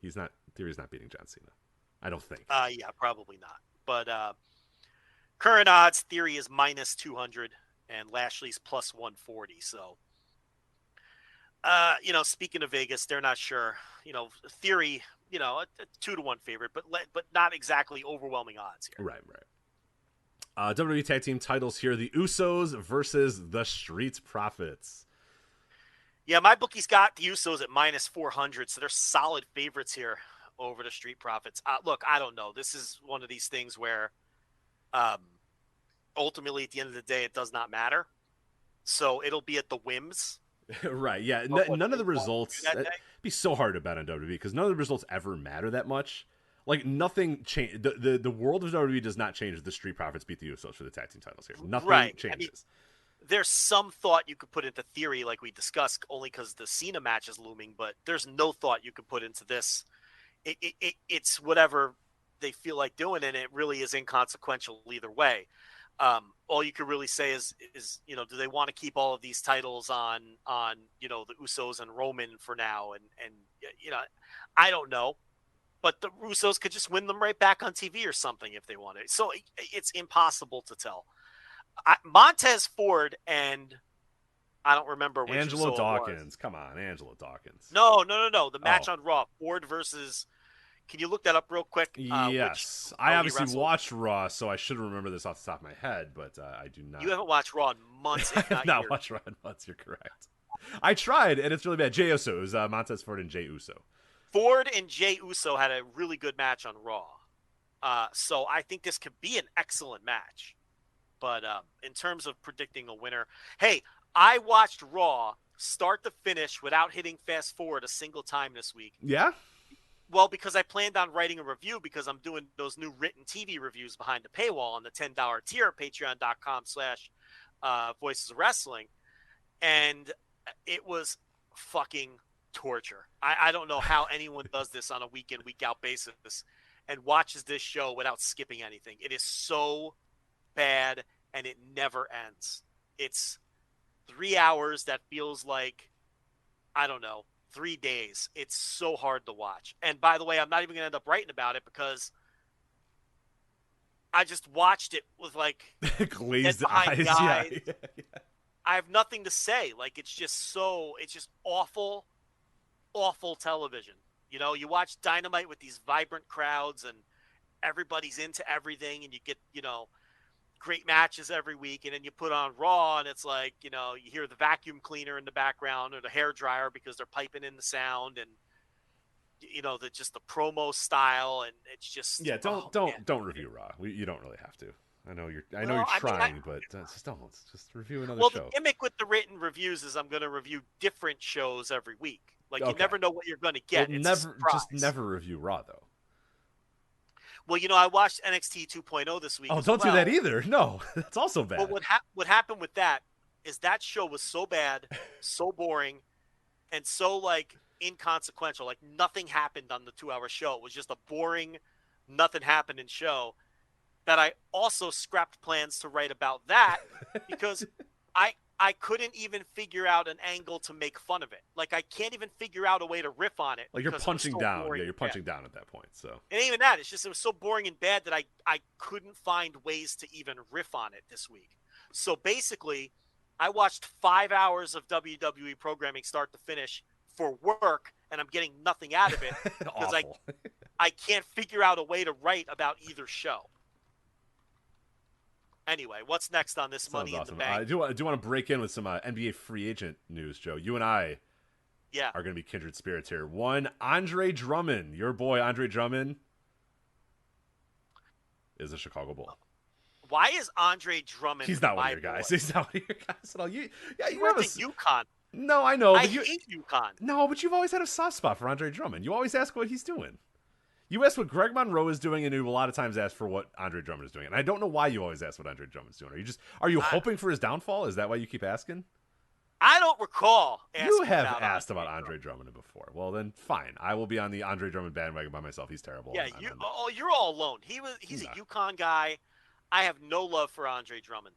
Theory's not beating John Cena. I don't think. Yeah, probably not. But current odds, Theory is minus 200 and Lashley's plus 140. So, speaking of Vegas, they're not sure. Theory, a 2-1 favorite, but not exactly overwhelming odds here. Right. WWE Tag Team titles here. The Usos versus the Street Profits. Yeah, my bookie's got the Usos at minus 400, so they're solid favorites here over the Street Profits. Look, I don't know. This is one of these things where ultimately at the end of the day, it does not matter. So it'll be at the whims. Right, yeah. None of the results. It'd be so hard to bet on WWE because none of the results ever matter that much. Like, nothing changed. The world of WWE does not change if the Street Profits beat the Usos for the tag team titles here. Nothing changes. I mean, there's some thought you could put into Theory, like we discussed, only because the Cena match is looming, but there's no thought you could put into this. It's whatever they feel like doing, and it really is inconsequential either way. All you could really say is do they want to keep all of these titles on the Usos and Roman for now? And I don't know. But the Usos could just win them right back on TV or something if they wanted. So it's impossible to tell. Montez Ford and I don't remember which Angelo Dawkins. Come on, Angelo Dawkins. No. The match on Raw. Ford versus. Can you look that up real quick? Yes. I obviously watched Raw, so I should remember this off the top of my head, but I do not. You haven't watched Raw in months, if not years. Watched Raw in months. You're correct. I tried, and it's really bad. Jey Uso. It was Montez Ford and Jey Uso. Ford and Jey Uso had a really good match on Raw. So I think this could be an excellent match. But in terms of predicting a winner, hey, I watched Raw start to finish without hitting fast forward a single time this week. Yeah? Well, because I planned on writing a review because I'm doing those new written TV reviews behind the paywall on the $10 tier at patreon.com/Voices of Wrestling. And it was fucking torture. I don't know how anyone does this on a week in, week out basis and watches this show without skipping anything. It is so bad and it never ends. It's 3 hours that feels like, I don't know, 3 days. It's so hard to watch. And by the way, I'm not even going to end up writing about it because I just watched it with like glazed eyes. Yeah. I have nothing to say. Like, it's just awful television. You watch Dynamite with these vibrant crowds and everybody's into everything and you get, great matches every week. And then you put on Raw and it's like, you hear the vacuum cleaner in the background or the hair dryer because they're piping in the sound. And the promo style, and it's just don't review Raw. You don't really have to. I know you're trying, but just review another show. The gimmick with the written reviews is I'm going to review different shows every week. Like you never know what you're going to get. Well, never review Raw though. Well, I watched NXT 2.0 this week. Oh, don't do that either. No, that's also bad. Well, what happened with that is that show was so bad, so boring, and so inconsequential. Like nothing happened on the 2-hour show. It was just a boring, nothing happened in show. That I also scrapped plans to write about that because I couldn't even figure out an angle to make fun of it. Like I can't even figure out a way to riff on it. Like you're punching down. Yeah, you're punching down at that point. So and even that, it was so boring and bad that I couldn't find ways to even riff on it this week. So basically, I watched 5 hours of WWE programming start to finish for work, and I'm getting nothing out of it because I can't figure out a way to write about either show. Anyway, what's next on this Money in the Bank? I do want to break in with some NBA free agent news, Joe. You and I are going to be kindred spirits here. One, Andre Drummond, your boy Andre Drummond, is a Chicago Bull. Why is Andre Drummond? He's not one of your guys. He's not one of your guys at all. You went to UConn. No, I know. I hate UConn. No, but you've always had a soft spot for Andre Drummond. You always ask what he's doing. You ask what Greg Monroe is doing, and you a lot of times ask for what Andre Drummond is doing. And I don't know why you always ask what Andre Drummond's doing. Are you hoping for his downfall? Is that why you keep asking? I don't recall asking You have asked about Andre Drummond before. Well, then fine. I will be on the Andre Drummond bandwagon by myself. He's terrible. Yeah, you're all alone. He's a UConn guy. I have no love for Andre Drummond.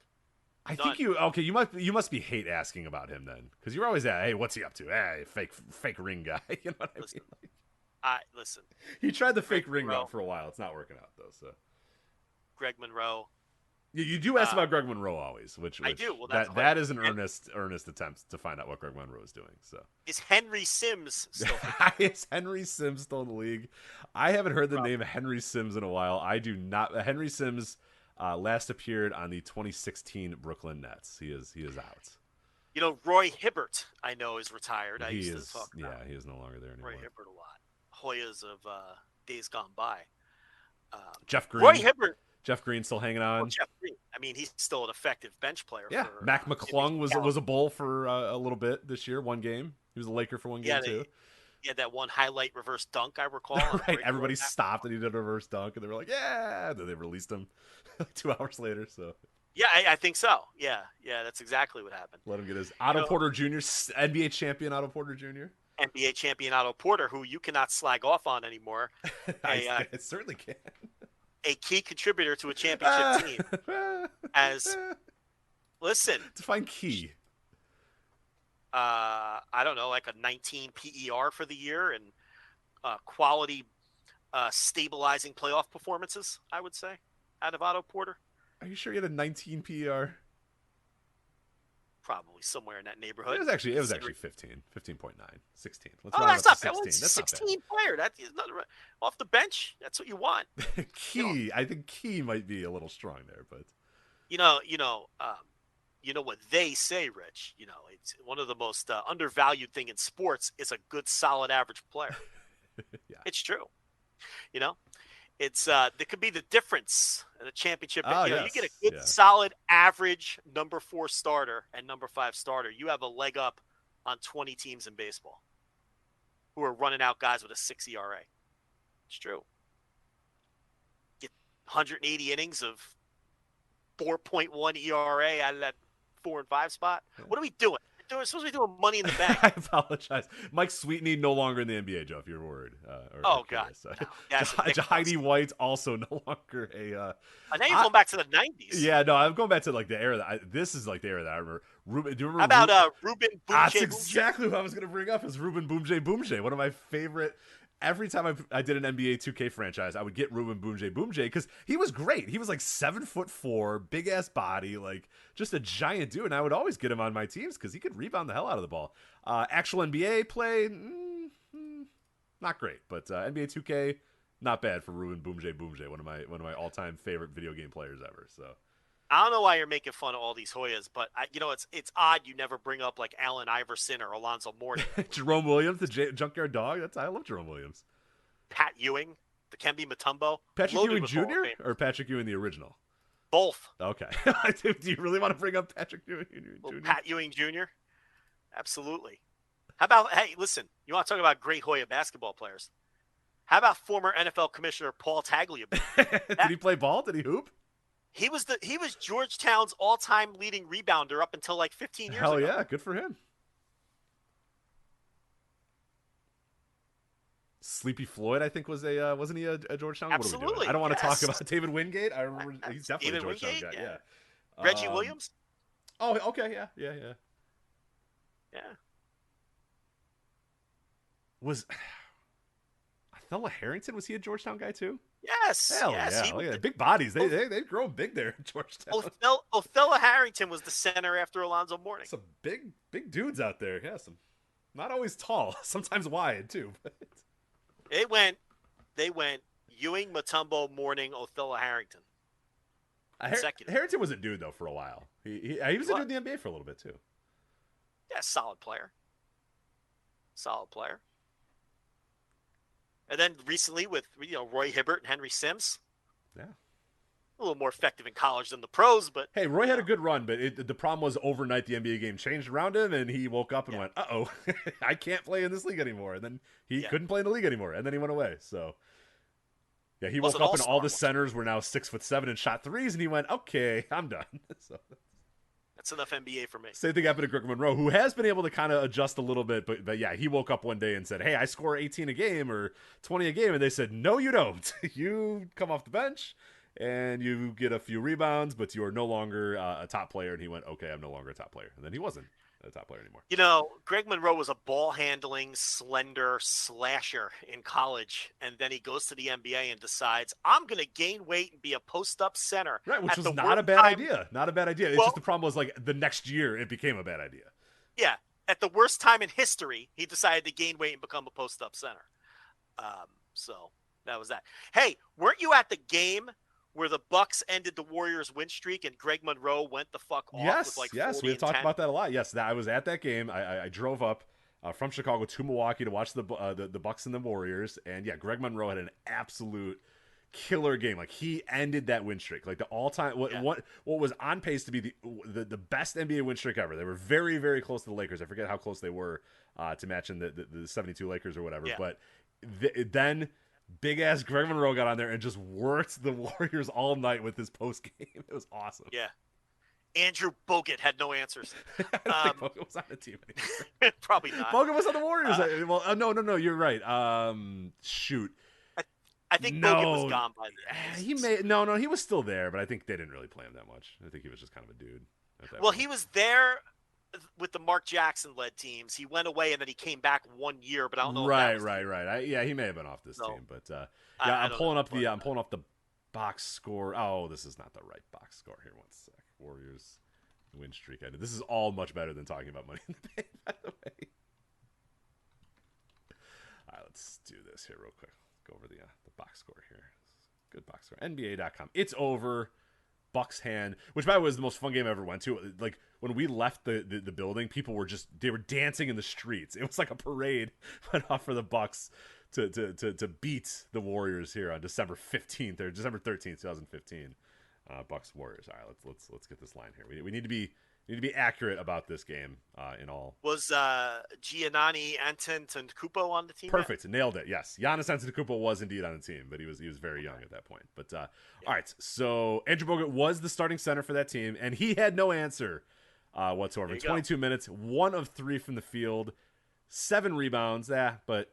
I think you must be hate asking about him then, because you're always hey, what's he up to? Hey, fake ring guy. You know what I mean? Listen. He tried the fake ring out for a while. It's not working out though. So, Greg Monroe. You do ask about Greg Monroe always, which I do. Well, that is an earnest attempt to find out what Greg Monroe is doing. So is Henry Sims still? Is Henry Sims still in the league? I haven't heard the name Henry Sims in a while. I do not. Henry Sims last appeared on the 2016 Brooklyn Nets. He is out. Roy Hibbert, I know, is retired. He is no longer there anymore. Roy Hibbert a lot. Hoyas of days gone by. Jeff Green. Roy Hibbert. Jeff Green still hanging on. Jeff Green. I mean, he's still an effective bench player. Yeah, Mac McClung was a Bull for a little bit this year. One game. He was a Laker for one game too. Yeah, that one highlight reverse dunk I recall. Right, everybody stopped and he did a reverse dunk, and they were like, "Yeah!" And then they released him 2 hours later. So. Yeah, I think so. Yeah, that's exactly what happened. Let him get his Otto Porter Jr., NBA champion Otto Porter Jr. NBA champion Otto Porter, who you cannot slag off on anymore. I certainly can. A key contributor to a championship team. Listen. Define key. I don't know, like a 19 PER for the year and quality stabilizing playoff performances, I would say, out of Otto Porter. Are you sure you had a 19 PER? Probably somewhere in that neighborhood. It was actually 15.9, 16. That's not bad. Well, 16 player. That's not off the bench. That's what you want. Key. I think key might be a little strong there, but you know what they say, Rich. It's one of the most undervalued thing in sports is a good, solid, average player. Yeah. It's true. It's there could be the difference in a championship. You get a good, solid, average number 4 starter and number 5 starter. You have a leg up on 20 teams in baseball who are running out guys with a 6 ERA. It's true. Get 180 innings of 4.1 ERA out of that 4 and 5 spot. What are we doing? We're supposed to be doing Money in the Bank. I apologize. Mike Sweetney no longer in the NBA, Joe, if you're worried. God. No, Heidi White also no longer a... now you're going back to the 90s. Yeah, no, I'm going back to the era this is the era that I remember. Do you remember? How about Ruben Boomjay? That's exactly what I was going to bring up is Ruben Boomjay. One of my favorite... Every time I did an NBA 2K franchise, I would get Ruben Boomjay because he was great. He was like 7'4", big ass body, like just a giant dude. And I would always get him on my teams because he could rebound the hell out of the ball. Actual NBA play, not great, but NBA 2K, not bad for Ruben Boomjay. One of my all time favorite video game players ever. So. I don't know why you're making fun of all these Hoyas, but it's odd you never bring up like Allen Iverson or Alonzo Mourning. Jerome Williams, the Junkyard Dog. I love Jerome Williams. Pat Ewing, the Kembe Mutombo. Patrick Ewing with Hall of Jr. Famers. or Patrick Ewing the original? Both. Okay. Do you really want to bring up Patrick Ewing Jr.? Well, Pat Ewing Jr.? Absolutely. How about, hey, listen, you want to talk about great Hoya basketball players? How about former NFL Commissioner Paul Tagliabue? Did he play ball? Did he hoop? He was Georgetown's all-time leading rebounder up until like 15 years ago. Hell yeah, good for him. Sleepy Floyd, I think, was wasn't he a Georgetown? Absolutely. What are we doing? I don't want to talk yes. about David Wingate. I remember he's definitely David a Georgetown Wingate, guy. Yeah. Reggie Williams. Oh, okay, yeah. Yeah. Was Othello Harrington? Was he a Georgetown guy too? Yes. Hell yes. yeah! Look at that. Big bodies. They grow big there in Georgetown. Othello Harrington was the center after Alonzo Mourning. Some big dudes out there. Yeah, some not always tall, sometimes wide too. But... They went Ewing, Mutombo, Mourning, Othello Harrington. Harrington was a dude though for a while. He was a dude in the NBA for a little bit too. Yeah, solid player. And then recently with Roy Hibbert and Henry Sims. Yeah. A little more effective in college than the pros, but hey, Roy had a good run, but the problem was overnight the NBA game changed around him, and he woke up and went, "Uh-oh, I can't play in this league anymore." And then he couldn't play in the league anymore, and then he went away. So yeah, he woke up and all the centers were now 6'7" and shot threes, and he went, "Okay, I'm done." So that's enough NBA for me. Same thing happened to Greg Monroe, who has been able to kind of adjust a little bit, but yeah, he woke up one day and said, "Hey, I score 18 a game or 20 a game," and they said, "No, you don't. You come off the bench." And you get a few rebounds, but you are no longer a top player. And he went, "Okay, I'm no longer a top player." And then he wasn't a top player anymore. Greg Monroe was a ball-handling, slender slasher in college. And then he goes to the NBA and decides, I'm going to gain weight and be a post-up center. Right, which was not a bad idea. Not a bad idea. It's just the problem was, like, the next year it became a bad idea. Yeah. At the worst time in history, he decided to gain weight and become a post-up center. So that was that. Hey, weren't you at the game where the Bucks ended the Warriors' win streak and Greg Monroe went the fuck off with like 40 we've talked 10? about that a lot. Yes, I was at that game. I drove up from Chicago to Milwaukee to watch the Bucks and the Warriors, and yeah, Greg Monroe had an absolute killer game. Like, he ended that win streak, like the all-time what was on pace to be the best NBA win streak ever. They were very, very close to the Lakers. I forget how close they were to matching the 72 Lakers or whatever, but then big-ass Greg Monroe got on there and just worked the Warriors all night with his post-game. It was awesome. Yeah. Andrew Bogut had no answers. I think Bogut was on the team anymore. Probably not. Bogut was on the Warriors. No, you're right. Shoot. I think Bogut was gone by then. He was still there, but I think they didn't really play him that much. I think he was just kind of a dude. Well, he was there with the Mark Jackson-led teams. He went away, and then he came back 1 year, but I don't know. Right. He may have been off this team, but I'm pulling up the box score. Oh, this is not the right box score here. One sec. Warriors win streak. This is all much better than talking about Money in the Bank, by the way. All right, let's do this here real quick. Let's go over the box score here. Good box score. NBA.com. It's over. Bucks hand, which by the way was the most fun game I ever went to. Like, when we left the building, people were dancing in the streets. It was like a parade went off for the Bucks to beat the Warriors here on December 15th or December 13th, 2015. Bucks Warriors. All right, let's get this line here. We need to be accurate about this game. In all, was Giannis Antetokounmpo on the team? Perfect, nailed it. Yes, Giannis Antetokounmpo was indeed on the team, but he was very young at that point. But all right, so Andrew Bogut was the starting center for that team, and he had no answer whatsoever. 22 minutes, 1 of 3 from the field, 7 rebounds. But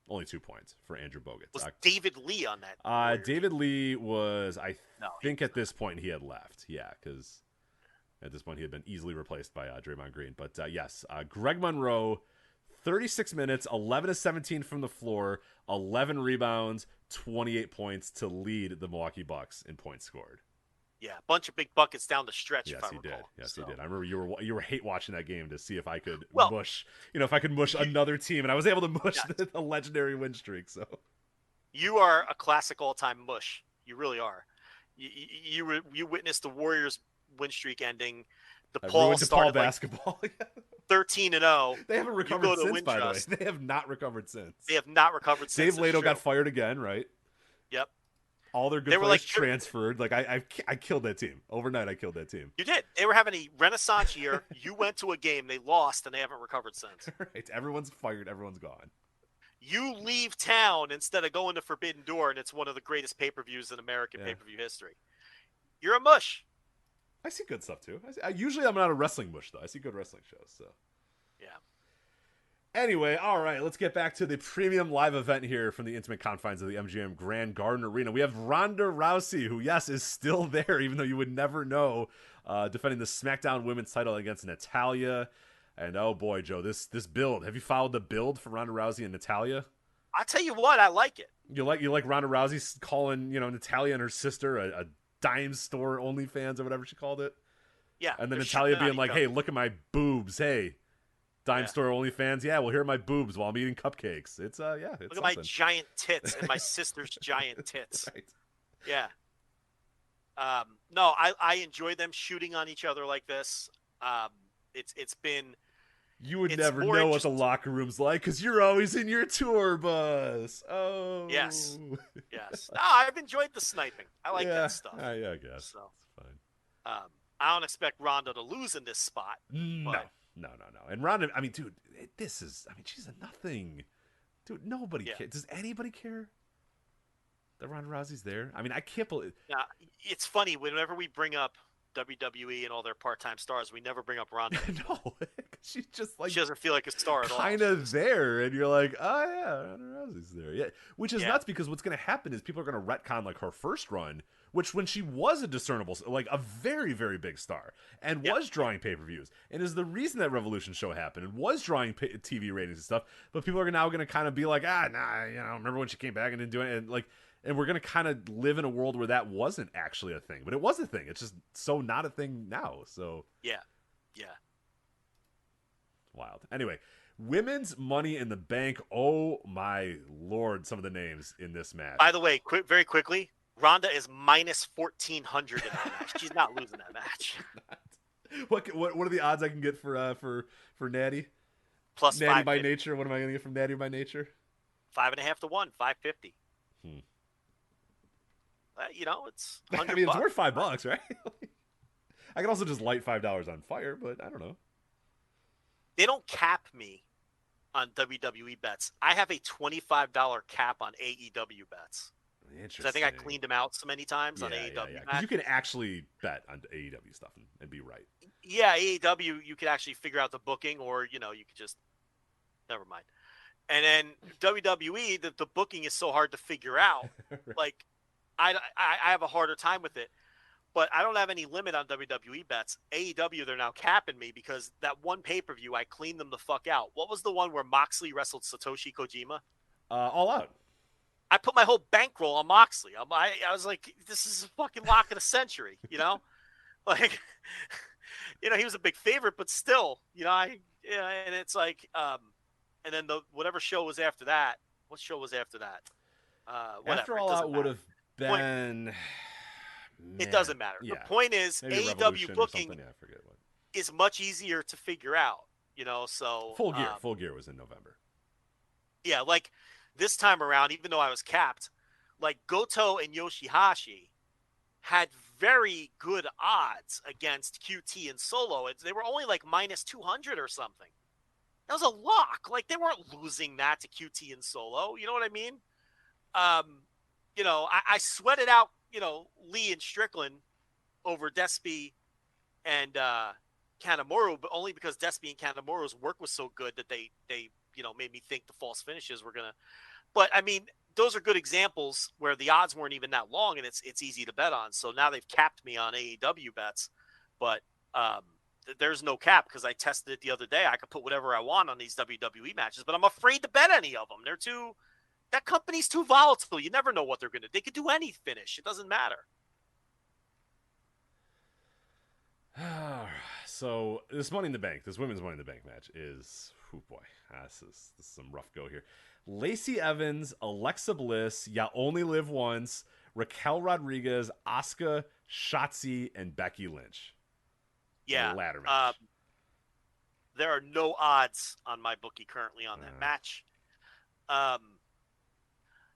only 2 points for Andrew Bogut. Was David Lee on that? David Lee was, I think at this point he had left. Yeah, because at this point he had been easily replaced by Draymond Green. But yes, Greg Monroe, 36 minutes, 11 of 17 from the floor, 11 rebounds, 28 points to lead the Milwaukee Bucks in points scored. Yeah, a bunch of big buckets down the stretch. Yes, he did. Yes, he did. I remember you were hate watching that game to see if I could mush, if I could mush another team, and I was able to mush the legendary win streak. So you are a classic all-time mush. You really are. You witnessed the Warriors win streak ending, DePaul started basketball. 13-0. They haven't recovered since, by the way. They have not recovered since. They have not recovered since. Dave Lato got fired again, right? Yep. All their good players transferred. Like I killed that team overnight. I killed that team. You did. They were having a renaissance year. You went to a game, they lost, and they haven't recovered since. Right. Everyone's fired. Everyone's gone. You leave town instead of going to Forbidden Door, and it's one of the greatest pay-per-views in American pay-per-view history. You're a mush. I see good stuff too. Usually I'm not a wrestling mush though. I see good wrestling shows. So yeah. Anyway, all right, let's get back to the premium live event here from the Intimate Confines of the MGM Grand Garden Arena. We have Ronda Rousey, who, yes, is still there, even though you would never know, defending the SmackDown Women's title against Natalya. And, oh, boy, Joe, this build. Have you followed the build for Ronda Rousey and Natalya? I tell you what, I like it. You like Ronda Rousey calling, Natalya and her sister a dime store OnlyFans or whatever she called it? Yeah. And then Natalya being like, hey, look at my boobs, hey. Dime store OnlyFans. Yeah, well, here are my boobs while I'm eating cupcakes. It's it's look something. at my giant tits and my sister's giant tits. Right. Yeah. No, I enjoy them shooting on each other like this. It's been. You would never know what the locker room's like because you're always in your tour bus. Oh. Yes. Yes. No, I've enjoyed the sniping. I like that stuff. Yeah, I guess. So, it's fine. I don't expect Ronda to lose in this spot. No. But... No. And Ronda, I mean, dude, she's a nothing. Dude, nobody cares. Does anybody care that Ronda Rousey's there? I mean, I can't believe. Yeah, it's funny. Whenever we bring up WWE and all their part-time stars, we never bring up Ronda. No, she's just like. She doesn't feel like a star at all. Kind of there, and you're like, oh, yeah, Ronda Rousey's there. Yeah, which is nuts because what's going to happen is people are going to retcon like her first run, which when she was a discernible, like a very, very big star and was drawing pay-per-views and is the reason that Revolution show happened and was drawing TV ratings and stuff. But people are now going to kind of be like, remember when she came back and didn't do it? And we're going to kind of live in a world where that wasn't actually a thing, but it was a thing. It's just so not a thing now. So yeah. Wild. Anyway, women's Money in the Bank. Oh my Lord. Some of the names in this match. By the way, very quickly, Ronda is minus 1,400 in that match. She's not losing that match. What are the odds I can get for Natty? Plus Natty by nature. What am I going to get from Natty by nature? 5.5 to 1, 550. It's $100. I mean, it's worth $5, right? I can also just light $5 on fire, but I don't know. They don't cap me on WWE bets. I have a $25 cap on AEW bets. Because I think I cleaned them out so many times on AEW. Because you can actually bet on AEW stuff and be right. Yeah, AEW, you could actually figure out the booking, or you could just never mind. And then WWE, the booking is so hard to figure out. Right. Like, I have a harder time with it. But I don't have any limit on WWE bets. AEW, they're now capping me because that one pay-per-view, I cleaned them the fuck out. What was the one where Moxley wrestled Satoshi Kojima? All Out. I put my whole bankroll on Moxley. I was like, this is a fucking lock of the century, Like, he was a big favorite, but still, and it's like, and then whatever show was after that. What show was after that? After All Out would have been... It doesn't matter. Yeah. The point is, AEW booking is much easier to figure out, so... Full Gear was in November. Yeah, like... This time around, even though I was capped, like Goto and Yoshihashi had very good odds against QT and Solo. They were only like minus 200 or something. That was a lock. Like they weren't losing that to QT and Solo. You know what I mean? I sweated out, Lee and Strickland over Despy and Kanemaru, but only because Despy and Kanemaru's work was so good that they made me think the false finishes were going to. But, I mean, those are good examples where the odds weren't even that long, and it's easy to bet on. So now they've capped me on AEW bets. But there's no cap because I tested it the other day. I could put whatever I want on these WWE matches, but I'm afraid to bet any of them. That company's too volatile. You never know what they're going to do. They could do any finish. It doesn't matter. So this Money in the Bank, this women's Money in the Bank match is, oh boy, this is some rough go here. Lacey Evans, Alexa Bliss, Ya Only Live Once, Raquel Rodriguez, Asuka, Shotzi, and Becky Lynch. Yeah. The ladder match. There are no odds on my bookie currently on that match.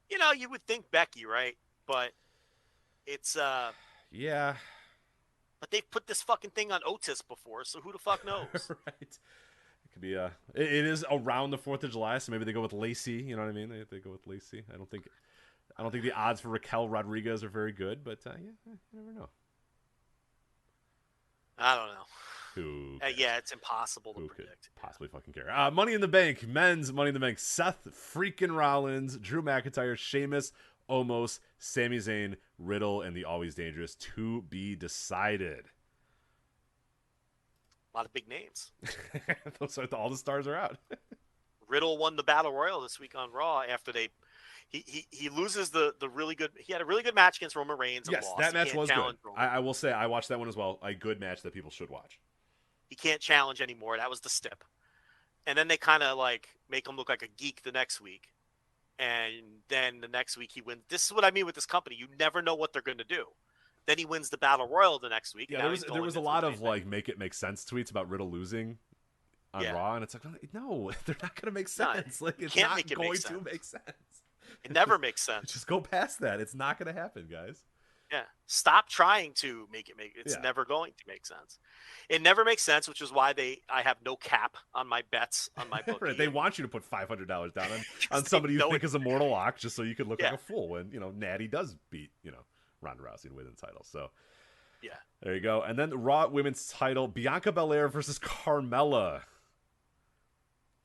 You would think Becky, right? But it's yeah. But they've put this fucking thing on Otis before, so who the fuck knows? Right. It could be it is around the 4th of July, so maybe they go with Lacey, you know what I mean? They go with Lacey. I don't think the odds for Raquel Rodriguez are very good, but you never know. I don't know. Who yeah, it's impossible to predict. Could possibly fucking care. Money in the Bank, men's Money in the Bank. Seth freaking Rollins, Drew McIntyre, Sheamus, Omos, Sami Zayn, Riddle, and the Always Dangerous to be decided. A lot of big names. All the stars are out. Riddle won the Battle Royal this week on Raw after he loses the really good. He had a really good match against Roman Reigns. And Yes, lost. that match was good. Roman. I will say I watched that one as well. A good match that people should watch. He can't challenge anymore. That was the stip. And then they kind of make him look like a geek the next week. And then the next week he wins. This is what I mean with this company. You never know what they're going to do. Then he wins the Battle Royal the next week. Yeah, there was a lot of make it make sense tweets about Riddle losing on Raw, and it's like, no, they're not going to make sense. No, it's not going to make sense. It never makes sense. Just go past that. It's not going to happen, guys. Yeah. Stop trying to make it make. It's never going to make sense. It never makes sense, which is why I have no cap on my bets on my bookie. Right. They want you to put $500 down on somebody you think is a mortal lock, just so you could look like a fool when Natty does beat Ronda Rousey and win the title. So yeah, there you go. And then the Raw Women's title: Bianca Belair versus Carmella.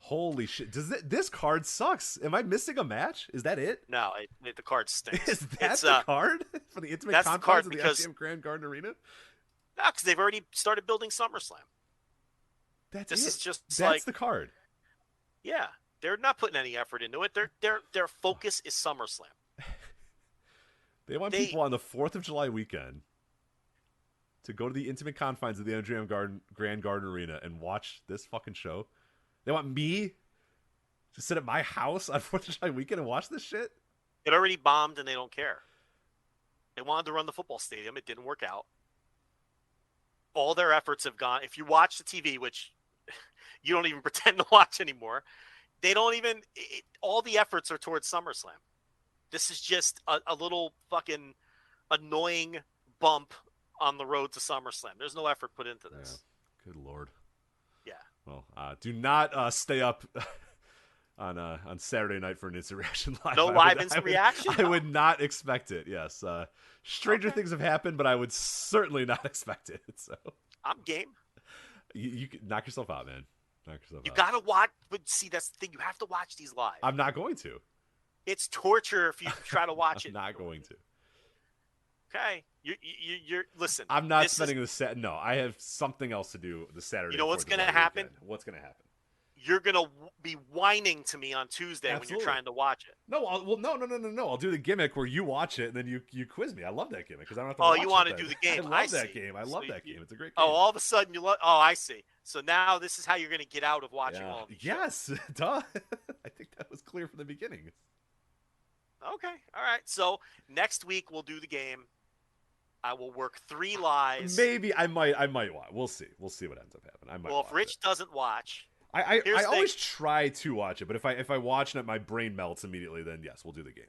Holy shit! This card sucks? Am I missing a match? Is that it? No, the card stinks. Is that the card for the Intimate Confines of the MGM Grand Garden Arena? No, because they've already started building SummerSlam. This is just that's the card. Yeah, they're not putting any effort into it. Their focus is SummerSlam. They want people on the 4th of July weekend to go to the Intimate Confines of the MGM Grand Garden Arena and watch this fucking show. They want me to sit at my house on 4th of July weekend and watch this shit? It already bombed and they don't care. They wanted to run the football stadium. It didn't work out. All their efforts have gone. If you watch the TV, which you don't even pretend to watch anymore, they don't even. All the efforts are towards SummerSlam. This is just a little fucking annoying bump on the road to SummerSlam. There's no effort put into this. Yeah. Good Lord. Yeah. Well, do not stay up on Saturday night for an instant reaction live. No live instant reaction? I would not expect it. Yes. Stranger things have happened, but I would certainly not expect it. So I'm game. You knock yourself out, man. Knock yourself out. You gotta watch. But see, that's the thing. You have to watch these live. I'm not going to. It's torture if you try to watch I'm it. not going to. Okay. You're listen. I'm not spending the set. No, I have something else to do the Saturday. You know what's going to happen? What's going to happen? You're going to be whining to me on Tuesday when you're trying to watch it. No, no. I'll do the gimmick where you watch it and then you quiz me. I love that gimmick because I don't have to watch it. You want to do the game. I love that game. I love that game. It's a great game. Oh, all of a sudden you love. Oh, I see. So now this is how you're going to get out of watching all of these shows. Duh. I think that was clear from the beginning. Okay. All right. So next week we'll do the game. I will work 3 lies. Maybe I might watch. We'll see. We'll see what ends up happening. I might. Well, if Rich doesn't watch, I always try to watch it, but if I watch it, my brain melts immediately. Then yes, we'll do the game.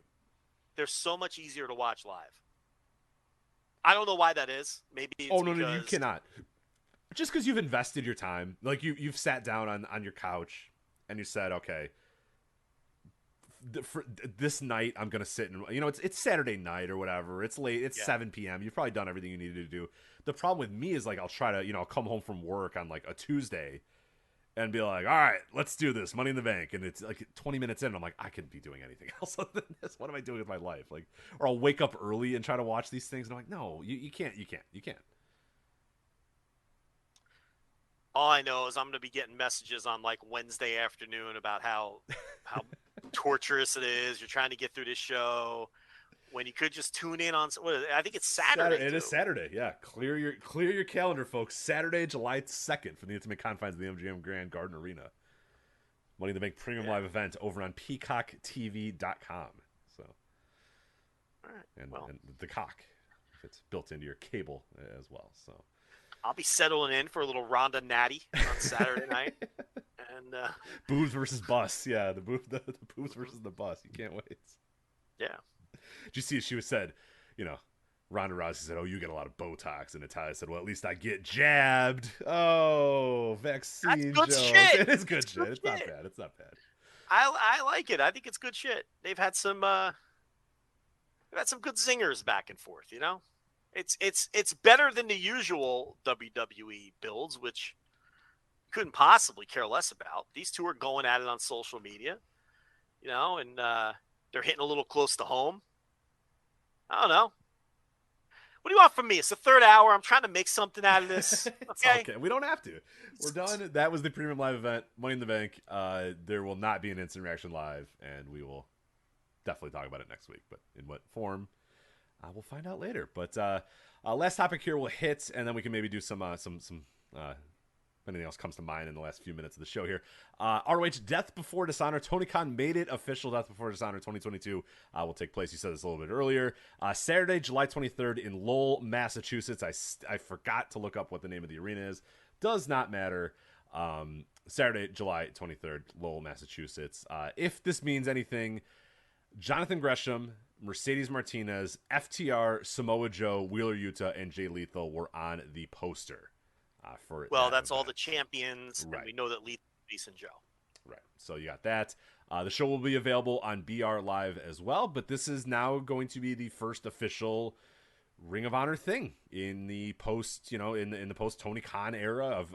They're so much easier to watch live. I don't know why that is. Maybe. It's no, you cannot. Just because you've invested your time, like you've sat down on your couch and you said, okay, for this night I'm gonna sit and it's Saturday night or whatever. It's late. It's 7 p.m. You've probably done everything you needed to do. The problem with me is I'll try to I'll come home from work on a Tuesday and be like, all right, let's do this, Money in the Bank, and it's 20 minutes in and I'm like, I couldn't be doing anything else other than this. What am I doing with my life? Or I'll wake up early and try to watch these things and I'm like, no, you can't. All I know is I'm going to be getting messages on Wednesday afternoon about how torturous it is. You're trying to get through this show when you could just tune in on. I think it's Saturday. It is Saturday. Yeah, clear your calendar, folks. Saturday, July 2nd for the Intimate Confines of the MGM Grand Garden Arena. Money in the Bank premium live event over on PeacockTV.com. So, all right, and the cock, if it's built into your cable as well. So. I'll be settling in for a little Ronda Natty on Saturday night. And boobs versus bus. Yeah, the boobs versus the bus. You can't wait. Yeah. Did you see she was said, Ronda Rousey said, "Oh, you get a lot of Botox," and Natalia said, "Well, at least I get jabbed." Oh, vaccine That's good jokes. shit. It is good shit. It's not bad. It's not bad. I like it. I think it's good shit. They've had some good zingers back and forth. It's better than the usual WWE builds, which you couldn't possibly care less about. These two are going at it on social media, and they're hitting a little close to home. I don't know. What do you want from me? It's the third hour. I'm trying to make something out of this. Okay. We don't have to. We're done. That was the premium live event, Money in the Bank. There will not be an instant reaction live, and we will definitely talk about it next week. But in what form, we'll find out later. But last topic here we'll hit, and then we can maybe do some if anything else comes to mind in the last few minutes of the show here. ROH Death Before Dishonor. Tony Khan made it official. Death Before Dishonor 2022 will take place. You said this a little bit earlier. Saturday, July 23rd in Lowell, Massachusetts. I forgot to look up what the name of the arena is. Does not matter. Saturday, July 23rd, Lowell, Massachusetts. If this means anything, Jonathan Gresham, Mercedes Martinez, FTR, Samoa Joe, Wheeler Yuta, and Jay Lethal were on the poster. That's all the champions, right. And we know that Lethal, Mason Joe. Right, so you got that. The show will be available on BR Live as well, but this is now going to be the first official Ring of Honor thing in the post, in the post Tony Khan era of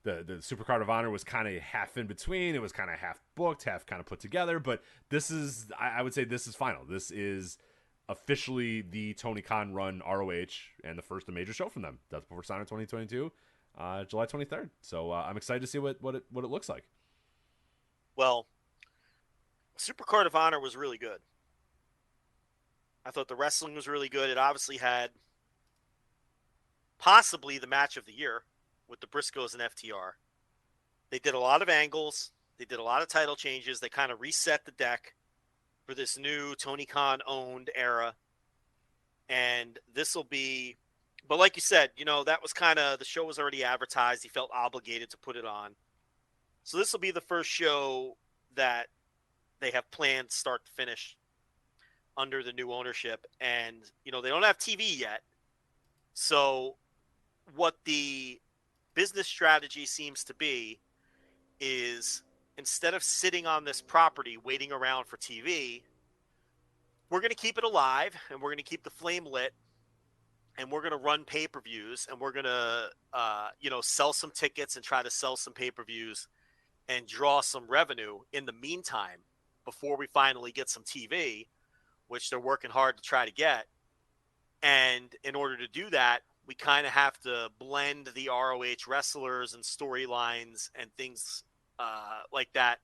the Supercard of Honor was kind of half in between. It was kind of half booked, half kind of put together, but this is, I would say this is final. This is officially the Tony Khan run ROH and the first major show from them. Death Before Dishonor 2022, July 23rd. So I'm excited to see what it looks like. Well, Supercard of Honor was really good. I thought the wrestling was really good. It obviously had possibly the match of the year with the Briscoes and FTR. They did a lot of angles. They did a lot of title changes. They kind of reset the deck for this new Tony Khan owned era. And this will be, but like you said, that was kind of, the show was already advertised. He felt obligated to put it on. So this will be the first show that they have planned start to finish under the new ownership. And, they don't have TV yet. So what the business strategy seems to be is, instead of sitting on this property waiting around for TV, we're going to keep it alive, and we're going to keep the flame lit, and we're going to run pay-per-views, and we're going to, sell some tickets and try to sell some pay-per-views and draw some revenue in the meantime before we finally get some TV, which they're working hard to try to get. And in order to do that, we kind of have to blend the ROH wrestlers and storylines and things like that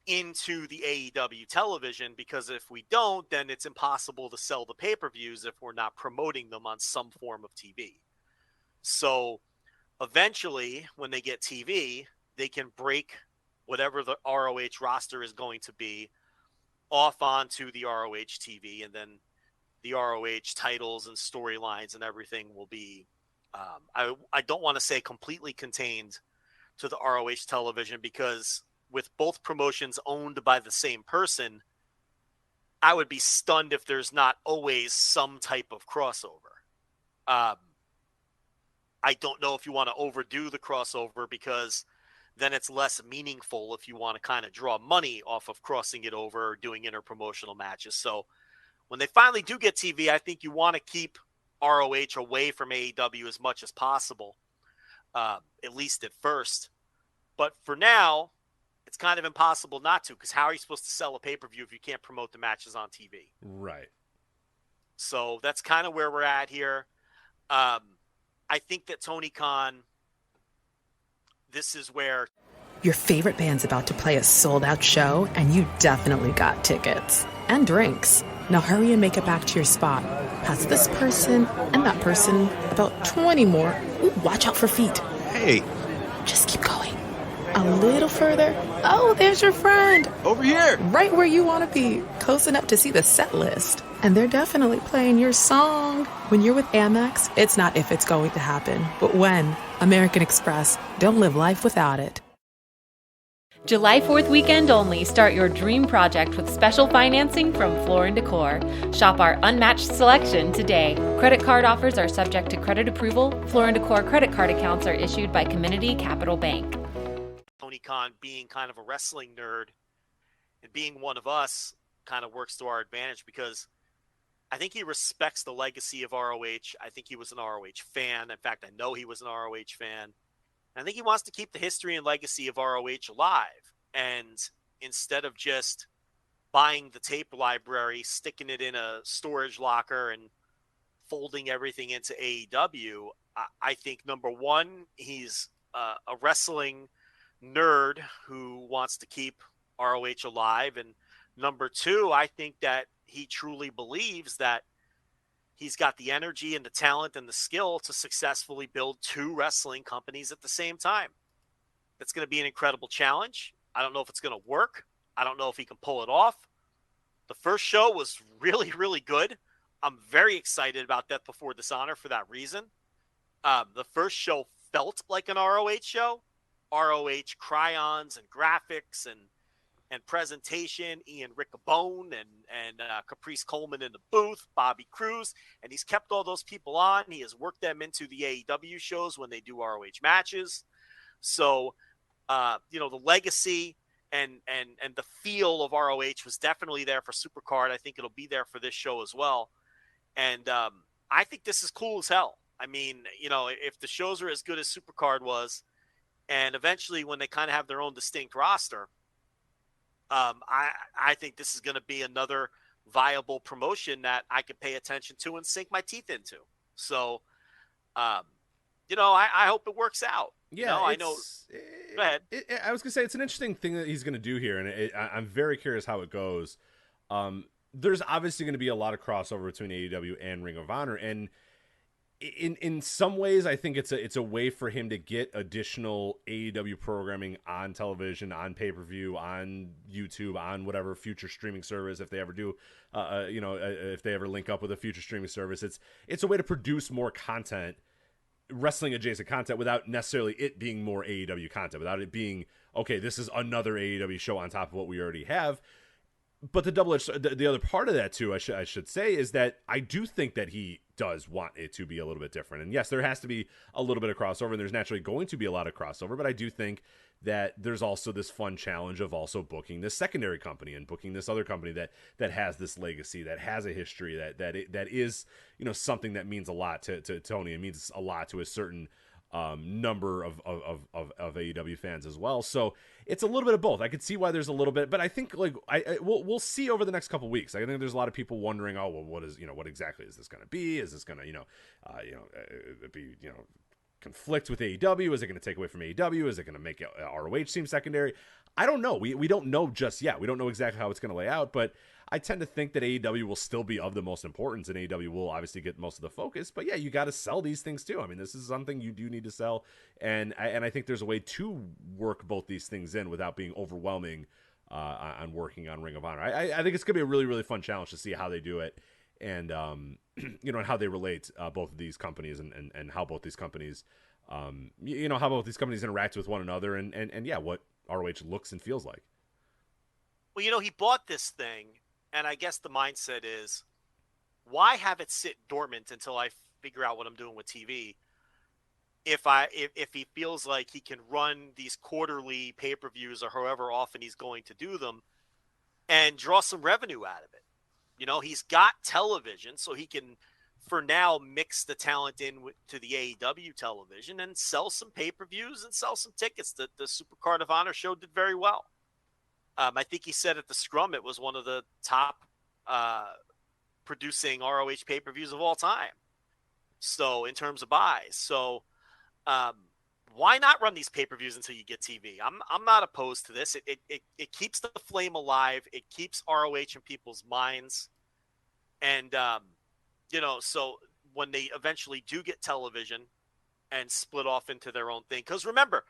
into the AEW television, because if we don't, then it's impossible to sell the pay-per-views if we're not promoting them on some form of TV. So eventually, when they get TV, they can break whatever the ROH roster is going to be off onto the ROH TV, and then the ROH titles and storylines and everything will be, I don't want to say completely contained to the ROH television, because with both promotions owned by the same person, I would be stunned if there's not always some type of crossover. I don't know if you want to overdo the crossover, because then it's less meaningful if you want to kind of draw money off of crossing it over or doing interpromotional matches. So when they finally do get TV, I think you want to keep ROH away from AEW as much as possible, at least at first. But for now, it's kind of impossible not to, because how are you supposed to sell a pay-per-view if you can't promote the matches on TV? Right. So that's kind of where we're at here. I think that Tony Khan, this is where... Your favorite band's about to play a sold-out show, and you definitely got tickets. And drinks. Now hurry and make it back to your spot. Past this person and that person. About 20 more. Ooh, watch out for feet. Hey! Just keep going. A little further. Oh, there's your friend. Over here! Right where you want to be. close enough to see the set list. And they're definitely playing your song. When you're with Amex, it's not if it's going to happen, but when. American Express. Don't live life without it. July 4th weekend only. Start your dream project with special financing from Floor & Decor. Shop our unmatched selection today. Credit card offers are subject to credit approval. Floor & Decor credit card accounts are issued by Community Capital Bank. Tony Khan being kind of a wrestling nerd and being one of us kind of works to our advantage because I think he respects the legacy of ROH. I think he was an ROH fan. In fact, I know he was an ROH fan. I think he wants to keep the history and legacy of ROH alive. And instead of just buying the tape library, sticking it in a storage locker and folding everything into AEW, I think, number one, he's a wrestling nerd who wants to keep ROH alive. And number two, I think that he truly believes that he's got the energy and the talent and the skill to successfully build two wrestling companies at the same time. It's going to be an incredible challenge. I don't know if it's going to work. I don't know if he can pull it off. The first show was really, really good. I'm very excited about Death Before Dishonor for that reason. The first show felt like an ROH show. ROH cryons and graphics and presentation, Ian Riccabone and Caprice Coleman in the booth, Bobby Cruz, and he's kept all those people on. He has worked them into the AEW shows when they do ROH matches. So, the legacy and the feel of ROH was definitely there for Supercard. I think it'll be there for this show as well. And I think this is cool as hell. I mean, if the shows are as good as Supercard was, and eventually when they kind of have their own distinct roster, I think this is going to be another viable promotion that I can pay attention to and sink my teeth into. So, I hope it works out. Yeah, I know. Go ahead. I was going to say, it's an interesting thing that he's going to do here, and I'm very curious how it goes. There's obviously going to be a lot of crossover between AEW and Ring of Honor, and in some ways, I think it's a way for him to get additional AEW programming on television, on pay-per-view, on YouTube, on whatever future streaming service, if they ever do, if they ever link up with a future streaming service. It's a way to produce more content, wrestling adjacent content, without necessarily it being more AEW content, without it being, okay, this is another AEW show on top of what we already have. But the other part of that too, I should say, is that I do think that he does want it to be a little bit different. And yes, there has to be a little bit of crossover, and there's naturally going to be a lot of crossover. But I do think that there's also this fun challenge of also booking this secondary company and booking this other company that has this legacy, that has a history, that is something that means a lot to Tony. It means a lot to a certain number of AEW fans as well. So it's a little bit of both. I could see why there's a little bit, but I think we'll see over the next couple of weeks. I think there's a lot of people wondering, oh, well, what exactly is this going to be? Is this going to, be conflict with AEW? Is it going to take away from AEW? Is it going to make ROH seem secondary? I don't know. We don't know just yet. We don't know exactly how it's going to lay out, but I tend to think that AEW will still be of the most importance, and AEW will obviously get most of the focus. But yeah, you got to sell these things too. I mean, this is something you do need to sell, and I think there's a way to work both these things in without being overwhelming on working on Ring of Honor. I think it's gonna be a really, really fun challenge to see how they do it, and and how they relate both of these companies, and how both these companies how both these companies interact with one another, and yeah, what ROH looks and feels like. Well, he bought this thing. And I guess the mindset is, why have it sit dormant until I figure out what I'm doing with TV? If he feels like he can run these quarterly pay-per-views or however often he's going to do them and draw some revenue out of it. He's got television, so he can, for now, mix the talent in to the AEW television and sell some pay-per-views and sell some tickets. The Supercard of Honor show did very well. I think he said at the Scrum it was one of the top producing ROH pay-per-views of all time. So in terms of buys, so why not run these pay-per-views until you get TV? I'm not opposed to this. It keeps the flame alive. It keeps ROH in people's minds, and so when they eventually do get television and split off into their own thing, because remember,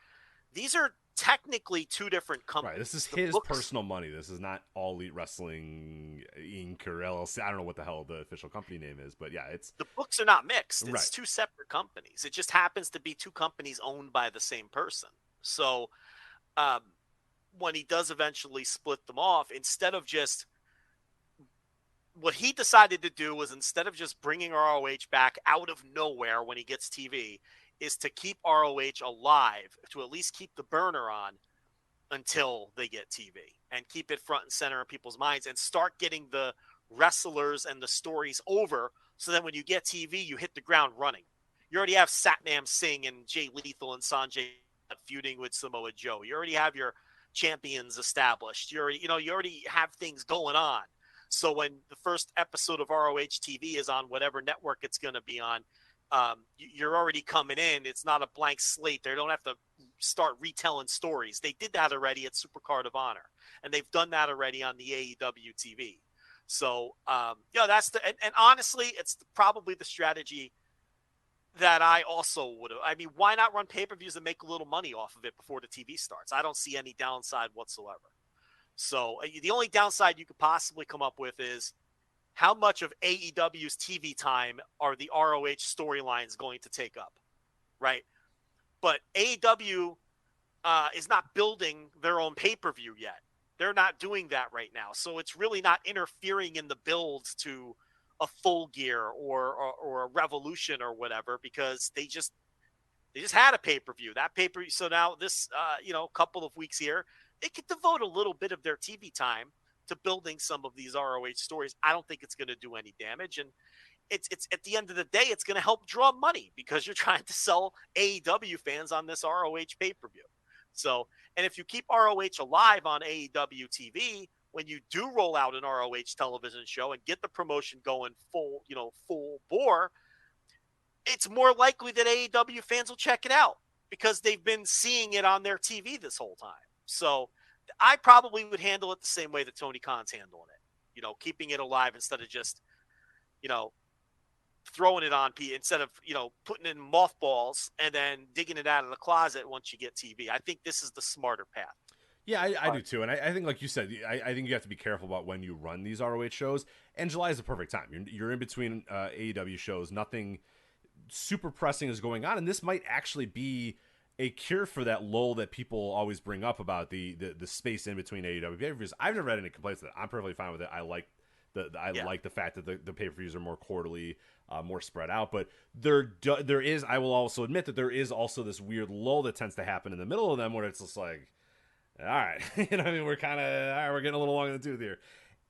these are technically two different companies. Right. This is his personal money. This is not All Elite Wrestling Inc. or LLC. I don't know what the hell the official company name is, but yeah, the books are not mixed. It's right. two separate companies. It just happens to be two companies owned by the same person. So when he does eventually split them off, instead of just what he decided to do was, instead of just bringing ROH back out of nowhere when he gets TV, is to keep ROH alive, to at least keep the burner on until they get TV and keep it front and center in people's minds and start getting the wrestlers and the stories over, so that when you get TV, you hit the ground running. You already have Satnam Singh and Jay Lethal and Sanjay feuding with Samoa Joe. You already have your champions established. You already have things going on. So when the first episode of ROH TV is on whatever network it's going to be on, you're already coming in. It's not a blank slate. They don't have to start retelling stories. They did that already at Supercard of Honor, and they've done that already on the AEW TV. So, that's and honestly, it's probably the strategy that I also would have. I mean, why not run pay-per-views and make a little money off of it before the TV starts? I don't see any downside whatsoever. So the only downside you could possibly come up with is, how much of AEW's TV time are the ROH storylines going to take up, right? But AEW is not building their own pay-per-view yet. They're not doing that right now. So it's really not interfering in the builds to a Full Gear or a Revolution or whatever, because they just had a pay-per-view. That pay-per-view. So now this, couple of weeks here, they could devote a little bit of their TV time to building some of these ROH stories. I don't think it's going to do any damage. And it's at the end of the day, it's going to help draw money, because you're trying to sell AEW fans on this ROH pay-per-view. So, and if you keep ROH alive on AEW TV, when you do roll out an ROH television show and get the promotion going full bore, it's more likely that AEW fans will check it out, because they've been seeing it on their TV this whole time. So I probably would handle it the same way that Tony Khan's handling it, keeping it alive instead of just, throwing it on instead of, putting in mothballs and then digging it out of the closet once you get TV. I think this is the smarter path. Yeah, I do too. And I think, like you said, I think you have to be careful about when you run these ROH shows. And July is the perfect time. You're in between AEW shows. Nothing super pressing is going on. And this might actually be a cure for that lull that people always bring up about the space in between AEW pay-per-views. I've never had any complaints with it. I'm perfectly fine with it. I like the fact that the pay-per-views are more quarterly, more spread out. But there is, I will also admit that there is also this weird lull that tends to happen in the middle of them, where it's just like, all right, we're kind of, we're getting a little long in the tooth here.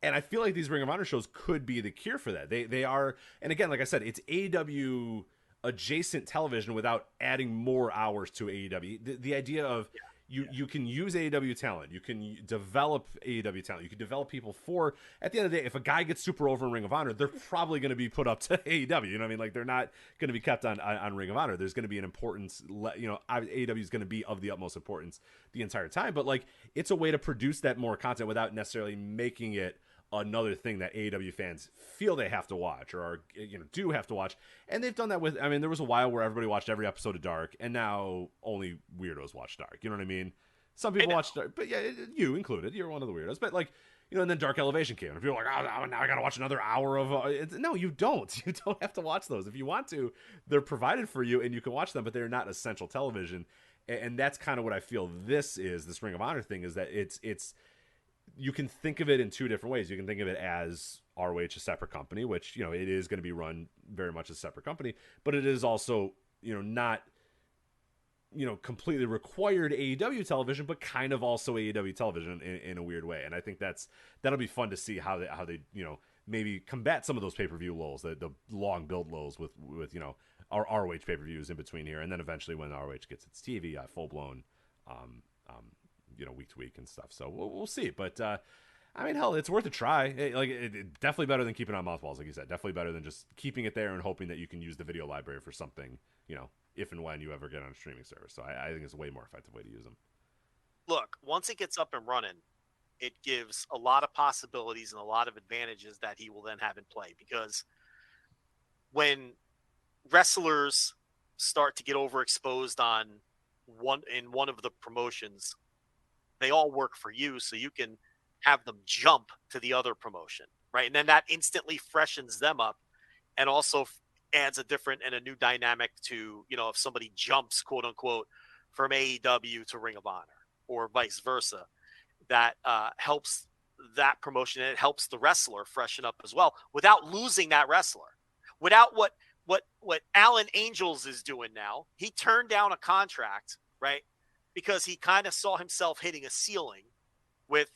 And I feel like these Ring of Honor shows could be the cure for that. They are, and again, like I said, it's AEW adjacent television without adding more hours to AEW. The idea of you can use AEW talent, you can develop AEW talent, you can develop people for, at the end of the day, if a guy gets super over in Ring of Honor, they're probably going to be put up to AEW. You know what I mean? Like, they're not going to be kept on Ring of Honor. There's going to be an importance, AEW is going to be of the utmost importance the entire time. But like, it's a way to produce that more content without necessarily making it another thing that AEW fans feel they have to watch or do have to watch. And they've done that with, there was a while where everybody watched every episode of Dark, and now only weirdos watch Dark. You know what I mean? Some people watch Dark, but yeah, you included. You're one of the weirdos. But like, and then Dark Elevation came, and people were like, oh, now I gotta watch another hour of no, you don't. You don't have to watch those. If you want to, they're provided for you and you can watch them, but they're not essential television. And that's kind of what I feel this Ring of Honor thing is, that it's you can think of it in two different ways. You can think of it as ROH, a separate company, which, it is going to be run very much as a separate company, but it is also, not, completely required AEW television, but kind of also AEW television in a weird way. And I think that'll be fun to see how they maybe combat some of those pay-per-view lulls, the long build lulls with our ROH pay-per-views in between here. And then eventually when ROH gets its TV, full blown, week to week and stuff. So we'll see. But hell, it's worth a try. It definitely better than keeping it on mothballs, like you said. Definitely better than just keeping it there and hoping that you can use the video library for something, if and when you ever get on a streaming service. So I think it's a way more effective way to use them. Look, once it gets up and running, it gives a lot of possibilities and a lot of advantages that he will then have in play. Because when wrestlers start to get overexposed on one of the promotions, they all work for you, so you can have them jump to the other promotion, right? And then that instantly freshens them up, and also adds a different and a new dynamic to, if somebody jumps, quote unquote, from AEW to Ring of Honor or vice versa, that helps that promotion, and it helps the wrestler freshen up as well without losing that wrestler. Without what Alan Angels is doing now, he turned down a contract, right? Because he kind of saw himself hitting a ceiling with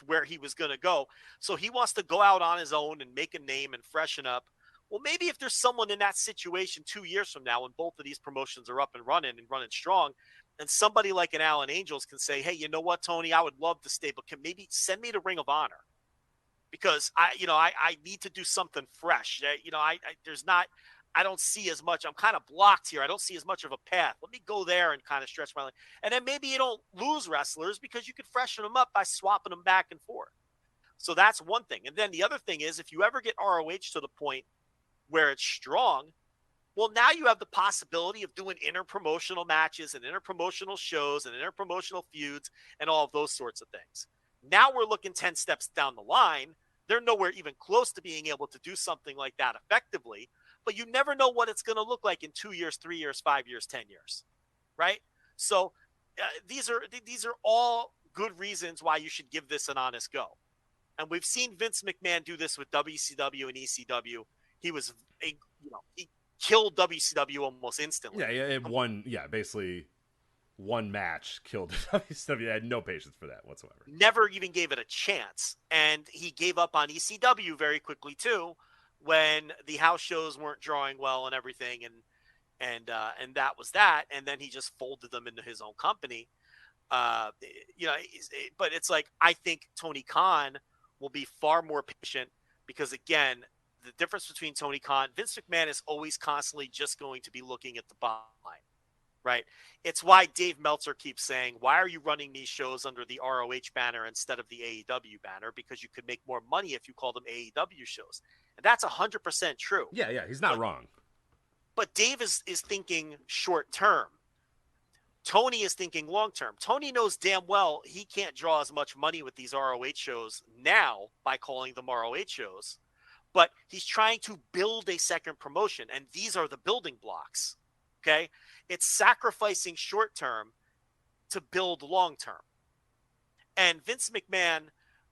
where he was going to go. So he wants to go out on his own and make a name and freshen up. Well, maybe if there's someone in that situation 2 years from now when both of these promotions are up and running strong, and somebody like an Alan Angels can say, hey, you know what, Tony, I would love to stay, but can maybe send me to Ring of Honor, because I need to do something fresh. I don't see as much. I'm kind of blocked here. I don't see as much of a path. Let me go there and kind of stretch my leg. And then maybe you don't lose wrestlers because you can freshen them up by swapping them back and forth. So that's one thing. And then the other thing is, if you ever get ROH to the point where it's strong, well, now you have the possibility of doing interpromotional matches and interpromotional shows and interpromotional feuds and all of those sorts of things. Now we're looking 10 steps down the line. They're nowhere even close to being able to do something like that effectively, but you never know what it's going to look like in 2 years, 3 years, 5 years, 10 years, right? So these are all good reasons why you should give this an honest go. And we've seen Vince McMahon do this with WCW and ECW. He killed WCW almost instantly. Basically one match killed WCW. I had no patience for that whatsoever. Never even gave it a chance. And he gave up on ECW very quickly too, when the house shows weren't drawing well and everything. And that was that. And then he just folded them into his own company. But it's like, I think Tony Khan will be far more patient, because again, the difference between Tony Khan, Vince McMahon is always constantly just going to be looking at the bottom line, right? It's why Dave Meltzer keeps saying, why are you running these shows under the ROH banner instead of the AEW banner? Because you could make more money if you call them AEW shows. And that's 100% true. Yeah, he's not wrong. But Dave is thinking short term. Tony is thinking long term. Tony knows damn well he can't draw as much money with these ROH shows now by calling them ROH shows, but he's trying to build a second promotion, and these are the building blocks. Okay? It's sacrificing short term to build long term. And Vince McMahon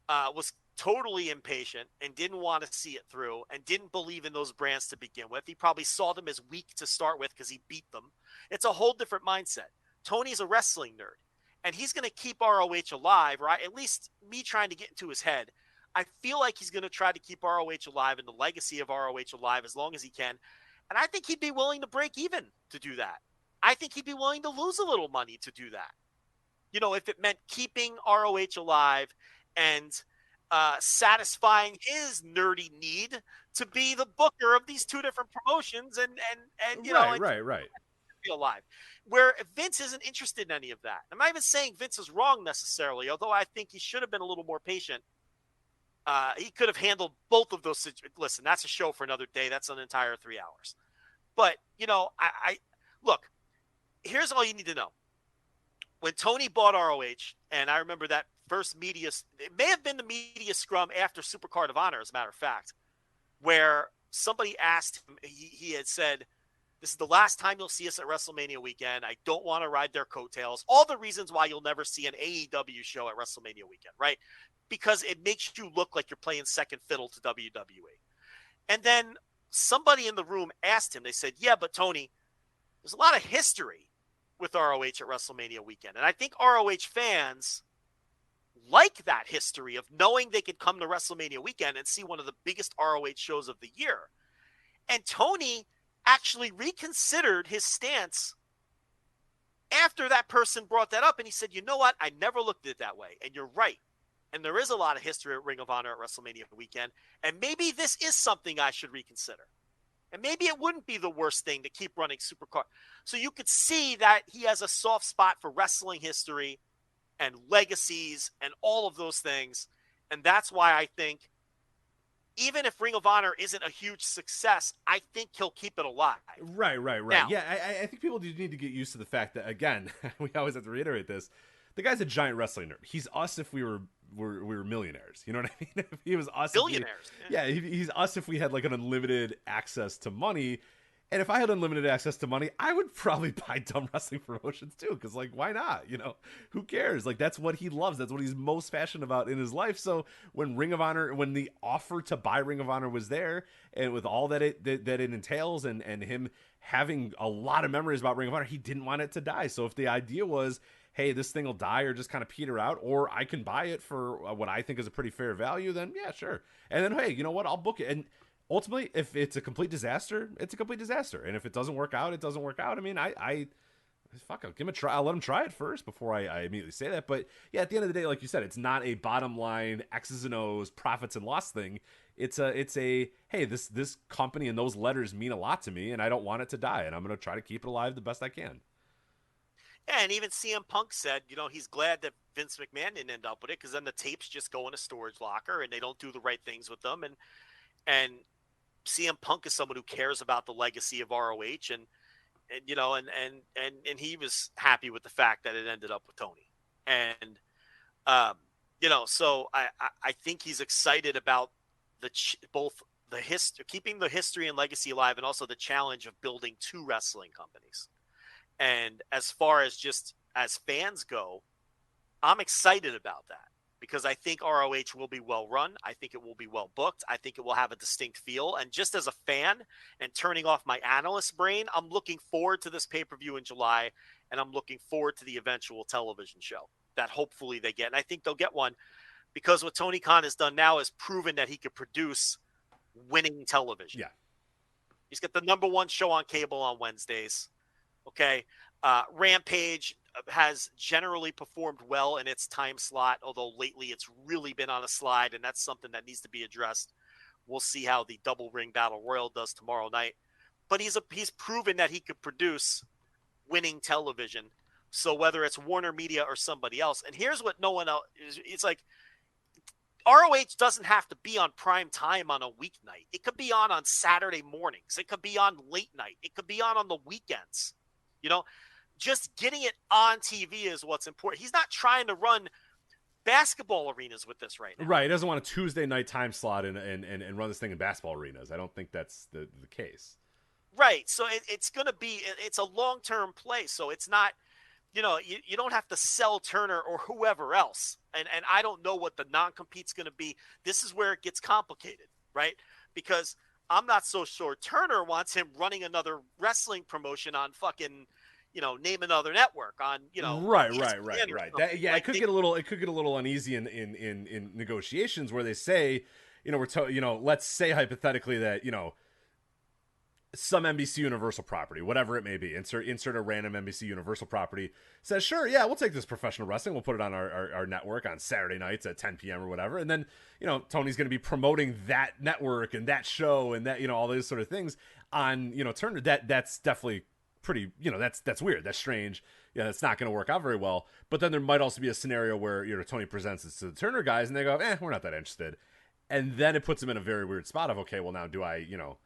was totally impatient and didn't want to see it through and didn't believe in those brands to begin with. He probably saw them as weak to start with because he beat them. It's a whole different mindset. Tony's a wrestling nerd, and he's going to keep ROH alive, right? At least me trying to get into his head. I feel like he's going to try to keep ROH alive and the legacy of ROH alive as long as he can. And I think he'd be willing to break even to do that. I think he'd be willing to lose a little money to do that. If it meant keeping ROH alive and satisfying his nerdy need to be the booker of these two different promotions and right. Be alive. Where Vince isn't interested in any of that. I'm not even saying Vince is wrong necessarily, although I think he should have been a little more patient. He could have handled both of those situations. Listen, that's a show for another day. That's an entire 3 hours. But, I look, here's all you need to know. When Tony bought ROH, and I remember that first media, it may have been the media scrum after Supercard of Honor, as a matter of fact, where somebody asked him, he had said, this is the last time you'll see us at WrestleMania weekend. I don't want to ride their coattails. All the reasons why you'll never see an AEW show at WrestleMania weekend, right? Because it makes you look like you're playing second fiddle to WWE. And then somebody in the room asked him, they said, yeah, but Tony, there's a lot of history with ROH at WrestleMania weekend. And I think ROH fans like that history of knowing they could come to WrestleMania weekend and see one of the biggest ROH shows of the year. And Tony actually reconsidered his stance after that person brought that up. And he said, you know what? I never looked at it that way. And you're right. And there is a lot of history at Ring of Honor at WrestleMania weekend. And maybe this is something I should reconsider. And maybe it wouldn't be the worst thing to keep running Supercard. So you could see that he has a soft spot for wrestling history and legacies and all of those things. And that's why I think even if Ring of Honor isn't a huge success, I think he'll keep it alive. Right. Now, Yeah, I think people do need to get used to the fact that, again, we always have to reiterate this. The guy's a giant wrestling nerd. He's us if we were millionaires. You know what I mean? If he was us, billionaires. He's us if we had like an unlimited access to money. And if I had unlimited access to money, I would probably buy dumb wrestling promotions too. Because, like, why not? You know, who cares? Like, that's what he loves. That's what he's most passionate about in his life. So when Ring of Honor, when the offer to buy Ring of Honor was there, and with all that it entails, and him having a lot of memories about Ring of Honor, he didn't want it to die. So if the idea was, hey, this thing will die or just kind of peter out, or I can buy it for what I think is a pretty fair value, then yeah, sure. And then, hey, you know what? I'll book it. And ultimately, if it's a complete disaster, it's a complete disaster. And if it doesn't work out, it doesn't work out. I mean, I fuck, I'll give him a try. I'll let him try it first before I immediately say that. But yeah, at the end of the day, like you said, it's not a bottom line X's and O's, profits and loss thing. It's a hey, this company and those letters mean a lot to me, and I don't want it to die, and I'm going to try to keep it alive the best I can. Yeah, and even CM Punk said, you know, he's glad that Vince McMahon didn't end up with it, because then the tapes just go in a storage locker and they don't do the right things with them. And CM Punk is someone who cares about the legacy of ROH, and you know, and he was happy with the fact that it ended up with Tony. And you know, so I think he's excited about both the history, keeping the history and legacy alive, and also the challenge of building two wrestling companies. And as far as just as fans go, I'm excited about that, because I think ROH will be well run. I think it will be well booked. I think it will have a distinct feel. And just as a fan, and turning off my analyst brain, I'm looking forward to this pay-per-view in July, and I'm looking forward to the eventual television show that hopefully they get. And I think they'll get one, because what Tony Khan has done now is proven that he could produce winning television. Yeah. He's got the #1 show on cable on Wednesdays. Okay. Rampage has generally performed well in its time slot, although lately it's really been on a slide, and that's something that needs to be addressed. We'll see how the Double Ring Battle Royal does tomorrow night. But he's proven that he could produce winning television. So whether it's Warner Media or somebody else, and here's what no one else is, it's like, ROH doesn't have to be on prime time on a weeknight. It could be on Saturday mornings. It could be on late night. It could be on the weekends. You know, just getting it on TV is what's important. He's not trying to run basketball arenas with this right now. Right. He doesn't want a Tuesday night time slot and run this thing in basketball arenas. I don't think that's the case. Right. So it's going to be, it's a long-term play. So it's not, you know, you don't have to sell Turner or whoever else. And I don't know what the non-compete's going to be. This is where it gets complicated, right? Because I'm not so sure Turner wants him running another wrestling promotion on fucking, you know, name another network on, you know. Right. That, yeah, like it could get a little uneasy in negotiations where they say, you know, let's say hypothetically that, you know, some NBC Universal property, whatever it may be, insert a random NBC Universal property, says, sure, yeah, we'll take this professional wrestling, we'll put it on our network on Saturday nights at 10 p.m. or whatever, and then, you know, Tony's going to be promoting that network and that show and that, you know, all those sort of things on, you know, Turner. That's definitely pretty, you know, that's weird, that's strange, yeah, that's not going to work out very well. But then there might also be a scenario where, you know, Tony presents this to the Turner guys and they go, we're not that interested, and then it puts them in a very weird spot of, okay, well, now do I, you know,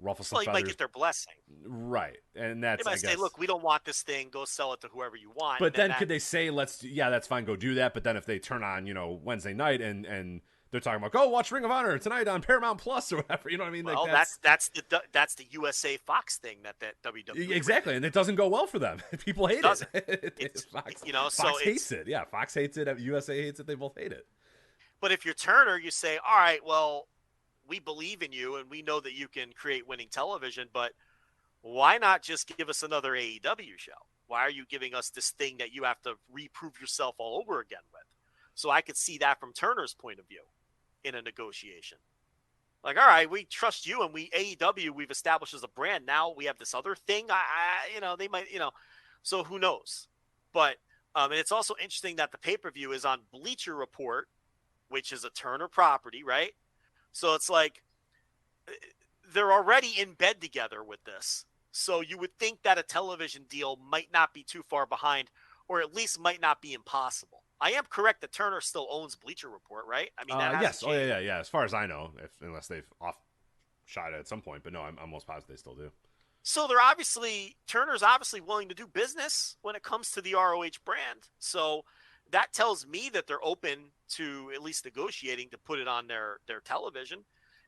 ruffle some feathers. You might get their blessing. Right. And that's, they might say, look, we don't want this thing. Go sell it to whoever you want. But then could they say, that's fine, go do that. But then if they turn on, you know, Wednesday night and they're talking about, go watch Ring of Honor tonight on Paramount Plus or whatever, you know what I mean? Well, like that's the USA Fox thing that WWE. Exactly. And it doesn't go well for them. People hate it. It's Fox, you know, so Fox hates it. Yeah. Fox hates it. USA hates it. They both hate it. But if you're Turner, you say, all right, well, we believe in you and we know that you can create winning television, but why not just give us another AEW show? Why are you giving us this thing that you have to reprove yourself all over again with? So I could see that from Turner's point of view in a negotiation. Like, all right, we trust you and AEW, we've established as a brand. Now we have this other thing. You know, they might, you know, so who knows? But, and it's also interesting that the pay-per-view is on Bleacher Report, which is a Turner property, right? So it's like they're already in bed together with this. So you would think that a television deal might not be too far behind, or at least might not be impossible. I am correct that Turner still owns Bleacher Report, right? I mean, that yes. hasn't changed. Oh, yeah. As far as I know, unless they've shot it at some point, but no, I'm almost positive they still do. So Turner's obviously willing to do business when it comes to the ROH brand. So that tells me that they're open to at least negotiating to put it on their television.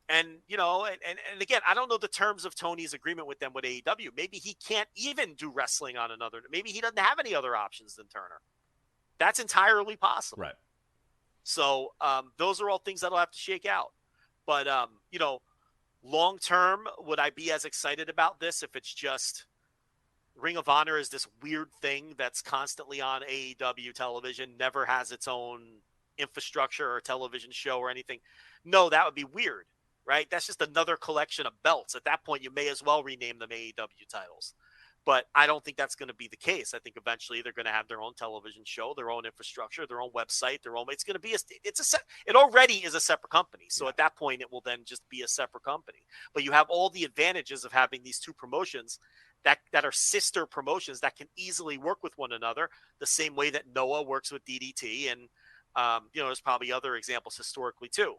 And, and again, I don't know the terms of Tony's agreement with them with AEW. Maybe he can't even do wrestling on another. Maybe he doesn't have any other options than Turner. That's entirely possible. Right. So those are all things that'll have to shake out. But, long term, would I be as excited about this if it's just Ring of Honor is this weird thing that's constantly on AEW television, never has its own infrastructure or television show or anything? No, that would be weird, right? That's just another collection of belts. At that point, you may as well rename them AEW titles. But I don't think that's going to be the case. I think eventually they're going to have their own television show, their own infrastructure, their own website, it's going to be it already is a separate company. So at that point, it will then just be a separate company. But you have all the advantages of having these two promotions that are sister promotions that can easily work with one another, the same way that Noah works with DDT. And, there's probably other examples historically too.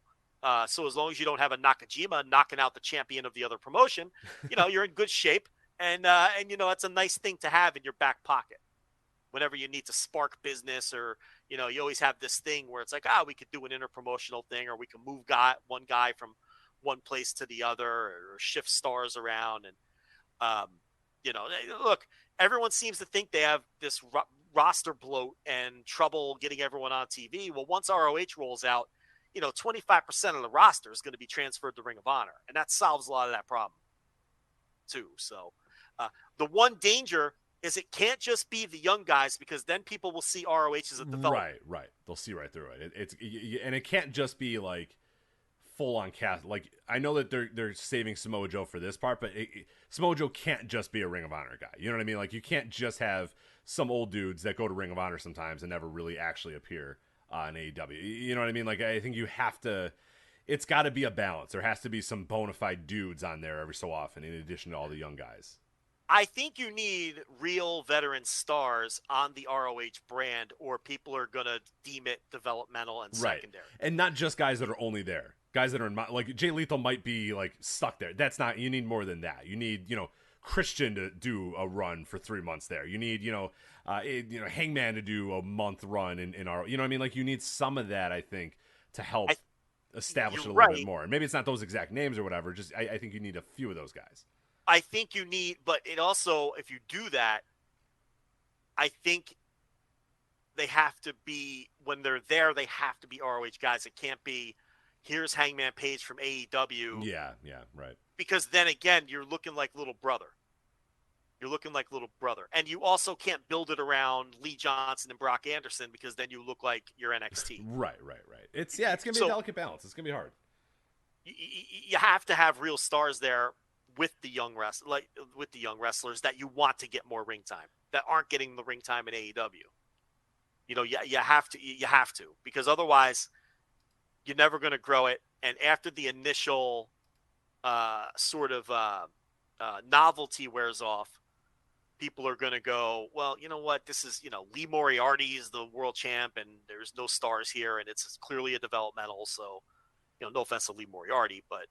So as long as you don't have a Nakajima knocking out the champion of the other promotion, you're in good shape. And it's a nice thing to have in your back pocket whenever you need to spark business, or, you always have this thing where it's like, we could do an interpromotional thing, or we can move one guy from one place to the other, or shift stars around. And, look, everyone seems to think they have this roster bloat and trouble getting everyone on TV. Well, once ROH rolls out, 25% of the roster is going to be transferred to Ring of Honor, and that solves a lot of that problem too. So, the one danger is it can't just be the young guys, because then people will see ROH as a development. Right. They'll see right through it. And it can't just be like full on cast. Like, I know that they're saving Samoa Joe for this part, but Samoa Joe can't just be a Ring of Honor guy. You know what I mean? Like, you can't just have some old dudes that go to Ring of Honor sometimes and never really actually appear on AEW. You know what I mean? Like, I think you have to. It's got to be a balance. There has to be some bona fide dudes on there every so often, in addition to all the young guys. I think you need real veteran stars on the ROH brand, or people are going to deem it developmental and secondary. And not just guys that are only there. Guys that are in, like, Jay Lethal might be like stuck there. That's not, you need more than that. You need, Christian to do a run for 3 months there. You need, Hangman to do a month run in our, you know what I mean? Like, you need some of that, I think, to help establish it a little bit more. And maybe it's not those exact names or whatever. Just I think you need a few of those guys. I think you need, but it also, if you do that, I think they have to be, when they're there, they have to be ROH guys. It can't be, here's Hangman Page from AEW. Yeah, right. Because then again, you're looking like little brother. And you also can't build it around Lee Johnson and Brock Anderson, because then you look like you're NXT. Right. It's going to be a delicate balance. It's going to be hard. You have to have real stars there with the young wrestlers that you want to get more ring time, that aren't getting the ring time in AEW. You have to, because otherwise you're never going to grow it. And after the initial novelty wears off, people are going to go, well, you know what? This is, Lee Moriarty is the world champ and there's no stars here. And it's clearly a developmental. So, no offense to Lee Moriarty, but,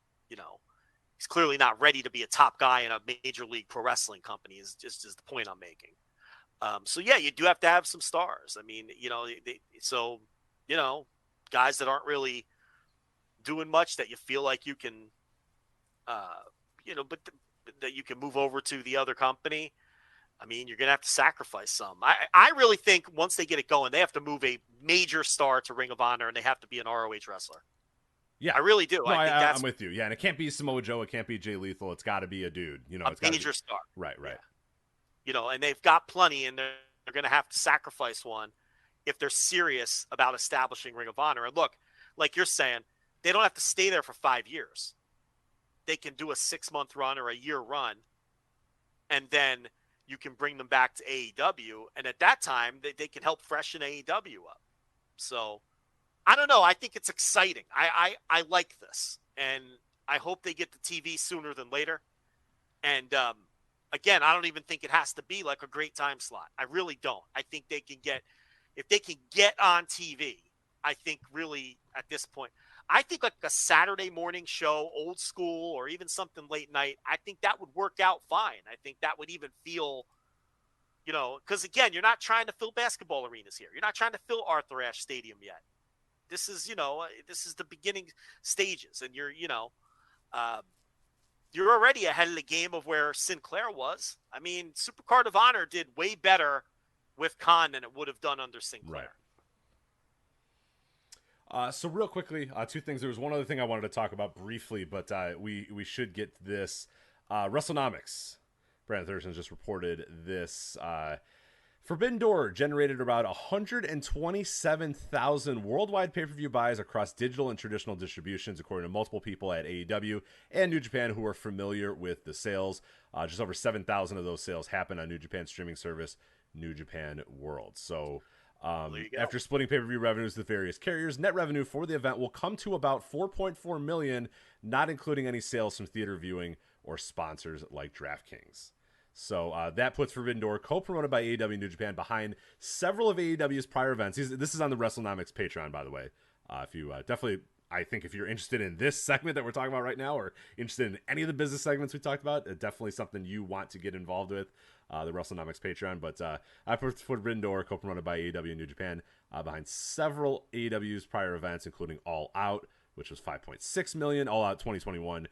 he's clearly not ready to be a top guy in a major league pro wrestling company is the point I'm making. So yeah, you do have to have some stars. I mean, guys that aren't really doing much that you feel like you can, but that you can move over to the other company. I mean, you're going to have to sacrifice some. I really think once they get it going, they have to move a major star to Ring of Honor, and they have to be an ROH wrestler. Yeah, I really do. No, I'm with you. Yeah, and it can't be Samoa Joe. It can't be Jay Lethal. It's got to be a dude. A major star. Right. Yeah. And they've got plenty, and they're going to have to sacrifice one if they're serious about establishing Ring of Honor. And look, like you're saying, they don't have to stay there for 5 years. They can do a 6-month run or a year run, and then you can bring them back to AEW. And at that time, they can help freshen AEW up. So I don't know. I think it's exciting. I like this, and I hope they get the TV sooner than later. And again, I don't even think it has to be like a great time slot. I really don't. I think they can get, if they can get on TV, I think really at this point, I think like a Saturday morning show, old school, or even something late night, I think that would work out fine. I think that would even feel, because again, you're not trying to fill basketball arenas here. You're not trying to fill Arthur Ashe Stadium yet. This is, this is the beginning stages, and you're already ahead of the game of where Sinclair was. I mean, Supercard of Honor did way better with Khan than it would have done under Sinclair. Right. So real quickly, two things. There was one other thing I wanted to talk about briefly, but we should get to this. WrestleNomics. Brandon Thurston just reported this. Forbidden Door generated about 127,000 worldwide pay-per-view buys across digital and traditional distributions, according to multiple people at AEW and New Japan who are familiar with the sales. Just over 7,000 of those sales happened on New Japan's streaming service, New Japan World. So after splitting pay-per-view revenues with various carriers, net revenue for the event will come to about $4.4 million, not including any sales from theater viewing or sponsors like DraftKings. So that puts Forbidden Door, co-promoted by AEW and New Japan, behind several of AEW's prior events. This is on the WrestleNomics Patreon, by the way. If you definitely, I think if you're interested in this segment that we're talking about right now, or interested in any of the business segments we talked about, definitely something you want to get involved with, the WrestleNomics Patreon. But I put Forbidden Door, co-promoted by AEW and New Japan, behind several AEW's prior events, including All Out, which was $5.6 million, All Out 2021,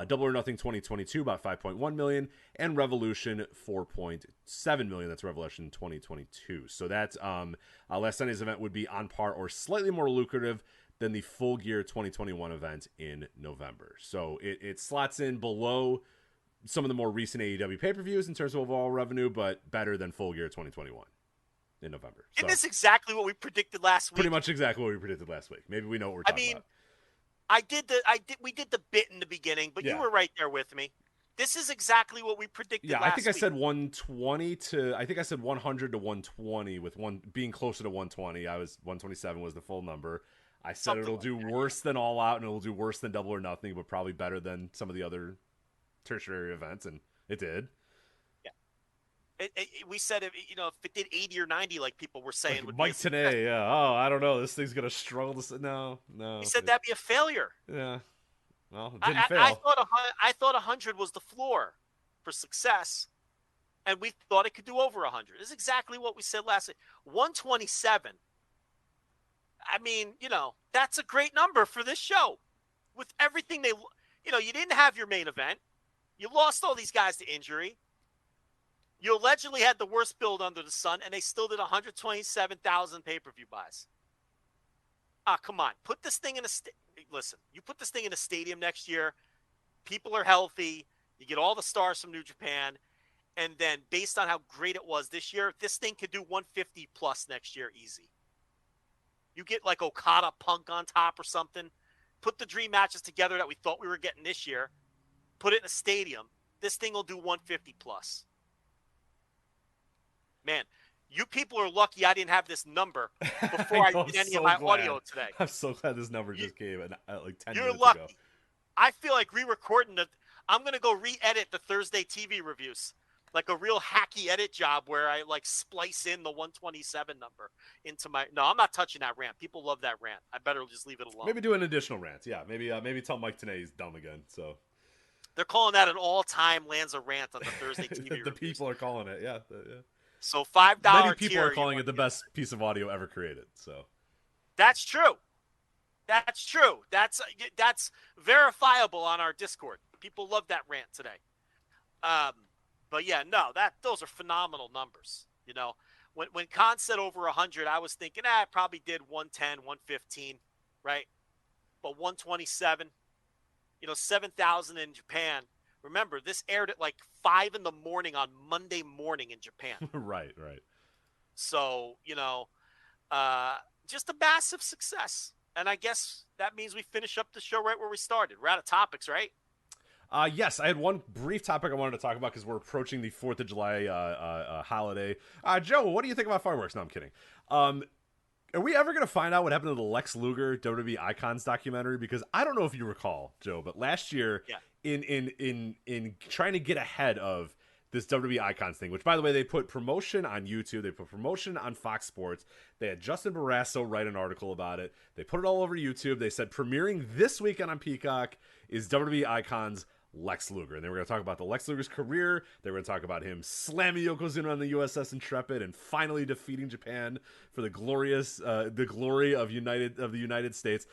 Double or Nothing 2022, about $5.1 million, and Revolution $4.7 million. That's Revolution 2022. So that's last Sunday's event would be on par or slightly more lucrative than the Full Gear 2021 event in November. So it slots in below some of the more recent AEW pay-per-views in terms of overall revenue, but better than Full Gear 2021 in November. Isn't this exactly what we predicted last week? Pretty much exactly what we predicted last week. Maybe we know what we're talking about. We did the bit in the beginning, but you were right there with me. This is exactly what we predicted last week. I think I said 120 to, I think I said 100 to 120 with one being closer to 120. 127 was the full number. I said it'll do worse than All Out and it'll do worse than Double or Nothing, but probably better than some of the other tertiary events, and it did. We said, if it did 80 or 90, like people were saying. Like Mike today, yeah. Oh, I don't know. This thing's going to struggle to... No. He said that'd be a failure. Yeah. Well, it didn't fail. I thought 100 was the floor for success, and we thought it could do over 100. This is exactly what we said last week. 127. I mean, that's a great number for this show. With everything you didn't have your main event. You lost all these guys to injury. You allegedly had the worst build under the sun, and they still did 127,000 pay-per-view buys. Come on. Put this thing in listen, you put this thing in a stadium next year, people are healthy, you get all the stars from New Japan, and then based on how great it was this year, this thing could do 150 plus next year easy. You get like Okada Punk on top or something. Put the dream matches together that we thought we were getting this year. Put it in a stadium. This thing will do 150 plus. Man, you people are lucky I didn't have this number before I did any of my audio today. I'm so glad this number just came like 10 minutes ago. You're lucky. I feel like re-recording it. I'm going to go re-edit the Thursday TV reviews. Like a real hacky edit job where I splice in the 127 number into my... No, I'm not touching that rant. People love that rant. I better just leave it alone. Maybe do an additional rant. Yeah, maybe tell Mike today he's dumb again. So they're calling that an all-time Lanza rant on the Thursday TV the reviews. People are calling it, yeah. So $5 Many people are calling it the best piece of audio ever created. So that's true. That's true. That's verifiable on our Discord. People love that rant today. But yeah, no, those are phenomenal numbers. When Khan said over 100, I was thinking, I probably did 110, 115, right? But 127, 7,000 in Japan. Remember, this aired at 5 in the morning on Monday morning in Japan. Right. So, just a massive success. And I guess that means we finish up the show right where we started. We're out of topics, right? Yes, I had one brief topic I wanted to talk about because we're approaching the 4th of July holiday. Joe, what do you think about fireworks? No, I'm kidding. Are we ever going to find out what happened to the Lex Luger WWE Icons documentary? Because I don't know if you recall, Joe, but last year in trying to get ahead of this WWE Icons thing, which, by the way, they put promotion on YouTube. They put promotion on Fox Sports. They had Justin Barrasso write an article about it. They put it all over YouTube. They said premiering this weekend on Peacock is WWE Icons Lex Luger. And they were going to talk about the Lex Luger's career. They were going to talk about him slamming Yokozuna on the USS Intrepid and finally defeating Japan for the glory of the United States.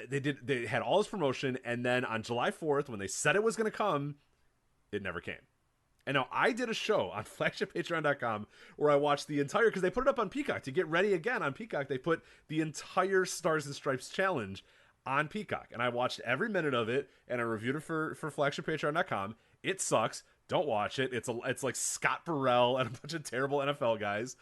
They had all this promotion, and then on July 4th, when they said it was going to come, it never came. And now I did a show on flagshippatreon.com where I watched the entire, because they put it up on Peacock to get ready again on Peacock. They put the entire Stars and Stripes challenge on Peacock, and I watched every minute of it, and I reviewed it for flagshippatreon.com. It sucks. Don't watch it. It's like Scott Burrell and a bunch of terrible NFL guys,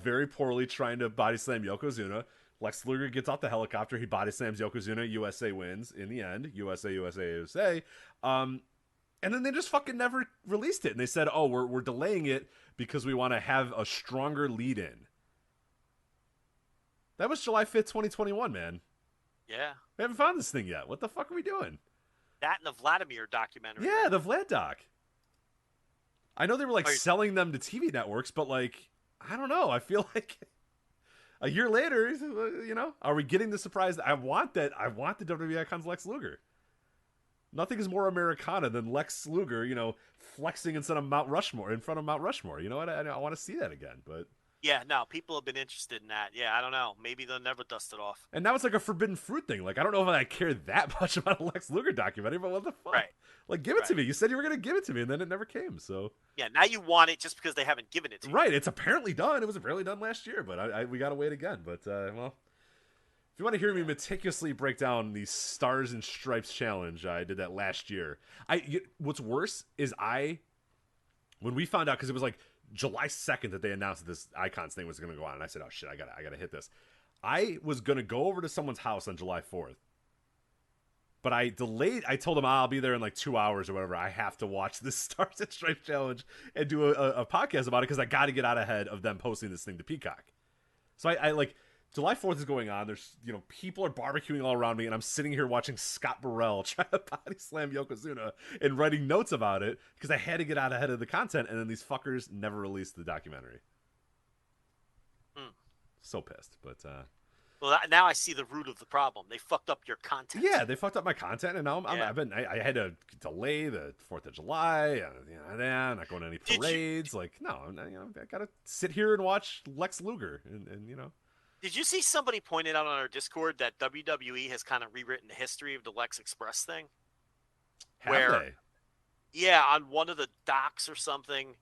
very poorly trying to body slam Yokozuna. Lex Luger gets off the helicopter. He body slams Yokozuna. USA wins in the end. USA. And then they just fucking never released it. And they said, oh, we're delaying it because we want to have a stronger lead-in. That was July 5th, 2021, man. Yeah. We haven't found this thing yet. What the fuck are we doing? That and the Vladimir documentary. Yeah, the Vlad doc. I know they were selling them to TV networks, but I don't know. I feel like a year later, are we getting the surprise? I want the WWE Icons Lex Luger. Nothing is more Americana than Lex Luger, flexing in front of Mount Rushmore. You know what? I want to see that again, but yeah, no, people have been interested in that. Yeah, I don't know. Maybe they'll never dust it off. And now it's like a forbidden fruit thing. I don't know if I care that much about a Lex Luger documentary, but what the fuck? Right. Give it to me. You said you were going to give it to me, and then it never came. So yeah, now you want it just because they haven't given it to you. Right. It's apparently done. It was apparently done last year, but we got to wait again. But well. If you want to hear me meticulously break down the Stars and Stripes challenge, I did that last year. What's worse is when we found out, because it was July 2nd that they announced that this Icons thing was going to go on, and I said, oh shit, I gotta hit this. I was going to go over to someone's house on July 4th, but I delayed. I told them I'll be there in 2 hours or whatever. I have to watch this Stars and Stripes challenge and do a podcast about it because I got to get out ahead of them posting this thing to Peacock. So I July 4th is going on. There's, people are barbecuing all around me, and I'm sitting here watching Scott Burrell try to body slam Yokozuna and writing notes about it because I had to get out ahead of the content, and then these fuckers never released the documentary. So pissed, but well, now I see the root of the problem. They fucked up your content. Yeah, they fucked up my content, and now I had to delay the 4th of July. I'm not going to any parades. I gotta sit here and watch Lex Luger, and Did you see somebody pointed out on our Discord that WWE has kind of rewritten the history of the Lex Express thing? Have they? Yeah, on one of the docs or something,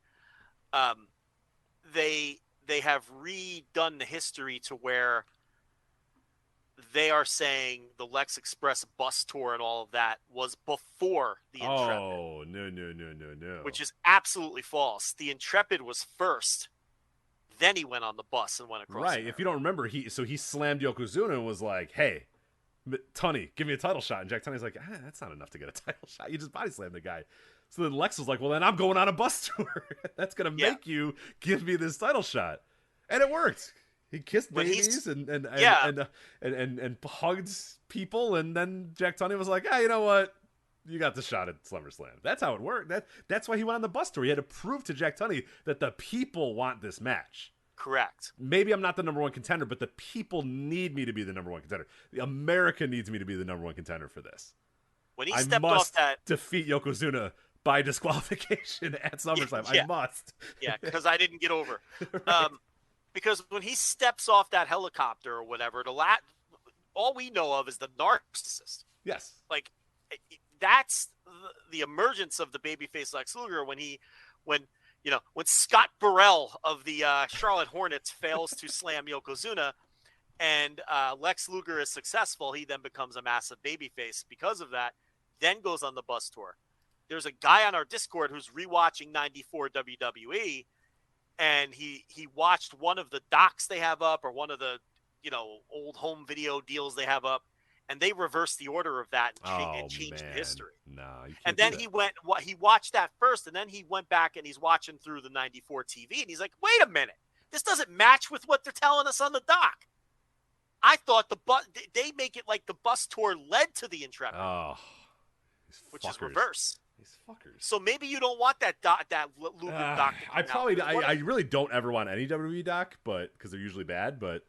they have redone the history to where they are saying the Lex Express bus tour and all of that was before the Intrepid. Oh, no. Which is absolutely false. The Intrepid was first. Then he went on the bus and went across. Right. If you don't remember, he slammed Yokozuna and was like, "Hey, Tunney, give me a title shot." And Jack Tunney's like, "That's not enough to get a title shot. You just body slammed the guy." So then Lex was like, "Well, then I'm going on a bus tour. That's gonna make you give me this title shot," and it worked. He kissed babies and hugged people, and then Jack Tunney was like, "You know what? You got the shot at SummerSlam." That's how it worked. That's why he went on the bus tour. He had to prove to Jack Tunney that the people want this match. Correct. Maybe I'm not the number one contender, but the people need me to be the number one contender. America needs me to be the number one contender for this. When he stepped off that, defeat Yokozuna by disqualification at SummerSlam. Yeah. I must. Yeah, because I didn't get over. Right. Because when he steps off that helicopter or whatever, all we know of is the narcissist. Yes. That's the emergence of the babyface Lex Luger when Scott Burrell of the Charlotte Hornets fails to slam Yokozuna and Lex Luger is successful, he then becomes a massive babyface because of that, then goes on the bus tour. There's a guy on our Discord who's rewatching 94 WWE, and he watched one of the docs they have up or one of the old home video deals they have up, and they reversed the order of that and changed the history. No, and then he watched that first, and then he went back and he's watching through the 94 TV, and he's like, wait a minute, this doesn't match with what they're telling us on the doc. I thought they make it like the bus tour led to the Intrepid, which is reverse. These fuckers. So maybe you don't want that Lubin doc. I really don't ever want any WWE doc, but because they're usually bad. But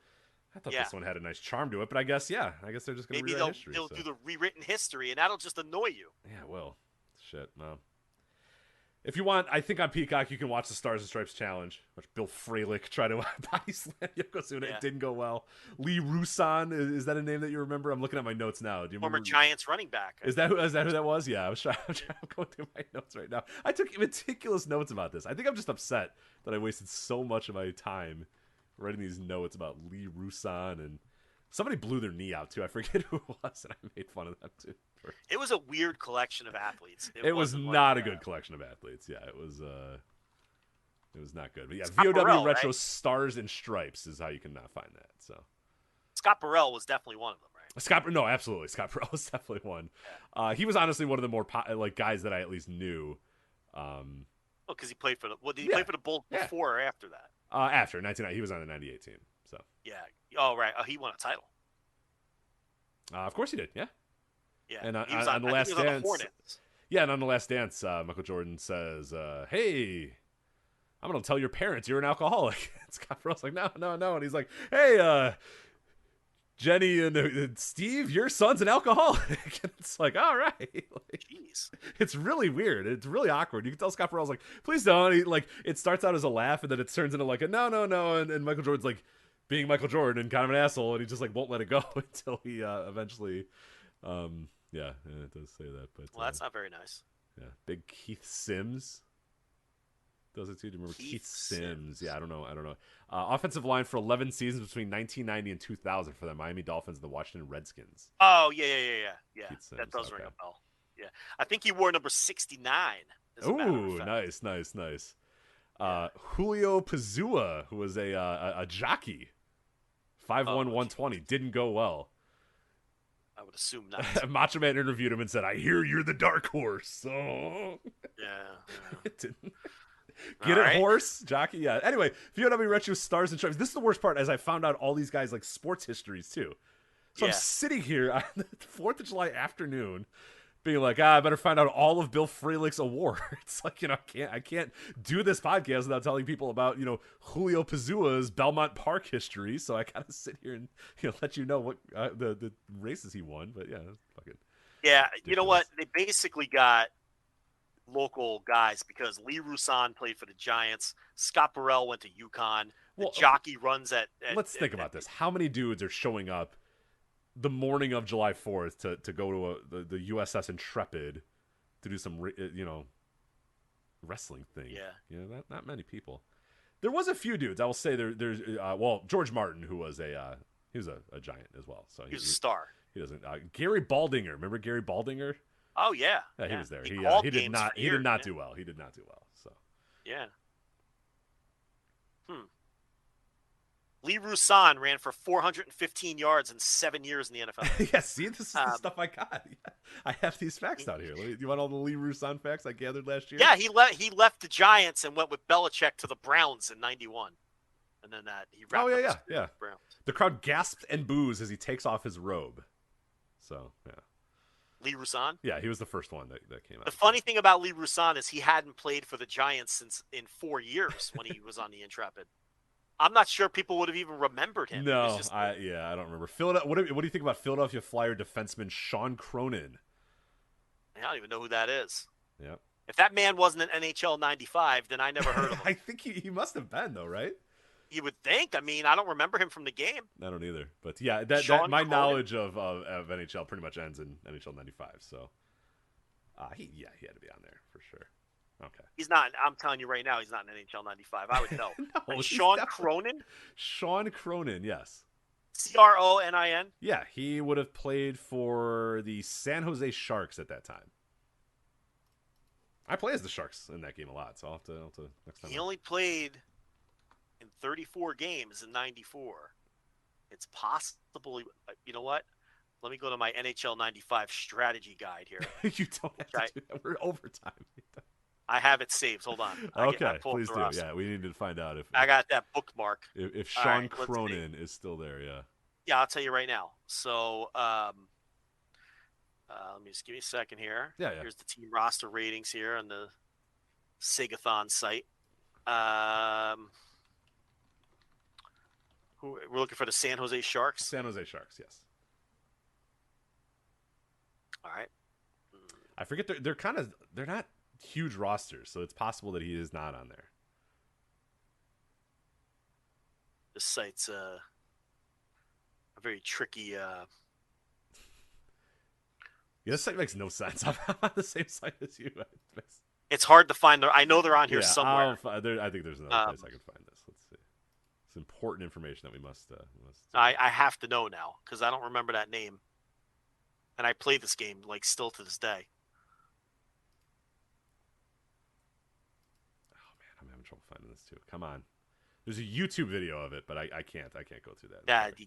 I thought this one had a nice charm to it. But I guess they're just going to rewrite history. They'll do the rewritten history, and that'll just annoy you. Yeah, well, shit, no. If you want, I think on Peacock you can watch the Stars and Stripes Challenge. Watch Bill Fralick try to body slam Yokozuna. It didn't go well. Lee Rusan, is that a name that you remember? I'm looking at my notes now. Do you remember? Former Giants running back. Is that who that was? Yeah, I'm going through my notes right now. I took meticulous notes about this. I think I'm just upset that I wasted so much of my time writing these notes about Lee Rusan, and somebody blew their knee out too. I forget who it was, and I made fun of them too. It was a weird collection of athletes. It was not a good collection of athletes. Yeah, it was not good. But yeah, Scott VOW Burrell, Retro, right? Stars and Stripes is how you can not find that. So Scott Burrell was definitely one of them, right? Absolutely. Scott Burrell was definitely one. He was honestly one of the more guys that I at least knew. Because he played for the. Well, did he play for the Bulls before or after that? After 1990, he was on the '98 team. So yeah. Oh right. He won a title. Of course he did. Yeah. Yeah, and on the Last Dance, and on the Last Dance, Michael Jordan says, "Hey, I'm gonna tell your parents you're an alcoholic." And Scott Burrell's like, "No," and he's like, "Hey, Jenny and Steve, your son's an alcoholic." And it's like, all right, jeez, it's really weird. It's really awkward. You can tell Scott Burrell's like, "Please don't." It starts out as a laugh, and then it turns into like a no, and Michael Jordan's like being Michael Jordan and kind of an asshole, and he just like won't let it go until he eventually. Yeah, it does say that, but that's not very nice. Yeah, big Keith Sims does it too. Do you remember Keith Sims? Yeah, I don't know. Offensive line for 11 seasons between 1990 and 2000 for the Miami Dolphins and the Washington Redskins. Oh yeah. That does ring a bell. Yeah, I think he wore number 69. Ooh, nice. Julio Pazua, who was a jockey, 5'1", 120, didn't go well. I would assume not. Macho Man interviewed him and said, "I hear you're the dark horse." So yeah. It didn't. Get it, horse? Jockey? Yeah. Anyway, VOW Retro Stars and Stripes. This is the worst part, as I found out all these guys like sports histories too. So I'm sitting here on the 4th of July afternoon being like, I better find out all of Bill Fralick's awards. Like, I can't do this podcast without telling people about, Julio Pazua's Belmont Park history. So I gotta sit here and let you know what the races he won. But yeah, fucking yeah. Ridiculous. You know what? They basically got local guys because Lee Rusan played for the Giants. Scott Burrell went to UConn. The jockey runs at let's think about this. How many dudes are showing up the morning of July 4th to go to the USS Intrepid to do some wrestling thing? Yeah, not many people. There was a few dudes. I will say there's George Martin, who was he was a giant as well. So he was a star. He doesn't. Gary Baldinger, remember Gary Baldinger? Oh yeah, he was there. He did not do well. He did not do well. So yeah. Lee Rusan ran for 415 yards in 7 years in the NFL. Yeah, see, this is the stuff I got. I have these facts down here. You want all the Lee Rusan facts I gathered last year? Yeah, he left the Giants and went with Belichick to the Browns in '91, and then he wrapped up yeah. Browns. The crowd gasped and boos as he takes off his robe. So yeah. Lee Rusan? Yeah, he was the first one that came out. The funny thing about Lee Rusan is he hadn't played for the Giants in 4 years when he was on the Intrepid. I'm not sure people would have even remembered him. No, I don't remember. What do you think about Philadelphia Flyer defenseman Sean Cronin? I don't even know who that is. Yep. If that man wasn't an NHL 95, then I never heard of him. I think he must have been, though, right? You would think. I mean, I don't remember him from the game. I don't either. But yeah, my knowledge of NHL pretty much ends in NHL 95. So he had to be on there for sure. Okay. He's not. I'm telling you right now, he's not in NHL 95. I would know. No, Sean Cronin? Sean Cronin, yes. Cronin? Yeah, he would have played for the San Jose Sharks at that time. I play as the Sharks in that game a lot, so I'll have to next time. He only played in 34 games in 94. It's possible. You know what? Let me go to my NHL 95 strategy guide here. You don't have to do that. We're overtime. I have it saved. Hold on. Okay, please do. Yeah, we need to find out if I got that bookmark. If Sean Cronin is still there, yeah. Yeah, I'll tell you right now. So, Let me just give me a second here. Yeah. Here's the team roster ratings here on the Segathon site. We're looking for the San Jose Sharks. San Jose Sharks, yes. All right. I forget they're not huge rosters, so it's possible that he is not on there. This site's a very tricky. Yeah, this site makes no sense. I'm on the same site as you. It's hard to find. I know they're on here somewhere. I think there's another place I can find this. Let's see. It's important information that we must. I have to know now because I don't remember that name, and I play this game like still to this day. Oh man, I'm having trouble finding this too. Come on. There's a YouTube video of it, but I can't go through that. That's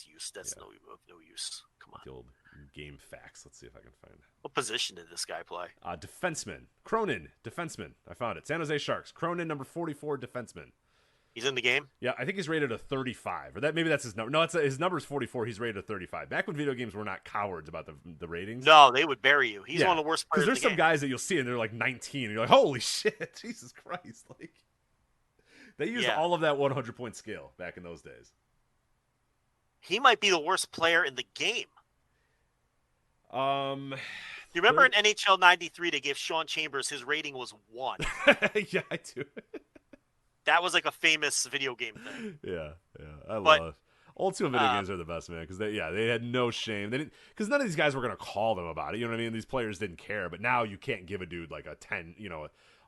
use. That's no use. Come on. The old game facts. Let's see if I can find it. What position did this guy play? Defenseman. Cronin, defenseman. I found it. San Jose Sharks. Cronin, number 44, defenseman. He's in the game? Yeah, I think he's rated a 35. Or maybe that's his number. No, his number is 44. He's rated a 35. Back when video games were not cowards about the ratings. No, they would bury you. He's one of the worst players. Because there's some guys that you'll see and they're like 19. And you're like, holy shit, Jesus Christ. Like, they used all of that 100-point scale back in those days. He might be the worst player in the game. You remember in NHL 93 they gave Sean Chambers, his rating was 1. Yeah, I do. That was like a famous video game thing. Yeah. I love it. Old school video games are the best, man, because they had no shame. They didn't, because none of these guys were going to call them about it. You know what I mean? These players didn't care. But now you can't give a dude like a 10,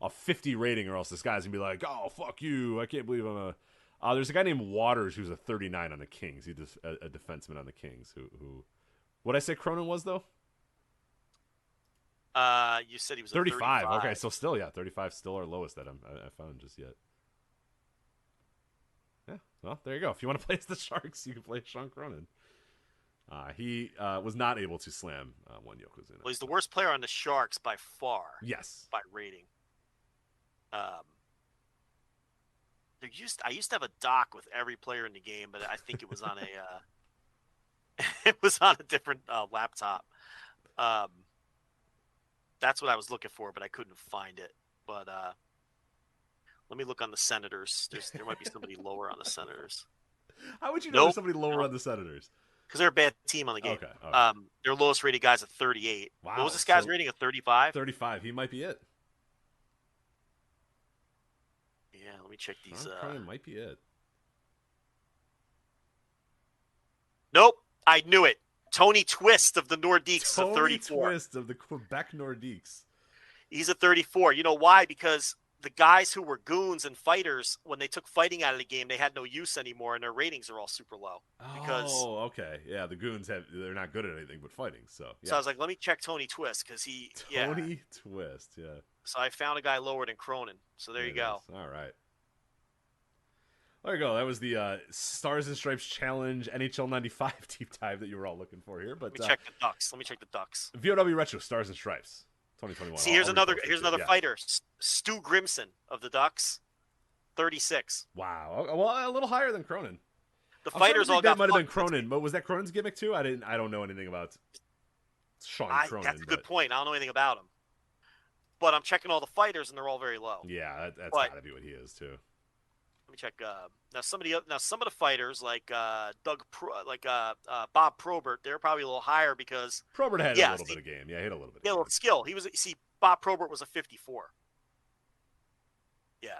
a 50 rating, or else this guy's going to be like, oh, fuck you. I can't believe I'm a... there's a guy named Waters who's a 39 on the Kings. He's a defenseman on the Kings. Who what did I say Cronin was, though? You said he was 35. Okay, so still, 35 still our lowest that I found just yet. Yeah, well, there you go. If you want to play as the Sharks, you can play Sean Cronin. He was not able to slam one Yokozuna. Well, he's the worst player on the Sharks by far. Yes. By rating. I used to have a doc with every player in the game, but I think it was on a different laptop. That's what I was looking for, but I couldn't find it. But let me look on the Senators. There might be somebody lower on the Senators. How would you know there's somebody lower on the Senators? Because they're a bad team on the game. Okay. Their lowest rated guy's a 38. Wow. What was this guy's rating? A 35? 35. He might be it. Yeah, let me check these. Cronin might be it. Nope. I knew it. Tony Twist of the Nordiques is a 34. Tony Twist of the Quebec Nordiques. He's a 34. You know why? Because the guys who were goons and fighters, when they took fighting out of the game, they had no use anymore, and their ratings are all super low. Okay. Yeah, the goons they're not good at anything but fighting. So I was like, let me check Tony Twist because Tony Twist, yeah. So I found a guy lower than Cronin. So there you go. All right. There you go. That was the Stars and Stripes Challenge NHL 95 deep dive that you were all looking for here. But Let me check the Ducks. VOW Retro Stars and Stripes 2021. See, here's another fighter, Stu Grimson of the Ducks, 36. Wow. Well, a little higher than Cronin. The fighters all got. That might have been Cronin, but was that Cronin's gimmick too? I don't know anything about Sean Cronin. That's a good point. I don't know anything about him. But I'm checking all the fighters, and they're all very low. Yeah, that's got to be what he is too. Let me check. Now some of the fighters like Bob Probert, they're probably a little higher because Probert had a little bit of game. Yeah, he had a little bit. He had a little skill. Bob Probert was a 54. Yeah,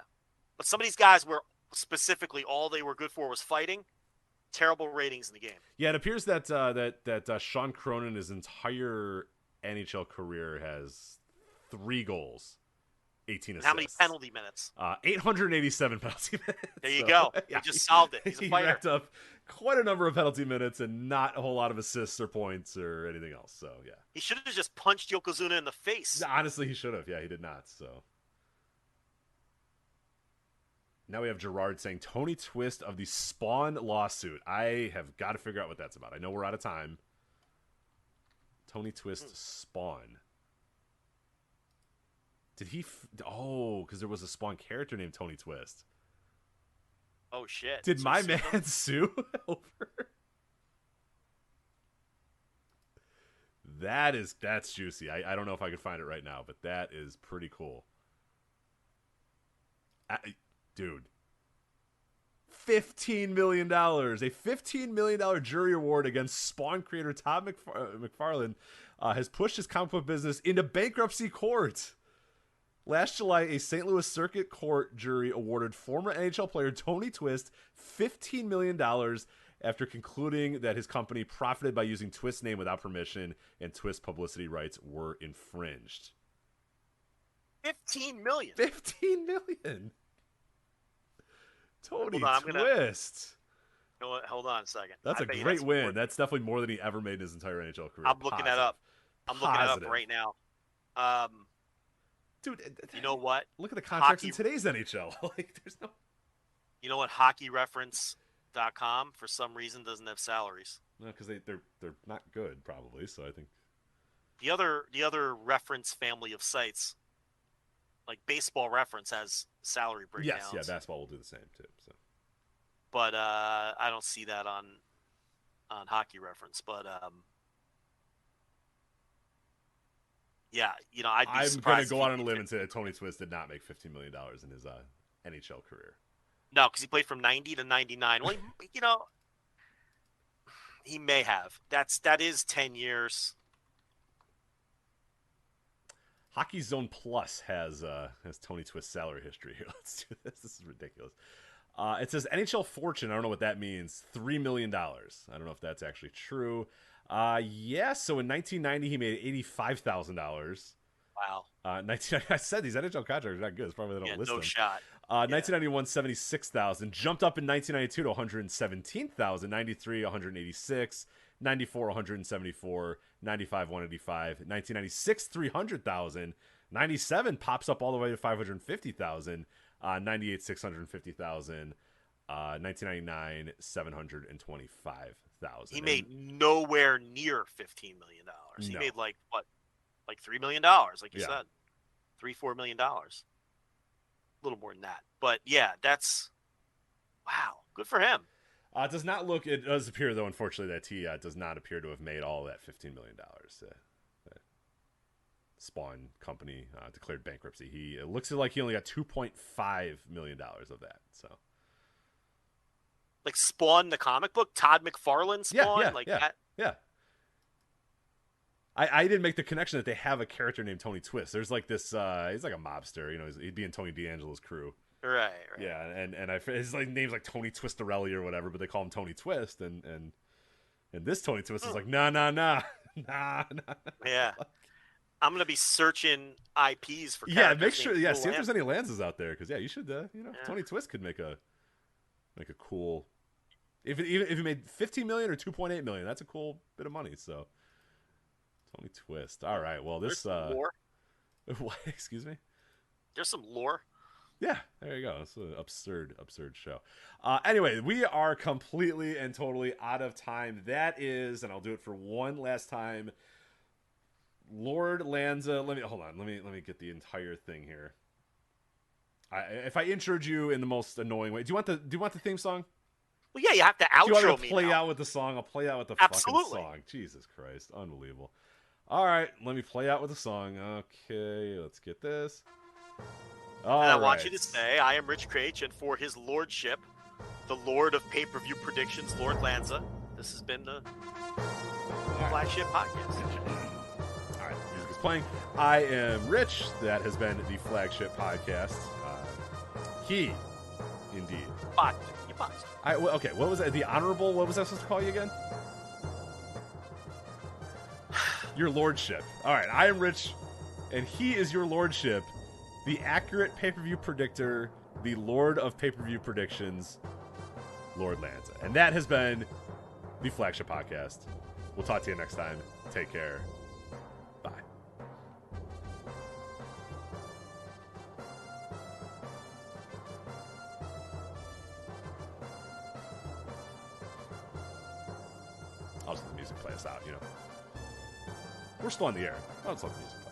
but some of these guys were specifically all they were good for was fighting. Terrible ratings in the game. Yeah, it appears that Sean Cronin, his entire NHL career, has 3 goals. 18 assists. How many penalty minutes? 887 penalty minutes. There you go. He just solved it. He's a fighter. He racked up quite a number of penalty minutes and not a whole lot of assists or points or anything else. So, yeah. He should have just punched Yokozuna in the face. Honestly, he should have. Yeah, he did not. So. Now we have Gerard saying, Tony Twist of the Spawn lawsuit. I have got to figure out what that's about. I know we're out of time. Tony Twist Spawn. Did he? Because there was a Spawn character named Tony Twist. Oh shit! Did my man sue over? That's juicy. I don't know if I could find it right now, but that is pretty cool. Dude. $15 million. A $15 million jury award against Spawn creator Todd McFarlane has pushed his comic book business into bankruptcy court. Last July, a St. Louis Circuit Court jury awarded former NHL player Tony Twist $15 million after concluding that his company profited by using Twist's name without permission and Twist publicity rights were infringed. $15 million. $15 million. Tony Twist. You know what? Hold on a second. That's a great win. That's definitely more than he ever made in his entire NHL career. I'm looking that up. I'm looking it up right now. Dude, you know what? Look at the contracts in today's NHL. Like, there's no. You know what? HockeyReference.com for some reason doesn't have salaries. No, because they're not good, probably. So I think the other reference family of sites, like Baseball Reference, has salary breakdowns. Yes, yeah, basketball will do the same too. So, but I don't see that on Hockey Reference. But yeah, you know, I'm going to go out on a limb and say that Tony Twist did not make $15 million in his NHL career. No, because he played from 90 to 99. Well, you know, he may have. That is 10 years. Hockey Zone Plus has Tony Twist's salary history here. Let's do this. This is ridiculous. It says NHL Fortune. I don't know what that means. $3 million. I don't know if that's actually true. Yeah, so in 1990, he made $85,000. Wow. 1990, I said these NHL contracts are not good. It's probably they don't list no them. Shot. 1991, 76,000. Jumped up in 1992 to 117,000. 93, 186. 94, 174. 95, 185. 1996, 300,000. 97 pops up all the way to 550,000. 98, 650,000. 1999, 725,000. He made nowhere near $15 million. He made like $3 million, like you said, $4 million. A little more than that, but yeah, that's wow, good for him. It does not look. It does appear, though, unfortunately, that he does not appear to have made all that $15 million. Spawn company declared bankruptcy. It looks like he only got $2.5 million of that. So, like Spawn, the comic book, Todd McFarlane Spawn, that. Yeah. I didn't make the connection that they have a character named Tony Twist. There's like this. He's like a mobster. You know, he'd be in Tony D'Angelo's crew. Right. Yeah, and his name's like Tony Twistorelli or whatever, but they call him Tony Twist, and this Tony Twist is like nah. Yeah. I'm gonna be searching IPs for make sure. Yeah, see if there's any Lanzas out there, because you should. Tony Twist could make a cool. If he made $15 million or $2.8 million, that's a cool bit of money. So Tony Twist. All right. Well, this lore. What? Excuse me. There's some lore. Yeah, there you go. It's an absurd show. Anyway, we are completely and totally out of time. That is, and I'll do it for one last time. Lord Lanza, let me get the entire thing here. If I introed you in the most annoying way, do you want the theme song? Well, yeah, you have to outro me. Do you want me to play out with the song? I'll play out with the fucking song. Jesus Christ, unbelievable. All right, let me play out with the song. Okay, let's get this. I want you to say, I am Rich Craich, and for his lordship, the Lord of Pay-Per-View Predictions, Lord Lanza, this has been the Flagship Podcast. All right, music is playing. I am Rich. That has been the Flagship Podcast. He, indeed. You botched. Okay, what was that? The Honorable, what was I supposed to call you again? Your Lordship. All right, I am Rich, and he is your Lordship. The accurate pay-per-view predictor, the Lord of pay-per-view predictions, Lord Lanza. And that has been the Flagship Podcast. We'll talk to you next time. Take care. Bye. I'll just let the music play us out, We're still on the air. I'll just let the music play.